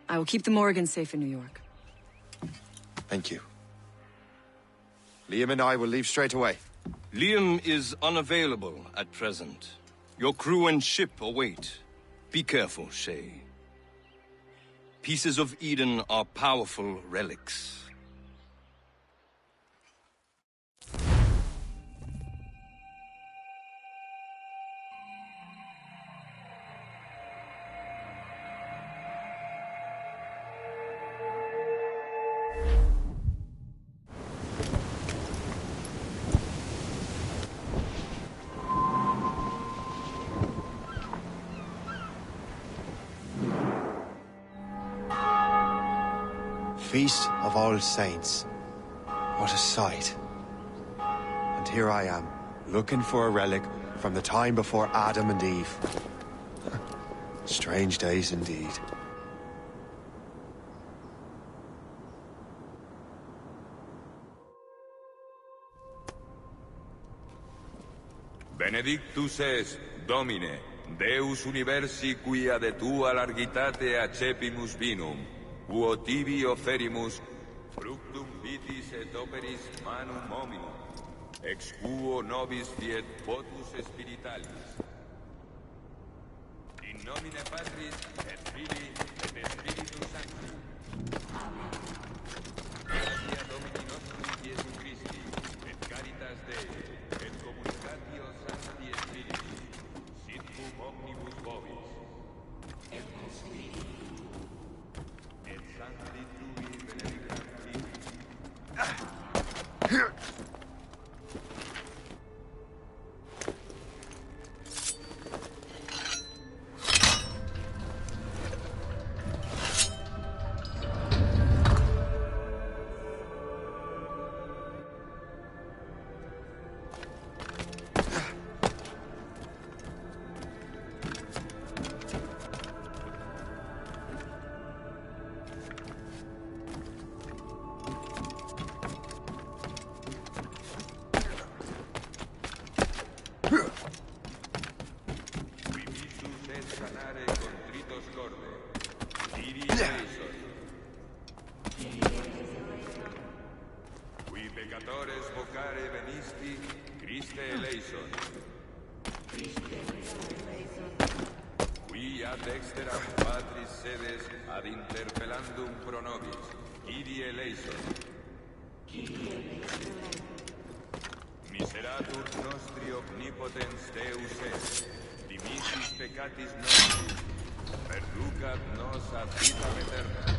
I will keep the Morgans safe in New York. Thank you. Liam and I will leave straight away. Liam is unavailable at present. Your crew and ship await. Be careful, Shay. Pieces of Eden are powerful relics. Feast of All Saints. What a sight. And here I am, looking for a relic from the time before Adam and Eve. Strange days indeed. Benedictus es, Domine, Deus universi quia de tua largitate accepimus vinum, uo tibi oferimus, fructum vitis et operis manum hominum, ex quo nobis fiet votus spiritualis. In nomine Patris et Filii et Spiritus Sancti. Gratia Domini nostrum Iesu Christi, et caritas Dei, et communicatio Sancti Spiritus, sit cum omnibus vobis. Et eleison. Qui ad exteram patris sedes ad interpellandum pro nobis. Kyrie eleison. Miseratur nostri omnipotens Deus est, dimittis peccatis nostri, perducat nos ad vitam aeterna.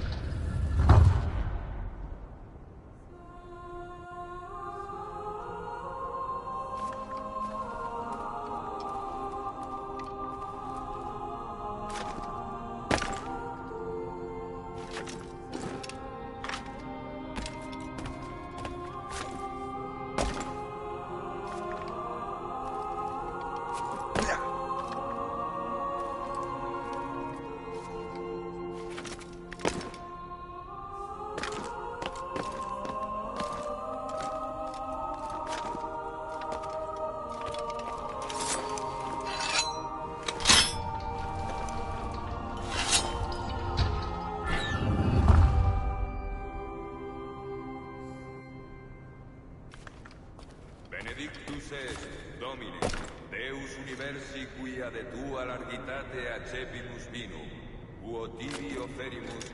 Benedictus est, Domine, Deus universi quia de tua largitate accepimus vinum, quo tibi oferimus,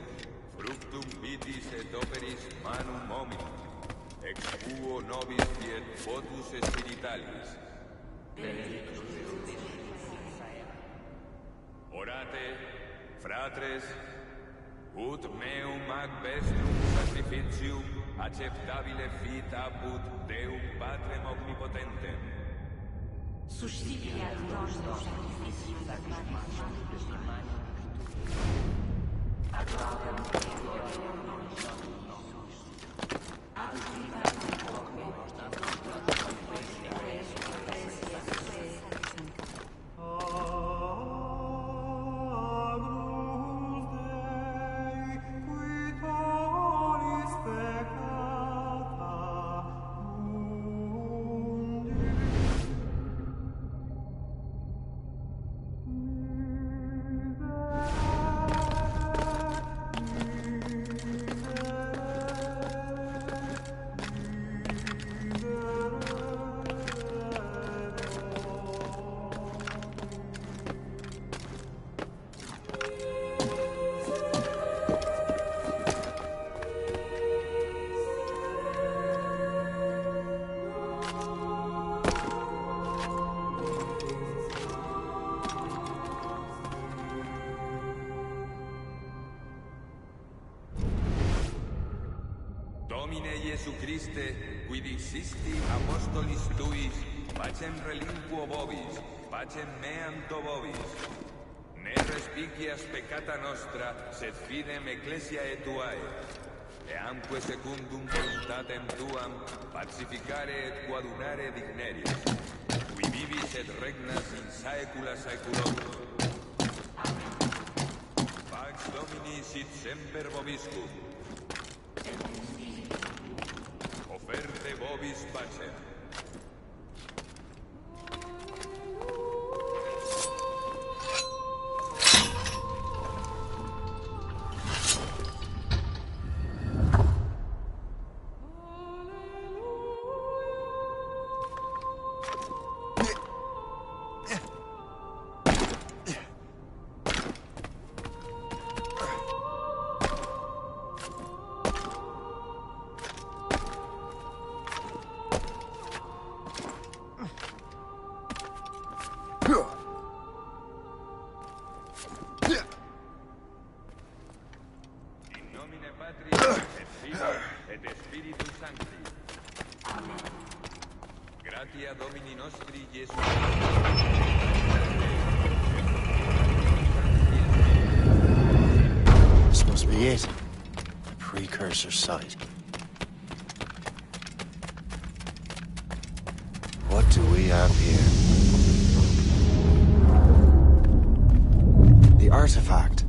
fructum vitis et operis manum hominum, ex quo nobis fiet votus spiritualis. Orate, fratres, ut meum ac vestrum sacrificium acceptabile fit apud Deum Patrem Omnipotentem. Suscipiat nostro sacrificium ad manus ad autem Domine Iesu Christe, qui dixisti apostolis tuis, pacem relinquo vobis, pacem meam to vobis. Ne respicias peccata nostra, sed fidem ecclesiae tuae. Eamque secundum voluntatem tuam, pacificare et coadunare digneris, qui vivis et regnas in saecula saeculorum. Pax Domini sit semper vobiscum. Oferte vobis pacem. Gratia Domini nostri Iesu. This must be it. The precursor site. What do we have here? The artifact.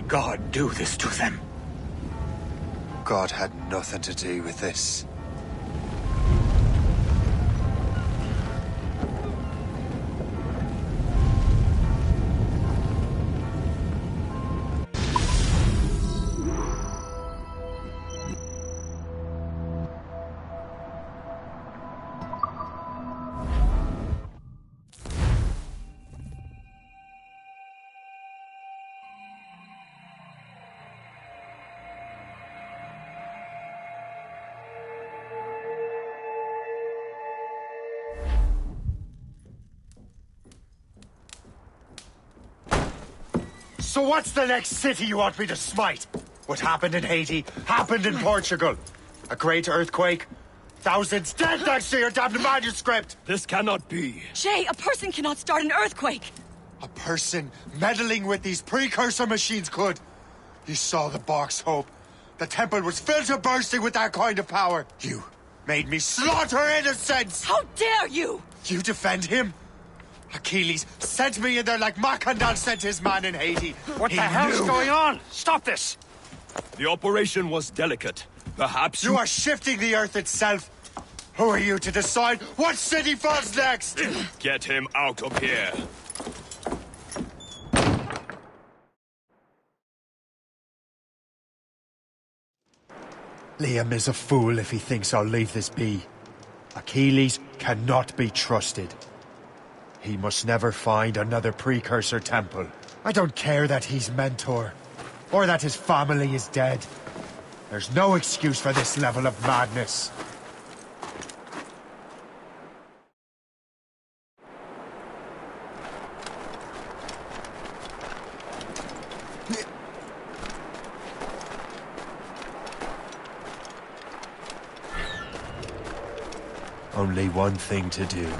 God do this to them? God had nothing to do with this. So what's the next city you want me to smite? What happened in Haiti happened in Portugal. A great earthquake. Thousands dead thanks to your damned manuscript! This cannot be. Jay, a person cannot start an earthquake! A person meddling with these precursor machines could. You saw the box, Hope. The temple was filled to bursting with that kind of power. You made me slaughter innocents! How dare you! You defend him? Achilles sent me in there like Macandal sent his man in Haiti. What the hell's going on? Stop this! The operation was delicate. Perhaps you are shifting the earth itself. Who are you to decide what city falls next? Get him out of here. Liam is a fool if he thinks I'll leave this be. Achilles cannot be trusted. He must never find another precursor temple. I don't care that he's mentor, or that his family is dead. There's no excuse for this level of madness. Only one thing to do.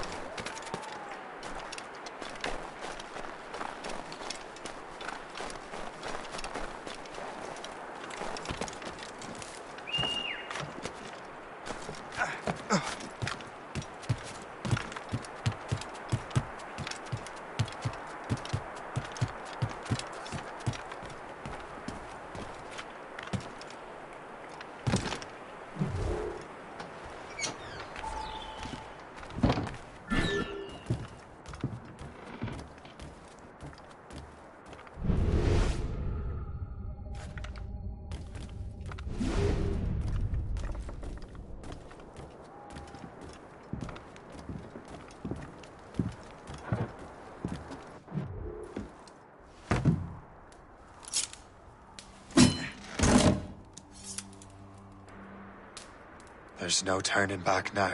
There's no turning back now.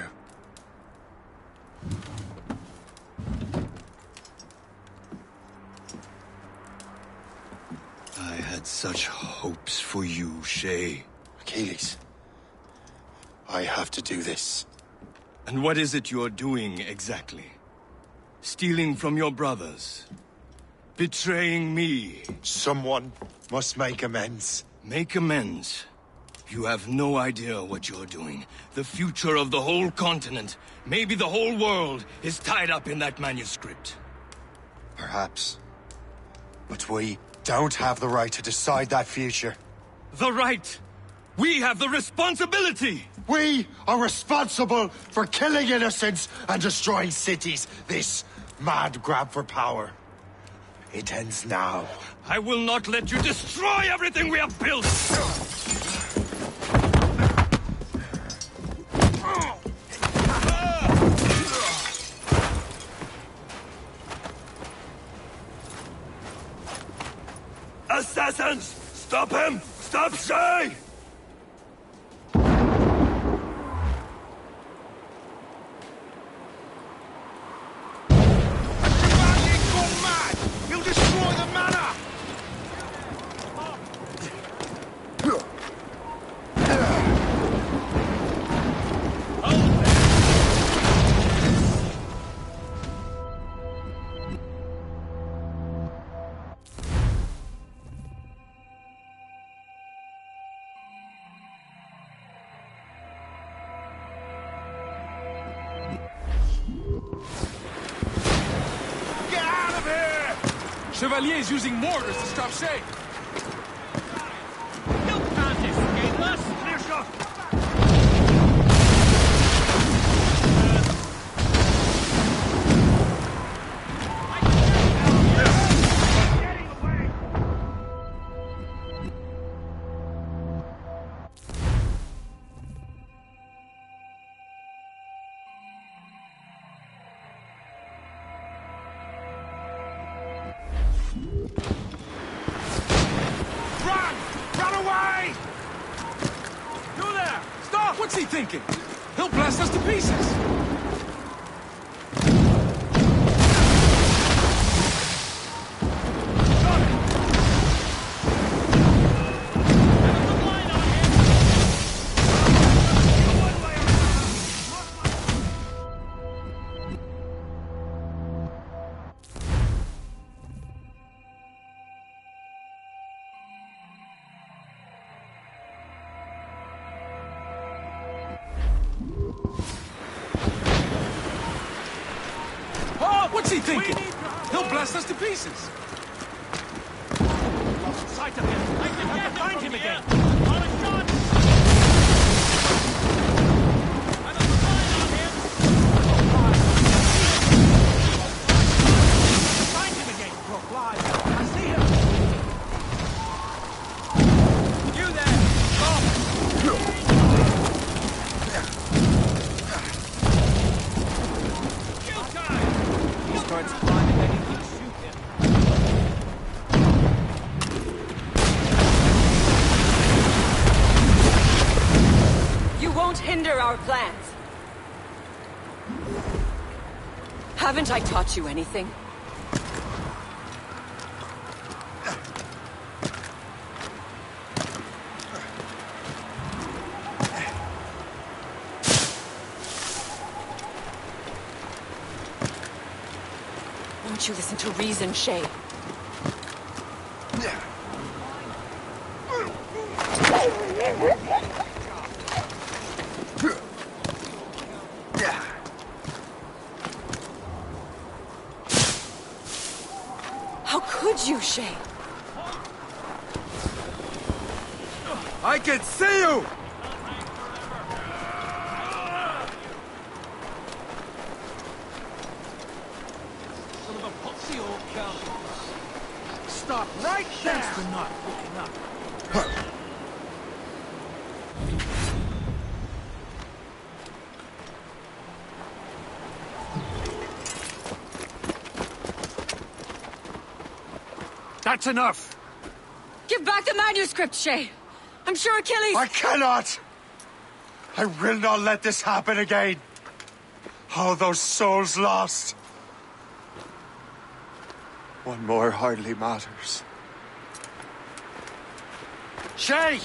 I had such hopes for you, Shay. Achilles, I have to do this. And what is it you're doing exactly? Stealing from your brothers? Betraying me? Someone must make amends. Make amends? You have no idea what you're doing. The future of the whole continent, maybe the whole world, is tied up in that manuscript. Perhaps. But we don't have the right to decide that future. The right! We have the responsibility! We are responsible for killing innocents and destroying cities. This mad grab for power. It ends now. I will not let you destroy everything we have built! Assassins! Stop him! Stop Shay! He'll destroy the manor! Chevalier is using mortars to stop Shay. Run! Run away! You there! Stop! What's he thinking? He'll blast us to pieces! What's he thinking? He'll blast us to pieces. Lost sight of him. I have to find him again. Find him again. Brook, live. I see him. You there. Starts climbing, then you can shoot him. You won't hinder our plans. Haven't I taught you anything? Won't you listen to reason, Shay? How could you, Shay? I can see you! Stop right there! Thanks for not looking up. That's enough! Give back the manuscript, Shay! I'm sure Achilles... I cannot! I will not let this happen again! All those souls lost! One more hardly matters. Shay!